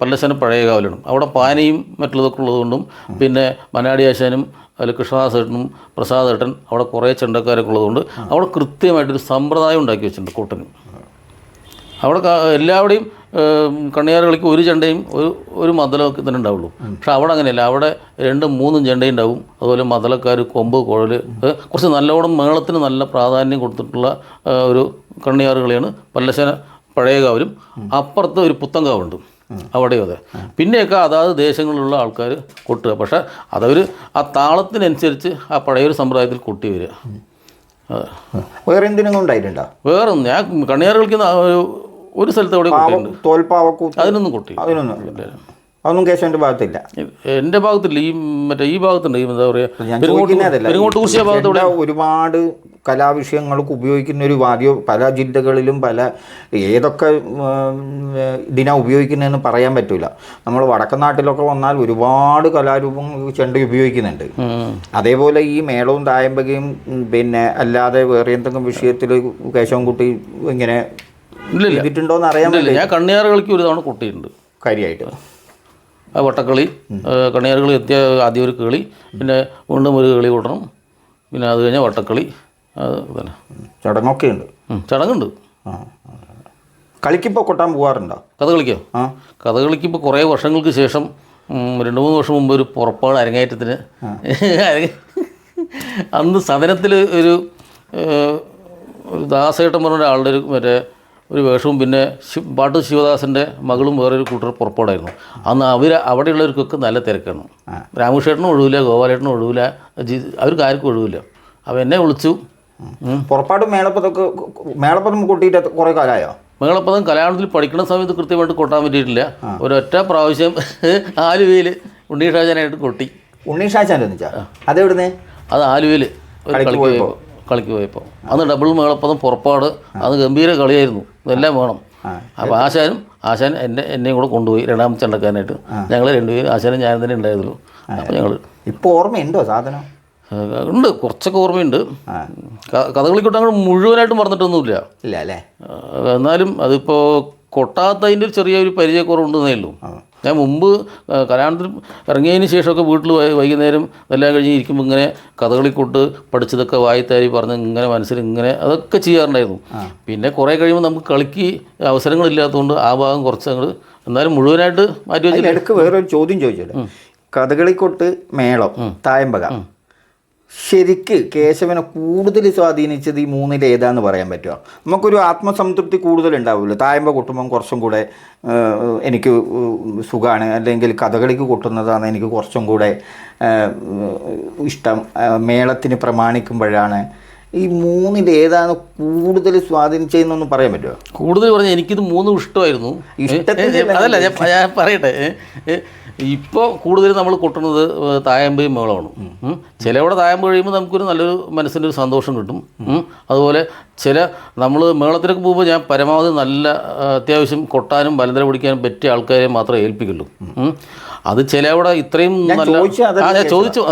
പല്ലശ്ശന പഴയകാവിലാണ്. അവിടെ പാനയും മറ്റുള്ളതൊക്കെ ഉള്ളതുകൊണ്ടും പിന്നെ മനാടി ആശാനും അതിൽ കൃഷ്ണദാസേട്ടനും പ്രസാദേട്ടൻ അവിടെ കുറേ ചെണ്ടക്കാരൊക്കെ ഉള്ളതുകൊണ്ട് അവിടെ കൃത്യമായിട്ടൊരു സമ്പ്രദായം ഉണ്ടാക്കി വെച്ചിട്ടുണ്ട് കൊട്ടിന്. അവിടെ എല്ലാവരുടെയും കണ്ണിയാർ കളിക്ക് ഒരു ചെണ്ടയും ഒരു മദ്ദളമൊക്കെ തന്നെ ഉണ്ടാവുള്ളൂ. പക്ഷെ അവിടെ അങ്ങനെയല്ല. അവിടെ 2-3 ചെണ്ടയും ഉണ്ടാവും. അതുപോലെ മദ്ദളക്കാർ, കൊമ്പ്, കുഴൽ, കുറച്ച് നല്ലോണം മേളത്തിന് നല്ല പ്രാധാന്യം കൊടുത്തിട്ടുള്ള ഒരു കണ്ണിയാർ കളിയാണ് പല്ലശ്ശന പഴയകാവിലും. അപ്പുറത്ത് ഒരു പുത്തൻകാവുണ്ട്, അവിടെയും അതെ. പിന്നെയൊക്കെ അതാത് ദേശങ്ങളിലുള്ള ആൾക്കാർ കൊട്ടുക. പക്ഷേ അതവർ ആ താളത്തിനനുസരിച്ച് ആ പഴയൊരു സമ്പ്രദായത്തിൽ കൊട്ടി വരിക. വേറെ എന്തിനും ഉണ്ടായിട്ടുണ്ടോ? വേറെ ഞാൻ കണ്ണിയാർ കളിക്കുന്ന ഒരു സ്ഥലത്ത് എവിടെ തോൽപ്പാവക്കൂത്ത് അതിനൊന്നും കൊട്ടി. അതൊന്നും കേശവൻ്റെ ഭാഗത്തില്ല. എൻ്റെ ഭാഗത്തില്ല. ഈ ഭാഗത്തുണ്ട്. ഈ എന്താ പറയുക, ഭാഗത്തൂടെ ഒരുപാട് കലാവിഷയങ്ങൾക്ക് ഉപയോഗിക്കുന്ന ഒരു വാദ്യം പല ജില്ലകളിലും പല ഏതൊക്കെ ഇതിനാ ഉപയോഗിക്കുന്നതെന്ന് പറയാൻ പറ്റില്ല. നമ്മൾ വടക്കൻ നാട്ടിലൊക്കെ വന്നാൽ ഒരുപാട് കലാരൂപം ചെണ്ട ഉപയോഗിക്കുന്നുണ്ട്. അതേപോലെ ഈ മേളവും തായമ്പകയും പിന്നെ അല്ലാതെ വേറെ എന്തെങ്കിലും വിഷയത്തിൽ കേശവൻകുട്ടി ഇങ്ങനെ ചെയ്തിട്ടുണ്ടോയെന്ന് അറിയാൻ പറ്റില്ല. ഞാൻ കണ്ണിയാർ കളിക്ക് ഒരു തവണ കൊട്ടിയിട്ടുണ്ട് കാര്യമായിട്ട്. ആ വട്ടക്കളി, കണ്ണിയാർ കളി എത്തിയ ആദ്യം ഒരു കളി, പിന്നെ വീണ്ടും ഒരു കളി കൂട്ടണം, പിന്നെ അത് കഴിഞ്ഞാൽ വട്ടക്കളി. അത് തന്നെ ചടങ്ങൊക്കെ ഉണ്ട്. ചടങ്ങുണ്ട്. കളിക്കിപ്പോൾ കൊട്ടാൻ പോകാറുണ്ടോ? കഥകളിക്കോ? കഥകളിക്കിപ്പോൾ കുറേ വർഷങ്ങൾക്ക് ശേഷം 2-3 വർഷം മുമ്പ് ഒരു പുറപ്പാട് അരങ്ങേറ്റത്തിന് അന്ന് സദനത്തിൽ ഒരു ദാസേട്ടൻ പറഞ്ഞ ഒരാളുടെ ഒരു വേഷവും പിന്നെ പാട്ട് ശിവദാസൻ്റെ മകളും വേറൊരു കൂട്ടർ പുറപ്പാടായിരുന്നു. അന്ന് അവിടെയുള്ളവർക്കൊക്കെ നല്ല തിരക്കാണ്. രാമകൃഷ്ണേട്ടനും ഒഴിവില്ല, ഗോപാലേട്ടനും ഒഴിവില്ല, അവർക്ക് ആർക്കും ഒഴിവില്ല. അപ്പോൾ എന്നെ വിളിച്ചു. പുറപ്പാട് മേളപ്പദം കൂട്ടിയിട്ട് കുറേ കാലമായോ? മേളപ്പദം കല്യാണത്തിൽ പഠിക്കുന്ന സമയത്ത് കൃത്യമായിട്ട് കൊട്ടാൻ പറ്റിയിട്ടില്ല. ഒരൊറ്റ പ്രാവശ്യം ആലുവയിൽ ഉണ്ണീഷാചാനായിട്ട് കൊട്ടി. ഉണ്ണീഷാചാൻ അതെവിടുന്ന്? അത് ആലുവയിൽ കളിക്ക് പോയപ്പോൾ അന്ന് ഡബിൾ മേളപ്പദം പുറപ്പാട്. അത് ഗംഭീര കളിയായിരുന്നു. ഇതെല്ലാം വേണം. അപ്പോൾ ആശാൻ എന്നെയും കൂടെ കൊണ്ടുപോയി 2ാമത്തെ ചെണ്ടക്കാരനായിട്ട്. ഞങ്ങൾ 2 പേരും, ആശാനും ഞാൻ തന്നെ ഉണ്ടായതുള്ളൂ. അപ്പോൾ ഞങ്ങൾ ഇപ്പോൾ ഓർമ്മയുണ്ടോ സാധനം? ഉണ്ട്, കുറച്ചൊക്കെ ഓർമ്മയുണ്ട്. കഥകളിക്കൊട്ട് അങ്ങോട്ട് മുഴുവനായിട്ടും പറഞ്ഞിട്ടൊന്നുമില്ല. ഇല്ല അല്ലേ? എന്നാലും അതിപ്പോൾ കൊട്ടാത്തതിൻ്റെ ഒരു ചെറിയൊരു പരിചയക്കുറവുണ്ടെന്നേ ഉള്ളൂ. ഞാൻ മുമ്പ് കല്യാണത്തിന് ഇറങ്ങിയതിന് ശേഷമൊക്കെ വീട്ടിൽ വൈകുന്നേരം എല്ലാം കഴിഞ്ഞ് ഇരിക്കുമ്പോൾ ഇങ്ങനെ കഥകളിക്കൊട്ട് പഠിച്ചതൊക്കെ വായിത്താരി പറഞ്ഞ് ഇങ്ങനെ മനസ്സിൽ ഇങ്ങനെ അതൊക്കെ ചെയ്യാറുണ്ടായിരുന്നു. പിന്നെ കുറേ കഴിയുമ്പോൾ നമുക്ക് കളിക്ക് അവസരങ്ങളില്ലാത്തതുകൊണ്ട് ആ ഭാഗം കുറച്ച് അങ്ങോട്ട് എന്നാലും മുഴുവനായിട്ട് മാറ്റി വെച്ചിട്ട്. ഇടയ്ക്ക് വേറൊരു ചോദ്യം ചോദിച്ചത്, കഥകളിക്കൊട്ട് മേളം തായമ്പക ശരിക്ക് കേശവനെ കൂടുതൽ സ്വാധീനിച്ചത് ഈ മൂന്നിൽ ഏതാന്ന് പറയാൻ പറ്റുമോ? നമുക്കൊരു ആത്മസംതൃപ്തി കൂടുതൽ ഉണ്ടാവുമല്ലോ. തായമ്പ കൊട്ടുമ്പം കുറച്ചും കൂടെ എനിക്ക് സുഖമാണ്, അല്ലെങ്കിൽ കഥകളിക്ക് കൊട്ടുന്നതാണ് എനിക്ക് കുറച്ചും കൂടെ ഇഷ്ടം, മേളത്തിന് പ്രമാണിക്കുമ്പോഴാണ്. ഈ മൂന്നിൽ ഏതാണ് കൂടുതൽ സ്വാധീനിച്ചതെന്നൊന്നും പറയാൻ പറ്റുമോ? കൂടുതൽ പറഞ്ഞാൽ എനിക്കിത് മൂന്നും ഇഷ്ടമായിരുന്നു. അതല്ല ഞാൻ പറയട്ടെ, ഇപ്പോൾ കൂടുതൽ നമ്മൾ കൊട്ടുന്നത് തായമ്പയും മേളമാണ്. ചിലവിടെ തായമ്പ് കഴിയുമ്പോൾ നമുക്കൊരു നല്ലൊരു മനസ്സിൻ്റെ ഒരു സന്തോഷം കിട്ടും. അതുപോലെ നമ്മൾ മേളത്തിലേക്ക് പോകുമ്പോൾ ഞാൻ പരമാവധി നല്ല അത്യാവശ്യം കൊട്ടാനും വലന്തര പിടിക്കാനും പറ്റിയ ആൾക്കാരെ മാത്രമേ ഏൽപ്പിക്കുള്ളൂ. അത് ചിലവിടെ ഇത്രയും നല്ല ഞാൻ ചോദിച്ചു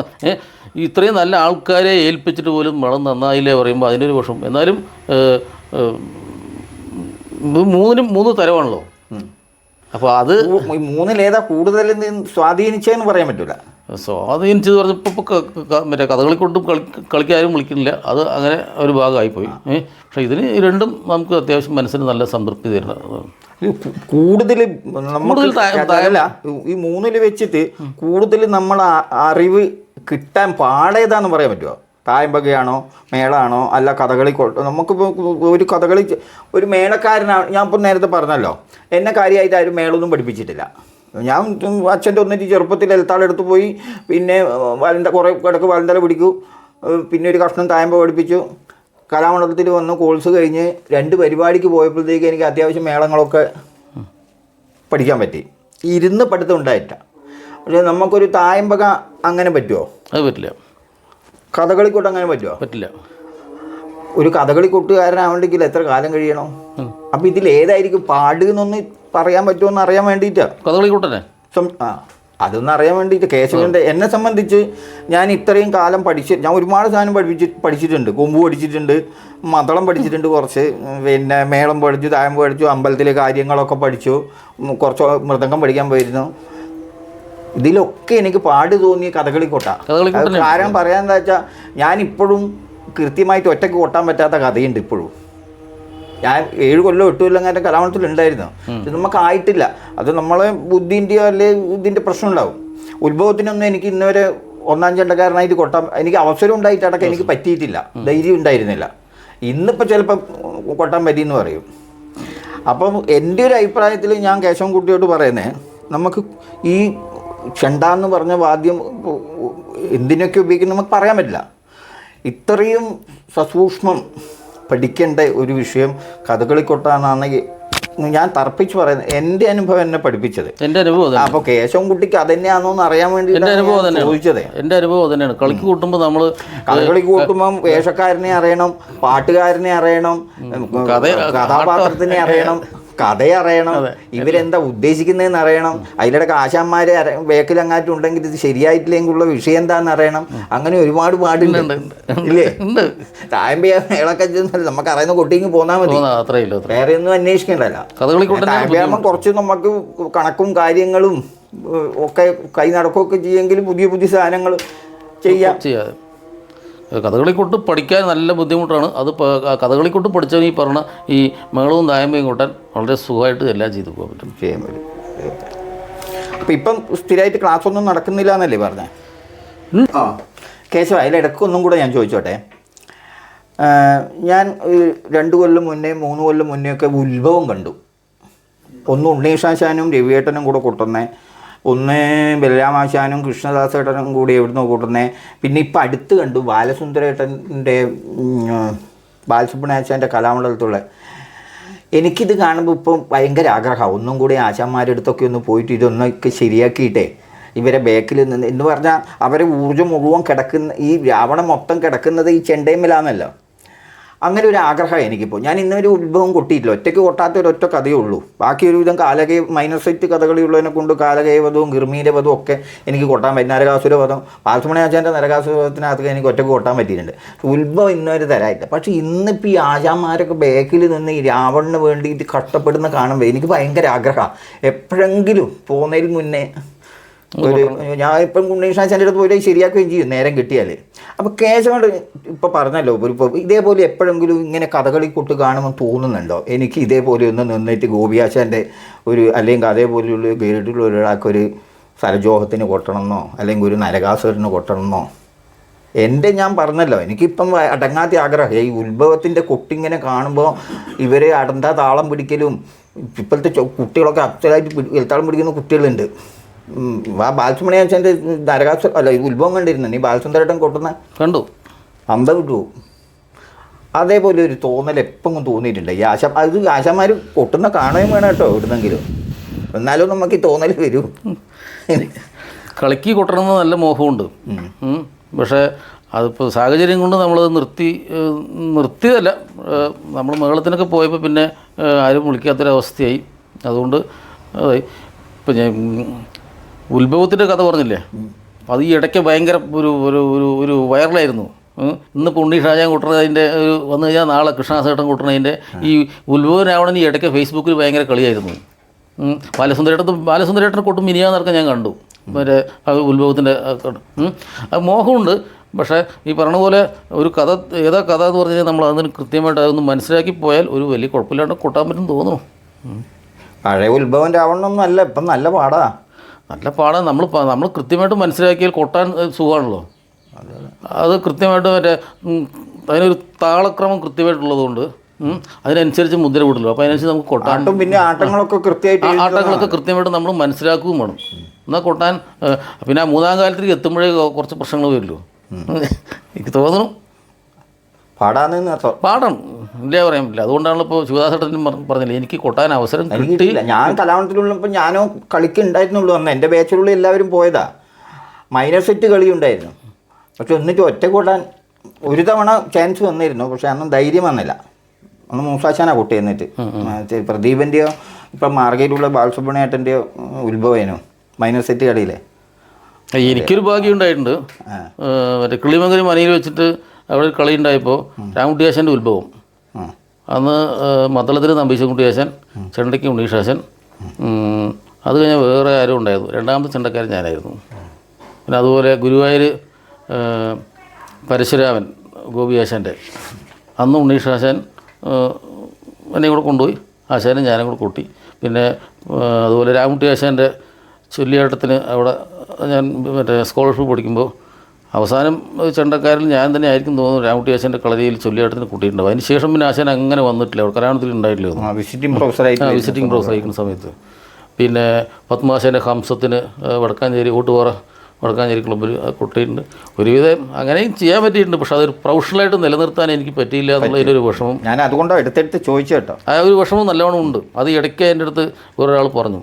ഇത്രയും നല്ല ആൾക്കാരെ ഏൽപ്പിച്ചിട്ട് പോലും മേളം നന്നായില്ലേ പറയുമ്പോൾ അതിൻ്റെ ഒരു വിഷം. എന്നാലും മൂന്നിനും മൂന്ന് തരമാണല്ലോ. അപ്പോൾ അത് മൂന്നിലേതാ കൂടുതൽ സ്വാധീനിച്ചതെന്ന് പറയാൻ പറ്റില്ല. സ്വാധീനിച്ചത് പറഞ്ഞപ്പോൾ ഇപ്പോൾ മറ്റേ കഥകളി കൊണ്ടും കളിക്കാരും വിളിക്കുന്നില്ല, അത് അങ്ങനെ ഒരു ഭാഗമായിപ്പോയി. പക്ഷേ ഇതിന് രണ്ടും നമുക്ക് അത്യാവശ്യം മനസ്സിന് നല്ല സംതൃപ്തി തരുന്നത്. കൂടുതൽ അല്ല, ഈ മൂന്നിൽ വെച്ചിട്ട് കൂടുതൽ നമ്മൾ അറിവ് കിട്ടാൻ പാടേതാന്ന് പറയാൻ പറ്റുമോ? തായമ്പകയാണോ മേളാണോ അല്ല കഥകളി നമുക്കിപ്പോൾ ഒരു കഥകളി ഒരു മേളക്കാരനാണ്. ഞാൻ ഇപ്പോൾ നേരത്തെ പറഞ്ഞല്ലോ, എന്നെ കാര്യമായിട്ട് ആരും മേളൊന്നും പഠിപ്പിച്ചിട്ടില്ല. ഞാൻ അച്ഛൻ്റെ ഒന്നിട്ട് ചെറുപ്പത്തിൽ എൽത്താളെടുത്ത് പോയി, പിന്നെ കുറേ കിടക്ക് വലന്തല പിടിക്കൂ, പിന്നെ ഒരു കഷ്ണം തായമ്പ പഠിപ്പിച്ചു. കലാമണ്ഡലത്തിൽ വന്ന് കോഴ്സ് കഴിഞ്ഞ് 2 പരിപാടിക്ക് പോയപ്പോഴത്തേക്ക് എനിക്ക് അത്യാവശ്യം മേളങ്ങളൊക്കെ പഠിക്കാൻ പറ്റി. ഇരുന്ന് പഠിത്തം ഉണ്ടായിട്ട. പക്ഷേ നമുക്കൊരു തായമ്പക അങ്ങനെ പറ്റുമോ? അത് പറ്റില്ല. കഥകളിക്കൊട്ട് അങ്ങനെ പറ്റുമോ? പറ്റില്ല. ഒരു കഥകളിക്കൊട്ടുകാരനാവണ്ടെങ്കിൽ എത്ര കാലം കഴിയണം? അപ്പം ഇതിൽ ഏതായിരിക്കും പാടുന്നൊന്ന് പറയാൻ പറ്റുമോ എന്ന് അറിയാൻ വേണ്ടിയിട്ടാണ്. കഥകളിക്കൊട്ടനെ അതൊന്നും അറിയാൻ വേണ്ടിയിട്ട് കേശവൻ്റെ എന്നെ സംബന്ധിച്ച് ഞാൻ ഇത്രയും കാലം ഞാൻ ഒരുപാട് സാധനം പഠിച്ചിട്ടുണ്ട്. കൊമ്പ് പഠിച്ചിട്ടുണ്ട്, മദളം പഠിച്ചിട്ടുണ്ട്, കുറച്ച് പിന്നെ മേളം പഠിച്ചു, തായമ്പ് പഠിച്ചു, അമ്പലത്തിലെ കാര്യങ്ങളൊക്കെ പഠിച്ചു, കുറച്ച് മൃദംഗം പഠിക്കാൻ പോയിരുന്നു. ഇതിലൊക്കെ എനിക്ക് പാട് തോന്നിയ കഥകളിക്കൊട്ട. കാരണം പറയാമെന്താ വെച്ചാൽ ഞാനിപ്പോഴും കൃത്യമായിട്ട് ഒറ്റയ്ക്ക് കൊട്ടാൻ പറ്റാത്ത കഥയുണ്ട് ഇപ്പോഴും. ഞാൻ 7 കൊല്ലം 8 കൊല്ലം അങ്ങനെ കലാമണ്ഡലത്തിലുണ്ടായിരുന്നു. ഇത് നമുക്കായിട്ടില്ല. അത് നമ്മളെ ബുദ്ധിൻ്റെയോ അല്ലെങ്കിൽ ഇതിൻ്റെ പ്രശ്നം ഉണ്ടാവും. ഉത്ഭവത്തിനൊന്നും എനിക്ക് ഇന്നുവരെ 1-ാം ചെണ്ടക്കാരനായിട്ട് കൊട്ടാൻ എനിക്ക് അവസരം ഉണ്ടായിട്ടടക്കം എനിക്ക് പറ്റിയിട്ടില്ല, ധൈര്യം ഉണ്ടായിരുന്നില്ല. ഇന്നിപ്പോൾ ചിലപ്പോൾ കൊട്ടാൻ പറ്റിയെന്ന് പറയും. അപ്പം എൻ്റെ ഒരു അഭിപ്രായത്തിൽ ഞാൻ കേശവൻകുട്ടിയോട് പറയുന്നത്, നമുക്ക് ഈ ചെണ്ടാന്ന് പറഞ്ഞ വാദ്യം എന്തിനൊക്കെ ഉപയോഗിക്കും നമുക്ക് പറയാൻ പറ്റില്ല. ഇത്രയും സസൂക്ഷ്മം പഠിക്കേണ്ട ഒരു വിഷയം കഥകളിക്കൊട്ടാന്നാണ് ഞാൻ തർപ്പിച്ച് പറയുന്നത്. എൻ്റെ അനുഭവം എന്നെ പഠിപ്പിച്ചത്. എൻ്റെ അനുഭവം അപ്പോൾ കേശവൻകുട്ടിക്ക് അതന്നെയാണോ എന്ന് അറിയാൻ വേണ്ടി ചോദിച്ചത്. എൻ്റെ അനുഭവം തന്നെയാണ്. കളിക്ക് കൂട്ടുമ്പോൾ നമ്മൾ കളിക്ക് കൂട്ടുമ്പം വേഷക്കാരനെ അറിയണം, പാട്ടുകാരനെ അറിയണം, കഥാപാത്രത്തിനെ അറിയണം, കഥയെ അറിയണം, ഇവരെന്താ ഉദ്ദേശിക്കുന്നതെന്ന് അറിയണം, അതിലിടക്ക് ആശാന്മാരെ ബേക്കിലങ്ങാറ്റുണ്ടെങ്കിൽ ഇത് ശരിയായിട്ടില്ലെങ്കിലുള്ള വിഷയം എന്താണെന്ന് അറിയണം. അങ്ങനെ ഒരുപാട് പാടുണ്ട് ഇല്ലേ? തായമ്പ മേളൊക്കെ നമുക്ക് അറിയുന്ന കൊട്ടിങ്ങ് പോന്നാൽ മതി, വേറെ ഒന്നും അന്വേഷിക്കണ്ടല്ലോ. തായമ്പയാകുമ്പോൾ കുറച്ച് നമുക്ക് കണക്കും കാര്യങ്ങളും ഒക്കെ കൈ നടക്കുകയൊക്കെ ചെയ്യുമെങ്കിൽ പുതിയ പുതിയ സാധനങ്ങൾ ചെയ്യാം. കഥകളിക്കൊട്ട് പഠിക്കാൻ നല്ല ബുദ്ധിമുട്ടാണ്. അത് കഥകളിക്കൊട്ട് പഠിച്ചാൽ ഈ പറഞ്ഞ ഈ മേളവും തായമ്പയും കൊട്ടാൻ വളരെ സുഖമായിട്ട് എല്ലാം ചെയ്തു പോകാൻ പറ്റും, ചെയ്യാൻ പറ്റും. അപ്പം ഇപ്പം സ്ഥിരമായിട്ട് ക്ലാസ് ഒന്നും നടക്കുന്നില്ല എന്നല്ലേ പറഞ്ഞേ? കേശവ, അതിലിടയ്ക്ക് ഒന്നും കൂടെ ഞാൻ ചോദിച്ചോട്ടെ. ഞാൻ 2 കൊല്ലം മുന്നേ 3 കൊല്ലം മുന്നേ ഒക്കെ ഉത്ഭവം കണ്ടു. ഒന്ന് ഉണ്ണീഷാശാനും രവിയേട്ടനും കൂടെ കൊട്ടുന്നേ, ഒന്ന് ബലരാമാശാനും കൃഷ്ണദാസേട്ടനും കൂടി എവിടുന്ന് കൂട്ടുന്നേ. പിന്നെ ഇപ്പം അടുത്ത് കണ്ടു ബാലസുന്ദരേട്ടൻ്റെ ബാലസുബ്രഹ്മണ്യാശാൻ്റെ കലാമണ്ഡലത്തുള്ള. എനിക്കിത് കാണുമ്പോൾ ഇപ്പം ഭയങ്കര ആഗ്രഹമാണ് ഒന്നും കൂടി ആശാന്മാരുടെ അടുത്തൊക്കെ ഒന്ന് പോയിട്ട് ഇതൊന്നൊക്കെ ശരിയാക്കിയിട്ടേ ഇവരെ ബാക്കിൽ നിന്ന് എന്ന് പറഞ്ഞാൽ അവരെ ഊർജ്ജം മുഴുവൻ കിടക്കുന്ന ഈ രാവണം മൊത്തം കിടക്കുന്നത് ഈ ചെണ്ടയിന്മേലാന്നല്ലോ. അങ്ങനെ ഒരു ആഗ്രഹമാണ് എനിക്കിപ്പോൾ. ഞാൻ ഇന്നൊരു ഉത്ഭവം കൊട്ടിയിട്ടില്ല, ഒറ്റയ്ക്ക് കൊട്ടാത്ത ഒരൊറ്റ കഥയേ ഉള്ളൂ. ബാക്കി ഒരുവിധം മൈനർ സെറ്റ് കഥകളിയുള്ളതിനെ കൊണ്ട് കാലകേവധവും ഗിർമീരവധവും ഒക്കെ എനിക്ക് കൊട്ടാൻ പറ്റും. നരകാസുരവധം ബാലസുബ്രഹ്മണ്യാചാര്യൻ്റെ നരകാസുരവധത്തിനകത്ത് എനിക്ക് ഒറ്റയ്ക്ക് കൊട്ടാൻ പറ്റിയിട്ടുണ്ട്. ഉത്ഭവം ഇന്നൊരു തരായില്ല. പക്ഷേ ഇന്നിപ്പോൾ ഈ ആശാന്മാരൊക്കെ ബാക്കിൽ നിന്ന് ഈ രാവണിന് വേണ്ടിയിട്ട് കഷ്ടപ്പെടുന്ന കാണുമ്പോൾ എനിക്ക് ഭയങ്കര ആഗ്രഹമാണ്. എപ്പോഴെങ്കിലും പോകുന്നതിന് മുന്നേ ഞാൻ ഇപ്പം ഉണ്ണീഷാശാൻ്റെ അടുത്ത് പോയി ശരിയാക്കുകയും ചെയ്യും നേരം കിട്ടിയാൽ. അപ്പോൾ കേശവൻ ഇപ്പോൾ പറഞ്ഞല്ലോ, ഇപ്പോൾ ഇതേപോലെ എപ്പോഴെങ്കിലും ഇങ്ങനെ കഥകളിക്കൊട്ട് കാണുമ്പോൾ തോന്നുന്നുണ്ടോ എനിക്ക് ഇതേപോലെ ഒന്ന് നിന്നിട്ട് ഗോപിയാശാൻ്റെ ഒരു അല്ലെങ്കിൽ അതേപോലെയുള്ള ഗൈഡിലുള്ള ഒരാൾക്കൊരു സരജോഹത്തിന് കൊട്ടണമെന്നോ അല്ലെങ്കിൽ ഒരു നരകാസുരന് കൊട്ടണമെന്നോ ഞാൻ പറഞ്ഞല്ലോ, എനിക്കിപ്പം അടങ്ങാത്ത ആഗ്രഹം ഈ ഉത്ഭവത്തിൻ്റെ കൊട്ടിങ്ങനെ കാണുമ്പോൾ ഇവർ അടന്താ താളം പിടിക്കലും ഇപ്പോഴത്തെ കുട്ടികളൊക്കെ അച്ഛനായിട്ട് എഴുത്താളം പിടിക്കുന്ന കുട്ടികളുണ്ട്. ആ ബാലസുബ്രഹ്മണ്യം അച്ഛൻ്റെ നരകാസുര അല്ല ഉത്ഭവം കണ്ടിരുന്നു, നീ ബാലസുന്ദരേട്ടൻ കൊട്ടുന്ന കണ്ടു, അമ്പ വിട്ടു. അതേപോലെ ഒരു തോന്നൽ എപ്പോഴും തോന്നിയിട്ടുണ്ട്. ഈ ആശാന്മാർ കൊട്ടുന്ന കാണുകയും വേണം കേട്ടോ എവിടുന്നെങ്കിലും, എന്നാലും നമുക്ക് ഈ തോന്നൽ വരും. കളിക്ക് കൊട്ടണമെന്ന് നല്ല മോഹമുണ്ട്. പക്ഷേ അതിപ്പോൾ സാഹചര്യം കൊണ്ട് നമ്മളത് നിർത്തിയതല്ല. നമ്മൾ മേളത്തിനൊക്കെ പോയപ്പോൾ പിന്നെ ആരും വിളിക്കാത്തൊരവസ്ഥയായി. അതുകൊണ്ട് ഇപ്പം ഞാൻ ഉത്ഭവത്തിൻ്റെ കഥ പറഞ്ഞില്ലേ, അത് ഈ ഇടയ്ക്ക് ഭയങ്കര ഒരു ഒരു ഒരു ഒരു വൈറലായിരുന്നു. ഇന്നിപ്പോൾ ഉണ്ണി ഷാജാൻ കൊട്ടുന്നതിൻ്റെ വന്നു കഴിഞ്ഞാൽ നാളെ കൃഷ്ണദാസേട്ടൻ കൊട്ടുന്നതിൻ്റെ ഈ ഉത്ഭവം രാവണൻ ഈ ഇടയ്ക്ക് ഫേസ്ബുക്കിൽ ഭയങ്കര കളിയായിരുന്നു. ബാലസുന്ദരേട്ടനെ കൊട്ടും മിനിയാന്നൊക്കെ ഞാൻ കണ്ടു. മറ്റേ ഉത്ഭവത്തിൻ്റെ അത് മോഹമുണ്ട്. പക്ഷേ ഈ പറഞ്ഞ പോലെ ഒരു കഥ ഏതാ കഥ എന്ന് പറഞ്ഞു കഴിഞ്ഞാൽ നമ്മൾ അതിന് കൃത്യമായിട്ട് അതൊന്ന് മനസ്സിലാക്കി പോയാൽ ഒരു വലിയ കുഴപ്പമില്ലാണ്ട് കൊട്ടാൻ പറ്റും തോന്നുന്നു. പഴയ ഉത്ഭവം രാവണമൊന്നും അല്ല, ഇപ്പം നല്ല പാടാ. നല്ല പാടാൻ നമ്മൾ കൃത്യമായിട്ട് മനസ്സിലാക്കിയാൽ കൊട്ടാൻ സുഖമാണല്ലോ. അത് കൃത്യമായിട്ട് മറ്റേ അതിനൊരു താളക്രമം കൃത്യമായിട്ടുള്ളത് കൊണ്ട് അതിനനുസരിച്ച് മുദ്ര വിടുള്ളൂ. അപ്പോൾ അതിനനുസരിച്ച് നമുക്ക് കൊട്ടാൻ പിന്നെ ആട്ടങ്ങളൊക്കെ കൃത്യമായിട്ട് നമ്മൾ മനസ്സിലാക്കുകയും വേണം. എന്നാൽ കൊട്ടാൻ പിന്നെ ആ മൂന്നാം കാലത്തേക്ക് എത്തുമ്പോഴേ കുറച്ച് പ്രശ്നങ്ങൾ വരുള്ളൂ എനിക്ക് തോന്നുന്നു. പാടാം ഇല്ലേ പറയാൻ പറ്റില്ല. അതുകൊണ്ടാണല്ലോ ഇപ്പോൾ ശിവദാസേട്ടനും പറഞ്ഞില്ലേ എനിക്ക് കൊട്ടാൻ അവസരം കിട്ടിയില്ല. ഞാൻ കലാമണ്ഡലത്തിലുള്ളപ്പോൾ ഞാനോ കളിക്കുണ്ടായിരുന്നുള്ളൂ. അന്ന് എൻ്റെ ബാച്ചിലുള്ള എല്ലാവരും പോയതാ. മൈനർ സെറ്റ് കളി ഉണ്ടായിരുന്നു. പക്ഷെ എന്നിട്ട് ഒറ്റ കൊട്ടാൻ ഒരു തവണ ചാൻസ് വന്നിരുന്നു. പക്ഷെ അന്നും ധൈര്യം വന്നില്ല. അന്ന് മൂസാശാനാണ് കൊട്ടി. എന്നിട്ട് പ്രദീപൻ്റെയോ ഇപ്പം മാർഗയിലുള്ള ബാലസുബ്രഹ്മണ്യേട്ടൻ്റെയോ ഉത്ഭവേനോ മൈനർ സെറ്റ് കളിയിലെ എനിക്കൊരു ഭാഗ്യം ഉണ്ടായിട്ടുണ്ട്. മറ്റേ കിളിമംഗലം മനയിൽ വെച്ചിട്ട് അവിടെ കളി ഉണ്ടായപ്പോൾ രാമകുട്ടിയാശൻ്റെ ഉത്ഭവം അന്ന് മദ്ദളത്തിൽ നമ്പീശൻകുട്ടിയാശൻ, ചെണ്ടയ്ക്ക് ഉണ്ണീഷാശൻ, അത് കഴിഞ്ഞാൽ വേറെ ആരും ഉണ്ടായിരുന്നു. രണ്ടാമത്തെ ചെണ്ടക്കാരൻ ഞാനായിരുന്നു. പിന്നെ അതുപോലെ ഗുരുവായൂർ പരശുരാമൻ ഗോപിയാശാൻ്റെ അന്ന് ഉണ്ണീഷാശൻ എന്നെ കൂടെ കൊണ്ടുപോയി. ആശാനും ഞാനും കൂടെ കൂട്ടി. പിന്നെ അതുപോലെ രാമകുട്ടിയാശാൻ്റെ ചൊല്ലിയാട്ടത്തിന് അവിടെ ഞാൻ മറ്റേ സ്കോളർഷിപ്പ് പഠിക്കുമ്പോൾ അവസാനം ചെണ്ടക്കാരിൽ ഞാൻ തന്നെ ആയിരിക്കും തോന്നുന്നു രാമകുട്ടിയാശാൻ്റെ കളരിയിൽ ചൊല്ലിയാട്ടത്തിന് കൂട്ടിയിട്ടുണ്ട്. അതിന് ശേഷം പിന്നെ ആശാൻ അങ്ങനെ വന്നിട്ടില്ല, അവിടെ കലാമണ്ഡലത്തിൽ ഉണ്ടായിട്ടില്ല. വിസിറ്റിംഗ് പ്രൊഫസറായിരിക്കുന്ന സമയത്ത് പിന്നെ പത്മാശാൻ്റെ ഹംസത്തിന് വടക്കാഞ്ചേരി വടക്കാഞ്ചേരി ക്ലബ്ബിൽ കൊട്ടിയിട്ടുണ്ട്. ഒരുവിധം അങ്ങനെയും ചെയ്യാൻ പറ്റിയിട്ടുണ്ട്. പക്ഷെ അതൊരു പ്രൊഫഷണലായിട്ട് നിലനിർത്താൻ എനിക്ക് പറ്റിയില്ല എന്നുള്ളതിലൊരു വിഷമം. ഞാൻ അതുകൊണ്ടോ എടുത്തെടുത്ത് ചോദിച്ചു കേട്ടോ. ആ ഒരു വിഷമം നല്ലവണ്ണം ഉണ്ട്. അത് ഇടയ്ക്ക് എൻ്റെ അടുത്ത് വേറൊരാൾ പറഞ്ഞു,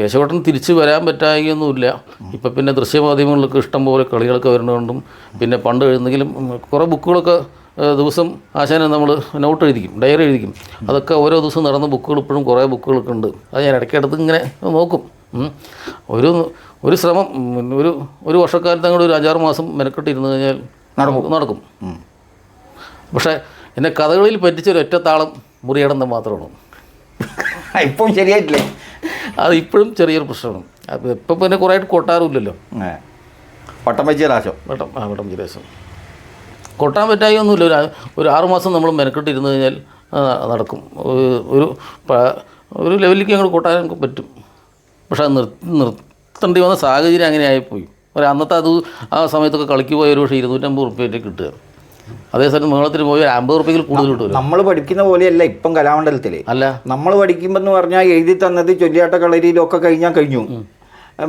കേശവേട്ടൻ തിരിച്ച് വരാൻ പറ്റായൊന്നുമില്ല. ഇപ്പം പിന്നെ ദൃശ്യമാധ്യമങ്ങളിലൊക്കെ ഇഷ്ടം പോലെ കളികളൊക്കെ വരുന്നതുകൊണ്ടും പിന്നെ പണ്ട് എഴുതുന്നെങ്കിലും കുറേ ബുക്കുകളൊക്കെ ദിവസം ആശാനെ നമ്മൾ നോട്ട് എഴുതിക്കും, ഡയറി എഴുതിക്കും. അതൊക്കെ ഓരോ ദിവസം നടന്ന ബുക്കുകൾ ഇപ്പോഴും കുറേ ബുക്കുകളൊക്കെ ഉണ്ട്. അത് ഞാൻ ഇടയ്ക്കടുത്ത് ഇങ്ങനെ നോക്കും. ഒരു ശ്രമം ഒരു വർഷക്കാലത്ത് അങ്ങോട്ട് ഒരു 5-6 മാസം മെനക്കെട്ടിരുന്നു കഴിഞ്ഞാൽ നടക്കും. പക്ഷേ എന്നെ കഥകളിൽ പറ്റിച്ചൊരു ഒറ്റ താളം മുറിയടന്ന് മാത്രമാണ്. ഇപ്പം ശരിയായിട്ടില്ലേ? അത് ഇപ്പോഴും ചെറിയൊരു പ്രശ്നമാണ്. അത് ഇപ്പം പിന്നെ കുറേ ആയിട്ട് കൊട്ടാറുമില്ലല്ലോ. വട്ടം വെച്ചിരാശം കൊട്ടാൻ പറ്റായൊന്നുമില്ല. ഒരു 6 മാസം നമ്മൾ മെനക്കെട്ടിരുന്നു കഴിഞ്ഞാൽ നടക്കും. ഒരു ലെവലിലേക്ക് അങ്ങോട്ട് കൊട്ടാൻ പറ്റും. പക്ഷെ അത് നിർത്തേണ്ടി വന്ന സാഹചര്യം അങ്ങനെ ആയിപ്പോയി. അന്നത്തെ ആ സമയത്തൊക്കെ കളിക്ക് പോയ ഒരു പക്ഷേ 250 റുപ്യ കിട്ടുക. അതേസമയം മേളത്തിന് പോയി 50 റുപ്യയിൽ കൂടുതൽ കിട്ടുമല്ലോ. നമ്മൾ പഠിക്കുന്ന പോലെയല്ല ഇപ്പം കലാമണ്ഡലത്തിൽ. അല്ല, നമ്മൾ പഠിക്കുമ്പോൾ എന്ന് പറഞ്ഞാൽ എഴുതി തന്നത് ചൊല്ലിയാട്ട കളരിയിലൊക്കെ കഴിഞ്ഞു.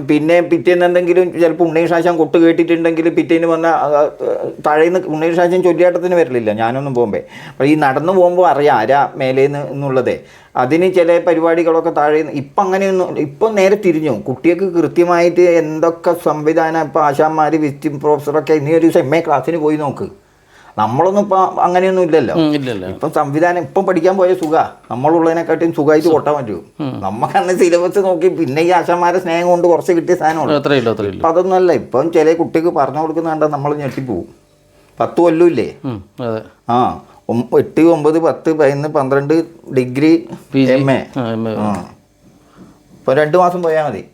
പിന്നെ പിറ്റേന്ന് എന്തെങ്കിലും ചിലപ്പോൾ ഉണ്ണീഷാശാൻ കൊട്ട് കേട്ടിട്ടുണ്ടെങ്കിൽ പിറ്റേന്ന് വന്ന താഴേന്ന് ഉണ്ണീഷാശാൻ ചൊല്ലിയാട്ടത്തിന് വരലില്ല ഞാനൊന്നും പോകുമ്പോൾ. അപ്പോൾ ഈ നടന്നു പോകുമ്പോൾ അറിയാം ആരാ മേലേന്ന് എന്നുള്ളതേ. അതിന് ചില പരിപാടികളൊക്കെ താഴേന്ന്. ഇപ്പം അങ്ങനെയൊന്നും, ഇപ്പം നേരെ തിരിഞ്ഞു. കുട്ടികൾക്ക് കൃത്യമായിട്ട് എന്തൊക്കെ സംവിധാനം ഇപ്പോൾ ആശാന്മാർ വിസിറ്റിംഗ് പ്രൊഫസറൊക്കെ ഇനി ഒരു ദിവസം MA ക്ലാസ്സിന് പോയി നോക്ക്. നമ്മളൊന്നും ഇപ്പം അങ്ങനെയൊന്നും ഇല്ലല്ലോ. ഇപ്പം സംവിധാനം ഇപ്പം പഠിക്കാൻ പോയ സുഖമാണ്. നമ്മളുള്ളതിനെക്കാട്ടിയും സുഖമായിട്ട് കൊട്ടാൻ പറ്റും. നമുക്കന്ന് സിലബസ് നോക്കി പിന്നെ ഈ ആശാന്മാരെ സ്നേഹം കൊണ്ട് കുറച്ച് കിട്ടിയ സാധനമുള്ളൂ. ഇപ്പം അതൊന്നുമല്ല. ഇപ്പം ചില കുട്ടിക്ക് പറഞ്ഞു കൊടുക്കുന്ന കണ്ടാൽ നമ്മൾ ഞെട്ടിപ്പോവും. 10 കൊല്ലമില്ലേ? 8, 9, 10, 11, 12 ഡിഗ്രി MA. ഇപ്പോൾ 2 മാസം പോയാൽ മതി.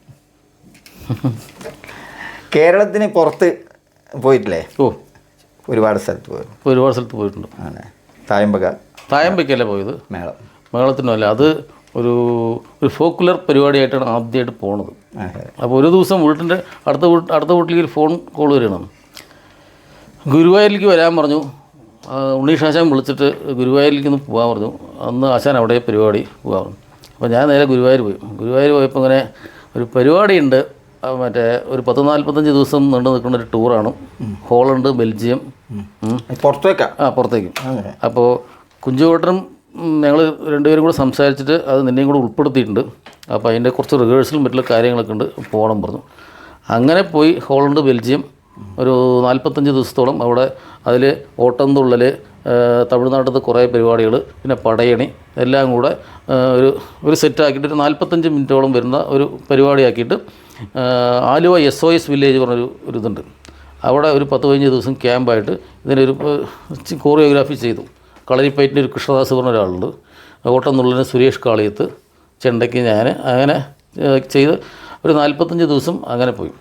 കേരളത്തിന് പുറത്ത് പോയിട്ടില്ലേ? ഒരുപാട് സ്ഥലത്ത് പോയിട്ടുണ്ട്. തായമ്പക്കല്ലേ പോയത്? മേളത്തിനല്ല, അത് ഒരു ഫോക്കുലർ പരിപാടിയായിട്ടാണ് ആദ്യമായിട്ട് പോണത്. അപ്പോൾ ഒരു ദിവസം വീട്ടിൻ്റെ അടുത്ത വീട്ടിലേക്ക് ഒരു ഫോൺ കോൾ വരണം. ഗുരുവായൂരിലേക്ക് വരാൻ പറഞ്ഞു. ഉണ്ണീഷ് ആശാൻ വിളിച്ചിട്ട് ഗുരുവായൂരിലേക്ക് ഒന്ന് പോകാൻ പറഞ്ഞു. അന്ന് ആശാൻ അവിടെ പരിപാടി പോകാൻ പറഞ്ഞു. അപ്പോൾ ഞാൻ നേരെ ഗുരുവായൂർ പോയി. ഗുരുവായൂർ പോയപ്പോൾ ഇങ്ങനെ ഒരു പരിപാടിയുണ്ട്, മറ്റേ ഒരു 10-45 ദിവസം നീണ്ടു നിൽക്കുന്ന ഒരു ടൂറാണ്. ഹോളണ്ട്, ബെൽജിയം, പുറത്തേക്കും. അപ്പോൾ കുഞ്ചുവേട്ടനും ഞങ്ങൾ രണ്ടുപേരും കൂടെ സംസാരിച്ചിട്ട് അത് നിന്നെയും കൂടെ ഉൾപ്പെടുത്തിയിട്ടുണ്ട്. അപ്പോൾ അതിൻ്റെ കുറച്ച് റിഹേഴ്സലും മറ്റുള്ള കാര്യങ്ങളൊക്കെ ഉണ്ട്, പോകണം പറഞ്ഞു. അങ്ങനെ പോയി ഹോളണ്ട്, ബെൽജിയം ഒരു 45 ദിവസത്തോളം അവിടെ. അതിൽ ഓട്ടംതുള്ളൽ, തമിഴ്നാട്ടിലത്തെ കുറേ പരിപാടികൾ, പിന്നെ പടയണി എല്ലാം കൂടെ ഒരു സെറ്റാക്കിയിട്ട് ഒരു 45 മിനിറ്റോളം വരുന്ന ഒരു പരിപാടിയാക്കിയിട്ട് ആലുവ SOS വില്ലേജ് പറഞ്ഞൊരു ഇതുണ്ട്. അവിടെ ഒരു 10-15 ദിവസം ക്യാമ്പായിട്ട് ഇതിനൊരു കോറിയോഗ്രാഫി ചെയ്തു. കളരിപ്പയറ്റിൻ്റെ ഒരു കൃഷ്ണദാസ് പറഞ്ഞ ഒരാളുണ്ട്, ഓട്ടംതുള്ളലിന് സുരേഷ് കാളിയത്ത്, ചെണ്ടയ്ക്ക് ഞാൻ, അങ്ങനെ ചെയ്ത് ഒരു 45 ദിവസം അങ്ങനെ പോയി.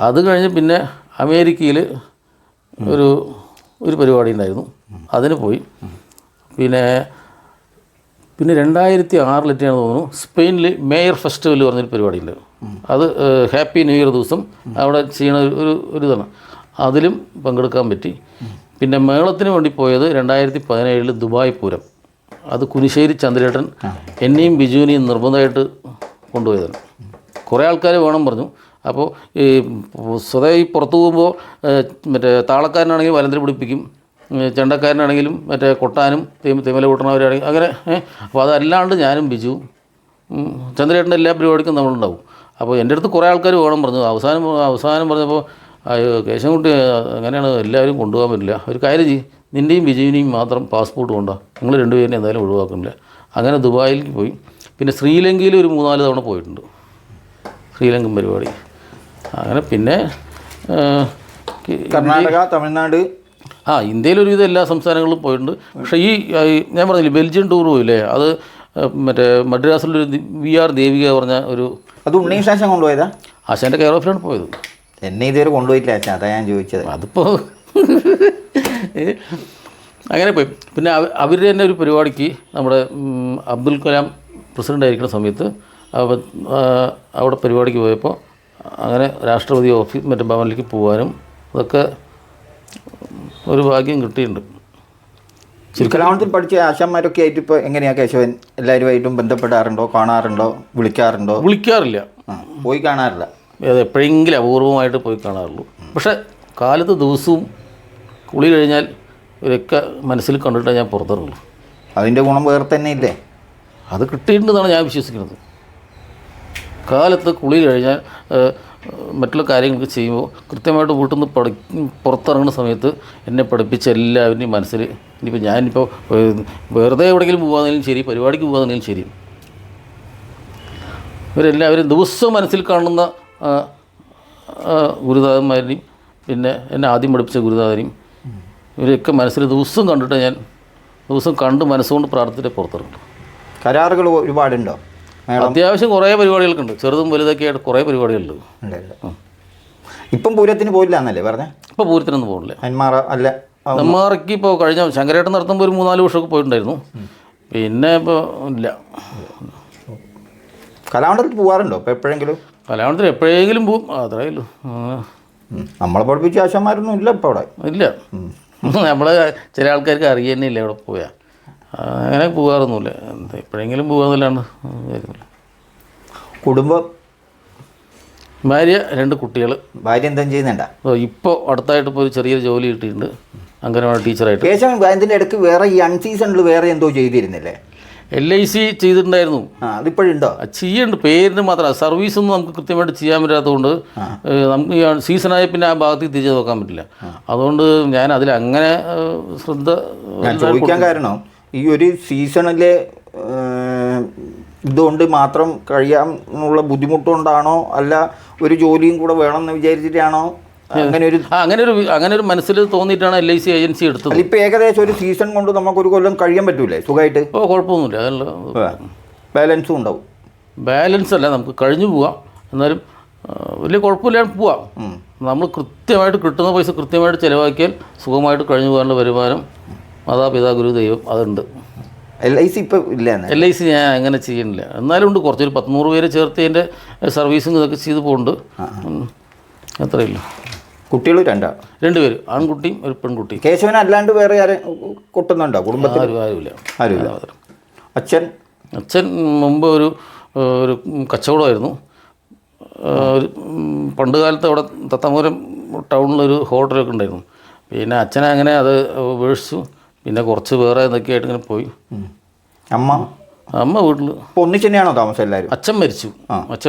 അത് കഴിഞ്ഞ് പിന്നെ അമേരിക്കയിൽ ഒരു പരിപാടി ഉണ്ടായിരുന്നു, അതിന് പോയി. പിന്നെ 2006 തോന്നുന്നു സ്പെയിനിൽ മേയർ ഫെസ്റ്റിവൽ പറഞ്ഞൊരു പരിപാടിയുണ്ട്. അത് ഹാപ്പി ന്യൂ ഇയർ ദിവസം അവിടെ ചെയ്യണ ഒരു ഇതാണ്. അതിലും പങ്കെടുക്കാൻ പറ്റി. പിന്നെ മേളത്തിന് വേണ്ടി പോയത് 2017 ദുബായ് പൂരം. അത് കുനിശ്ശേരി ചന്ദ്രേട്ടൻ എന്നെയും ബിജുവിനെയും നിർബന്ധമായിട്ട് കൊണ്ടുപോയതാണ്. കുറേ ആൾക്കാർ വേണം പറഞ്ഞു. അപ്പോൾ ഈ സ്വതേ ഈ പുറത്തു പോകുമ്പോൾ മറ്റേ താളക്കാരനാണെങ്കിൽ വലന്തര പിടിപ്പിക്കും, ചെണ്ടക്കാരനാണെങ്കിലും മറ്റേ കൊട്ടാനും തിമല കൂട്ടണവരാണെങ്കിൽ അങ്ങനെ. അപ്പോൾ അതല്ലാണ്ട് ഞാനും ബിജുവും ചന്ദ്രേട്ടൻ്റെ എല്ലാ പരിപാടിക്കും നമ്മളുണ്ടാവും. അപ്പോൾ എൻ്റെ അടുത്ത് കുറേ ആൾക്കാർ വേണം പറഞ്ഞു. അവസാനം പറഞ്ഞപ്പോൾ കേശവൻകുട്ടി അങ്ങനെയാണ് എല്ലാവരും കൊണ്ടുപോകാൻ പറ്റില്ല, ഒരു കാര്യം ചെയ്യും, നിൻ്റെയും ബിജുവിനെയും മാത്രം പാസ്പോർട്ട് കൊണ്ടാ, നിങ്ങൾ രണ്ടുപേരും എന്തായാലും ഒഴിവാക്കുന്നില്ല. അങ്ങനെ ദുബായിലേക്ക് പോയി. പിന്നെ ശ്രീലങ്കയിൽ ഒരു 3-4 തവണ പോയിട്ടുണ്ട്, ശ്രീലങ്കൻ പരിപാടി. അങ്ങനെ പിന്നെ കർണാടക, തമിഴ്നാട്, ഇന്ത്യയിൽ ഒരുവിധം എല്ലാ സംസ്ഥാനങ്ങളിലും പോയിട്ടുണ്ട്. പക്ഷേ ഈ ഞാൻ പറഞ്ഞില്ലേ ബെൽജിയം ടൂർ പോയില്ലേ, അത് മറ്റേ മദ്രാസിലൊരു VR ദേവിക പറഞ്ഞ ഒരു, അത് ഉണ്ണീഷ് ആശാൻ കൊണ്ടുപോയതാ? ആശാൻ്റെ കെയർ ഓഫിലാണ് പോയത്. എന്നെ ഇതുവരെ കൊണ്ടുപോയിട്ടില്ല ആശാൻ, അതാ ഞാൻ ചോദിച്ചത്. അതിപ്പോൾ അങ്ങനെ പോയി. പിന്നെ അവരുടെ തന്നെ ഒരു പരിപാടിക്ക് നമ്മുടെ അബ്ദുൽ കലാം പ്രസിഡൻ്റ് ആയിരിക്കുന്ന സമയത്ത് അവിടെ പരിപാടിക്ക് പോയപ്പോൾ അങ്ങനെ രാഷ്ട്രപതി ഓഫീസ് മറ്റേ ഭവനിലേക്ക് പോകാനും അതൊക്കെ ഒരു ഭാഗ്യം കിട്ടിയിട്ടുണ്ട്. കലാമണ്ഡലത്തിൽ പഠിച്ച ആശാന്മാരൊക്കെ ആയിട്ട് ഇപ്പോൾ എങ്ങനെയാണ് കേശവൻ എല്ലാവരുമായിട്ടും ബന്ധപ്പെടാറുണ്ടോ, കാണാറുണ്ടോ, വിളിക്കാറില്ല? പോയി കാണാറില്ല. അത് എപ്പോഴെങ്കിലും അപൂർവമായിട്ട് പോയി കാണാറുള്ളൂ. പക്ഷേ കാലത്ത് ദിവസവും കുളി കഴിഞ്ഞാൽ ഇവരൊക്കെ മനസ്സിൽ കണ്ടിട്ടേ ഞാൻ പുറത്തിറങ്ങുള്ളൂ. അതിൻ്റെ ഗുണം വേറെ തന്നെ ഇല്ലേ? അത് കിട്ടിയിട്ടുണ്ടെന്നാണ് ഞാൻ വിശ്വസിക്കുന്നത്. കാലത്ത് കുളി കഴിഞ്ഞാൽ മറ്റുള്ള കാര്യങ്ങളൊക്കെ ചെയ്യുമ്പോൾ കൃത്യമായിട്ട് വീട്ടിൽ നിന്ന് പുറത്തിറങ്ങുന്ന സമയത്ത് എന്നെ പഠിപ്പിച്ച എല്ലാവരുടെയും മനസ്സിൽ, ഇനിയിപ്പോൾ ഞാനിപ്പോൾ വെറുതെ എവിടെയെങ്കിലും പോകാമെങ്കിലും ശരി, പരിപാടിക്ക് പോകാമെങ്കിലും ശരി, ഇവരെല്ലാവരും ദിവസവും മനസ്സിൽ കാണുന്ന ഗുരുദാസന്മാരെയും പിന്നെ എന്നെ ആദ്യം പഠിപ്പിച്ച ഗുരുദാസനെയും ഇവരൊക്കെ മനസ്സിൽ ദിവസവും കണ്ടിട്ട് ഞാൻ ദിവസം കണ്ട് മനസ്സുകൊണ്ട് പ്രാർത്ഥിച്ചിട്ട് പുറത്തിറങ്ങും. കരാറുകൾ ഒരുപാടുണ്ടോ? അത്യാവശ്യം കുറേ പരിപാടികൾക്കുണ്ട്, ചെറുതും വലുതൊക്കെ ആയിട്ട് കുറേ പരിപാടികളുണ്ട്. ഇപ്പം പൂരത്തിന് പോയില്ല എന്നല്ലേ പറഞ്ഞേ? ഇപ്പോൾ പൂരത്തിനൊന്നും പോകില്ല. നെന്മാറയ്ക്ക് ഇപ്പോൾ കഴിഞ്ഞ ശങ്കരേട്ടൻ നടത്തുമ്പോൾ ഒരു 3-4 വർഷമൊക്കെ പോയിട്ടുണ്ടായിരുന്നു. പിന്നെ ഇപ്പോൾ ഇല്ല. കലാമണ്ഡലത്തിൽ പോകാറുണ്ടോ ഇപ്പോൾ എപ്പോഴെങ്കിലും? കലാമണ്ഡലത്തിൽ എപ്പോഴെങ്കിലും പോവും, അത്രയല്ലോ. നമ്മളെ പഠിപ്പിച്ച ആശാന്മാരൊന്നും ഇല്ല ഇപ്പോൾ അവിടെ? ഇല്ല, നമ്മളെ ചില ആൾക്കാർക്ക് അറിയുന്നില്ല ഇവിടെ പോയാൽ. അങ്ങനെ പോകാറൊന്നുമില്ല, എപ്പോഴെങ്കിലും പോകാമെന്നല്ലാണ്ട് കാര്യമില്ല. കുടുംബം? ഭാര്യ, 2 കുട്ടികൾ. ഭാര്യ എന്താ ചെയ്യുന്നുണ്ടോ? ഇപ്പോൾ അടുത്തായിട്ട് ഇപ്പോൾ ഒരു ചെറിയൊരു ജോലി കിട്ടിയിട്ടുണ്ട്, അംഗനവാടി ടീച്ചറായിട്ട്. കേശവൻ ഇതിൻ്റെ ഇടയ്ക്ക് വേറെ ഈ അൺസീസണിൽ വേറെ എന്തോ ചെയ്തിരുന്നില്ലേ? LIC ചെയ്തിട്ടുണ്ടായിരുന്നു. അതിപ്പോഴുണ്ടോ? ചെയ്യുന്നുണ്ട്, പേരിന് മാത്രമല്ല. സർവീസൊന്നും നമുക്ക് കൃത്യമായിട്ട് ചെയ്യാൻ പറ്റാത്തതുകൊണ്ട് നമുക്ക് ഈ സീസണായ പിന്നെ ആ ഭാഗത്തേക്ക് തിരിച്ചു നോക്കാൻ പറ്റില്ല. അതുകൊണ്ട് ഞാൻ അതിലങ്ങനെ ശ്രദ്ധ ചോദിക്കാൻ കാരണം ഈ ഒരു സീസണിലെ ഇതുകൊണ്ട് മാത്രം കഴിയാനുള്ള ബുദ്ധിമുട്ടുകൊണ്ടാണോ അല്ല ഒരു ജോലിയും കൂടെ വേണമെന്ന് വിചാരിച്ചിട്ടാണോ അങ്ങനെ ഒരു മനസ്സിൽ തോന്നിയിട്ടാണ് LIC ഏജൻസി എടുത്തത്. ഇപ്പോൾ ഏകദേശം ഒരു സീസൺ കൊണ്ട് നമുക്കൊരു കൊല്ലം കഴിയാൻ പറ്റൂലേ സുഖമായിട്ട്? ഓ, കുഴപ്പമൊന്നുമില്ല, അതല്ല ബാലൻസും ഉണ്ടാവും. ബാലൻസ് അല്ല, നമുക്ക് കഴിഞ്ഞു പോവാം, എന്നാലും വലിയ കുഴപ്പമില്ലാണ്ട് പോവാം. നമ്മൾ കൃത്യമായിട്ട് കിട്ടുന്ന പൈസ കൃത്യമായിട്ട് ചിലവാക്കിയാൽ സുഖമായിട്ട് കഴിഞ്ഞു പോകാനുള്ള വരുമാനം മാതാപിതാ ഗുരു ദൈവം അതുണ്ട്. LIC ഇപ്പോൾ ഇല്ല? LIC ഞാൻ അങ്ങനെ ചെയ്യുന്നില്ല, എന്നാലും ഉണ്ട്. കുറച്ചൊരു 100 പേര് ചേർത്തതിൻ്റെ സർവീസും ഇതൊക്കെ ചെയ്ത് പോകുന്നുണ്ട്, അത്രയില്ല. കുട്ടികൾ രണ്ടാ? 2 പേര്, ആൺകുട്ടിയും ഒരു പെൺകുട്ടിയും. കേശവൻ അല്ലാണ്ട് വേറെ ആരും കൊട്ടുന്നുണ്ടോ കുടുംബത്തിൽ? ആരുമില്ല. അച്ഛൻ മുമ്പ് ഒരു കച്ചവടമായിരുന്നു. പണ്ട് കാലത്ത് അവിടെ തത്തമൂരം ടൗണിലൊരു ഹോട്ടലൊക്കെ ഉണ്ടായിരുന്നു. പിന്നെ അച്ഛനെ അങ്ങനെ അത് ഉപേക്ഷിച്ചു. പിന്നെ കുറച്ച് വേറെ എന്തൊക്കെ ആയിട്ട് ഇങ്ങനെ പോയി. അമ്മ വീട്ടിൽ ഒന്നിച്ച് തന്നെയാണോ താമസം എല്ലാവരും? അച്ഛൻ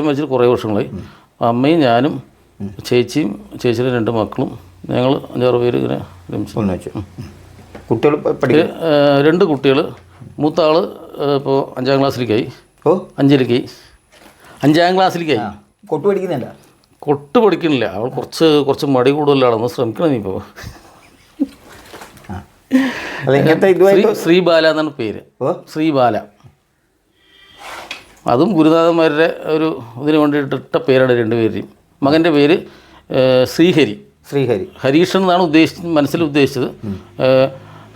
മരിച്ചിട്ട് കുറേ വർഷങ്ങളായി. അമ്മയും ഞാനും ചേച്ചിയുടെ 2 മക്കളും ഞങ്ങൾ 5-6 പേര് ഇങ്ങനെ ഒന്നിച്ച്. കുട്ടികൾ 2 കുട്ടികൾ. മൂത്ത ആൾ ഇപ്പോൾ 5ാം ക്ലാസ്സിലേക്കായി. 5ാം ക്ലാസ്സിലേക്കായി. കൊട്ട് പഠിക്കുന്നില്ല? കൊട്ട് പഠിക്കുന്നില്ല. അവൾ കുറച്ച് മടി കൂടുതലാണെന്ന് ശ്രമിക്കണം. ഇപ്പോൾ ശ്രീബാല എന്നാണ് പേര്. ശ്രീബാല. അതും ഗുരുനാഥന്മാരുടെ ഒരു ഇതിന് വേണ്ടിയിട്ട് ഇട്ട പേരാണ് 2 പേരുടെയും. മകൻ്റെ പേര് ശ്രീഹരി. ഹരീഷൻ എന്നാണ് മനസ്സിൽ ഉദ്ദേശിച്ചത്.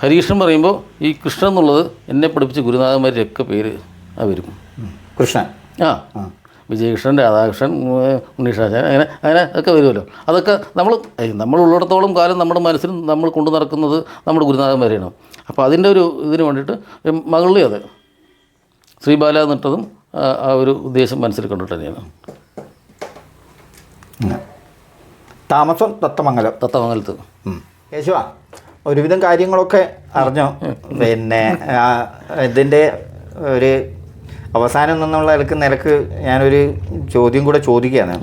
ഹരീഷൻ പറയുമ്പോൾ ഈ കൃഷ്ണൻ എന്നുള്ളത് എന്നെ പഠിപ്പിച്ച ഗുരുനാഥന്മാരുടെയൊക്കെ പേര് വരും. കൃഷ്ണൻ, വിജയകൃഷ്ണൻ, രാധാകൃഷ്ണൻ, ഉണ്ണീഷാചാര്യൻ, അങ്ങനെ ഒക്കെ വരുമല്ലോ. അതൊക്കെ നമ്മൾ ഉള്ളിടത്തോളം കാലം നമ്മുടെ മനസ്സിൽ നമ്മൾ കൊണ്ടു നടക്കുന്നത് നമ്മുടെ ഗുരുനാഥന്മാരെയാണ്. അപ്പോൾ അതിൻ്റെ ഒരു ഇതിന് വേണ്ടിയിട്ട് മകളിൽ അതെ ശ്രീബാല എന്നിട്ടതും ആ ഒരു ഉദ്ദേശം മനസ്സിൽ കണ്ടിട്ട് തന്നെയാണ്. താമസം തത്തമംഗലത്ത്. കേശവ, ഒരുവിധം കാര്യങ്ങളൊക്കെ അറിഞ്ഞോ? പിന്നെ ഇതിൻ്റെ ഒരു അവസാനം എന്നുള്ള നിലക്ക് ഞാനൊരു ചോദ്യം കൂടെ ചോദിക്കുകയാണ്.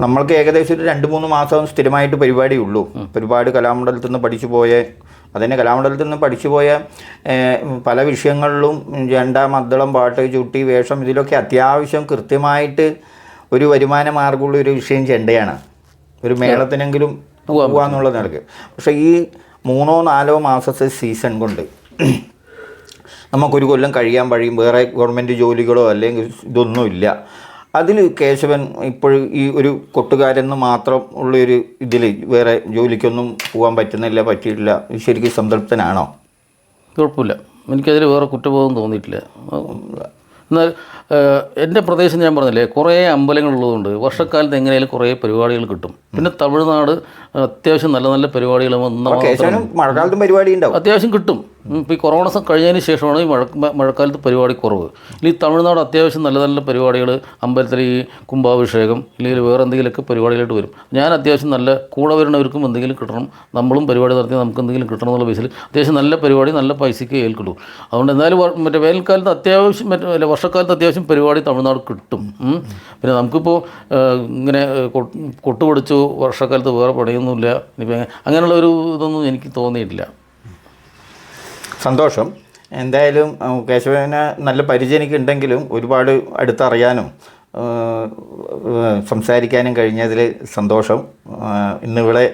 നമ്മൾക്ക് ഏകദേശം ഒരു 2-3 മാസം സ്ഥിരമായിട്ട് പരിപാടിയുള്ളൂ. ഒരുപാട് കലാമണ്ഡലത്തിൽ നിന്ന് കലാമണ്ഡലത്തിൽ നിന്ന് പഠിച്ചുപോയ പല വിഷയങ്ങളിലും ചെണ്ട, മദ്ദളം, പാട്ട്, ചുട്ടി, വേഷം, ഇതിലൊക്കെ അത്യാവശ്യം കൃത്യമായിട്ട് ഒരു വരുമാന മാർഗമുള്ള ഒരു വിഷയം ചെണ്ടയാണ്. ഒരു മേളത്തിനെങ്കിലും പോകാന്നുള്ള നിലക്ക്. പക്ഷേ ഈ 3-4 മാസത്തെ സീസൺ കൊണ്ട് നമുക്കൊരു കൊല്ലം കഴിയാൻ കഴിയും. വേറെ ഗവൺമെൻറ് ജോലികളോ അല്ലെങ്കിൽ ഇതൊന്നുമില്ല. അതിൽ കേശവൻ ഇപ്പോഴും ഈ ഒരു കൊട്ടുകാരെന്ന് മാത്രം ഉള്ളൊരു ഇതിൽ വേറെ ജോലിക്കൊന്നും പോകാൻ പറ്റിയിട്ടില്ല. ശരിക്കും സംതൃപ്തനാണോ? കുഴപ്പമില്ല, എനിക്കതിൽ വേറെ കുറ്റബോധം തോന്നിയിട്ടില്ല. എന്നാൽ എൻ്റെ പ്രദേശം ഞാൻ പറഞ്ഞില്ലേ, കുറേ അമ്പലങ്ങളുള്ളതുകൊണ്ട് വർഷക്കാലത്ത് എങ്ങനെയാലും കുറേ പരിപാടികൾ കിട്ടും. പിന്നെ തമിഴ്നാട് അത്യാവശ്യം നല്ല നല്ല പരിപാടികൾ മഴക്കാലത്തും പരിപാടി ഉണ്ടാവും, അത്യാവശ്യം കിട്ടും. ഇപ്പോൾ ഈ കൊറോണ കഴിഞ്ഞതിന് ശേഷമാണ് ഈ മഴക്കാലത്ത് പരിപാടി കുറവ്. ഇനി തമിഴ്നാട് അത്യാവശ്യം നല്ല നല്ല പരിപാടികൾ, അമ്പലത്തിൽ ഈ കുംഭാഭിഷേകം അല്ലെങ്കിൽ വേറെ എന്തെങ്കിലുമൊക്കെ പരിപാടികളായിട്ട് വരും. ഞാൻ അത്യാവശ്യം നല്ല കൂടെ വരുന്നവർക്കും എന്തെങ്കിലും കിട്ടണം, നമ്മളും പരിപാടി നടത്തി നമുക്ക് എന്തെങ്കിലും കിട്ടണം എന്നുള്ള ബേസിൽ അത്യാവശ്യം നല്ല പരിപാടി നല്ല പൈസയ്ക്ക് ഏൽക്കിട്ടു. അതുകൊണ്ട് എന്തായാലും വേനൽക്കാലത്ത് അത്യാവശ്യം വർഷക്കാലത്ത് അത്യാവശ്യം പരിപാടി തമിഴ്നാട് കിട്ടും. പിന്നെ നമുക്കിപ്പോൾ ഇങ്ങനെ കൊട്ട് പഠിച്ചു വർഷക്കാലത്ത് വേറെ പണിയൊന്നുമില്ല, ഇനിയിപ്പോൾ അങ്ങനെയുള്ള ഒരു ഇതൊന്നും എനിക്ക് തോന്നിയിട്ടില്ല. സന്തോഷം. എന്തായാലും കേശവന് നല്ല പരിചയം എനിക്കുണ്ടെങ്കിലും ഒരുപാട് അടുത്തറിയാനും സംസാരിക്കാനും കഴിഞ്ഞതിൽ സന്തോഷം. ഇന്നിവിടെ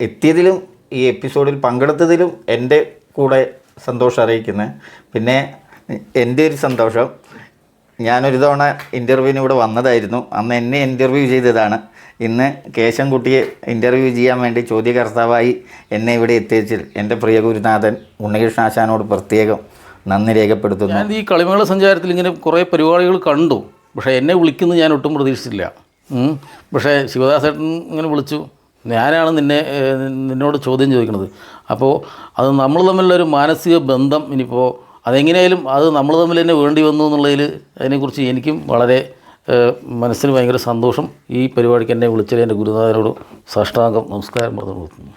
എത്തിയതിലും ഈ എപ്പിസോഡിൽ പങ്കെടുത്തതിലും എൻ്റെ കൂടെ സന്തോഷം അറിയിക്കുന്നത്. പിന്നെ എൻ്റെ ഒരു സന്തോഷം, ഞാനൊരു തവണ ഇൻ്റർവ്യൂവിന് ഇവിടെ വന്നതായിരുന്നു. അന്ന് എന്നെ ഇൻ്റർവ്യൂ ചെയ്തതാണ്. ഇന്ന് കേശവൻകുട്ടിയെ ഇൻ്റർവ്യൂ ചെയ്യാൻ വേണ്ടി ചോദ്യകർത്താവായി എന്നെ ഇവിടെ എത്തിച്ചതിൽ എൻ്റെ പ്രിയ ഗുരുനാഥൻ ഉണ്ണികൃഷ്ണാശാനോട് പ്രത്യേകം നന്ദി രേഖപ്പെടുത്തുന്നു. ഞാൻ ഈ കളിമേള സഞ്ചാരത്തിൽ ഇങ്ങനെ കുറേ പരിപാടികൾ കണ്ടു, പക്ഷേ എന്നെ വിളിക്കുന്നത് ഞാൻ ഒട്ടും പ്രതീക്ഷിച്ചില്ല. പക്ഷേ ശിവദാസേട്ടൻ ഇങ്ങനെ വിളിച്ചു, ഞാനാണ് നിന്നോട് ചോദ്യം ചോദിക്കുന്നത്. അപ്പോൾ അത് നമ്മൾ തമ്മിലുള്ളൊരു മാനസിക ബന്ധം ഇനിയിപ്പോൾ അതെങ്ങനെയായാലും അത് നമ്മൾ തമ്മിൽ തന്നെ വേണ്ടി വന്നു എന്നുള്ളതിൽ അതിനെക്കുറിച്ച് എനിക്കും വളരെ മനസ്സിന് ഭയങ്കര സന്തോഷം. ഈ പരിപാടിക്ക് എന്നെ വിളിച്ചതിൽ എൻ്റെ ഗുരുനാഥനോട് സാഷ്ടാംഗം നമസ്കാരം പറഞ്ഞു കൊടുക്കുന്നു.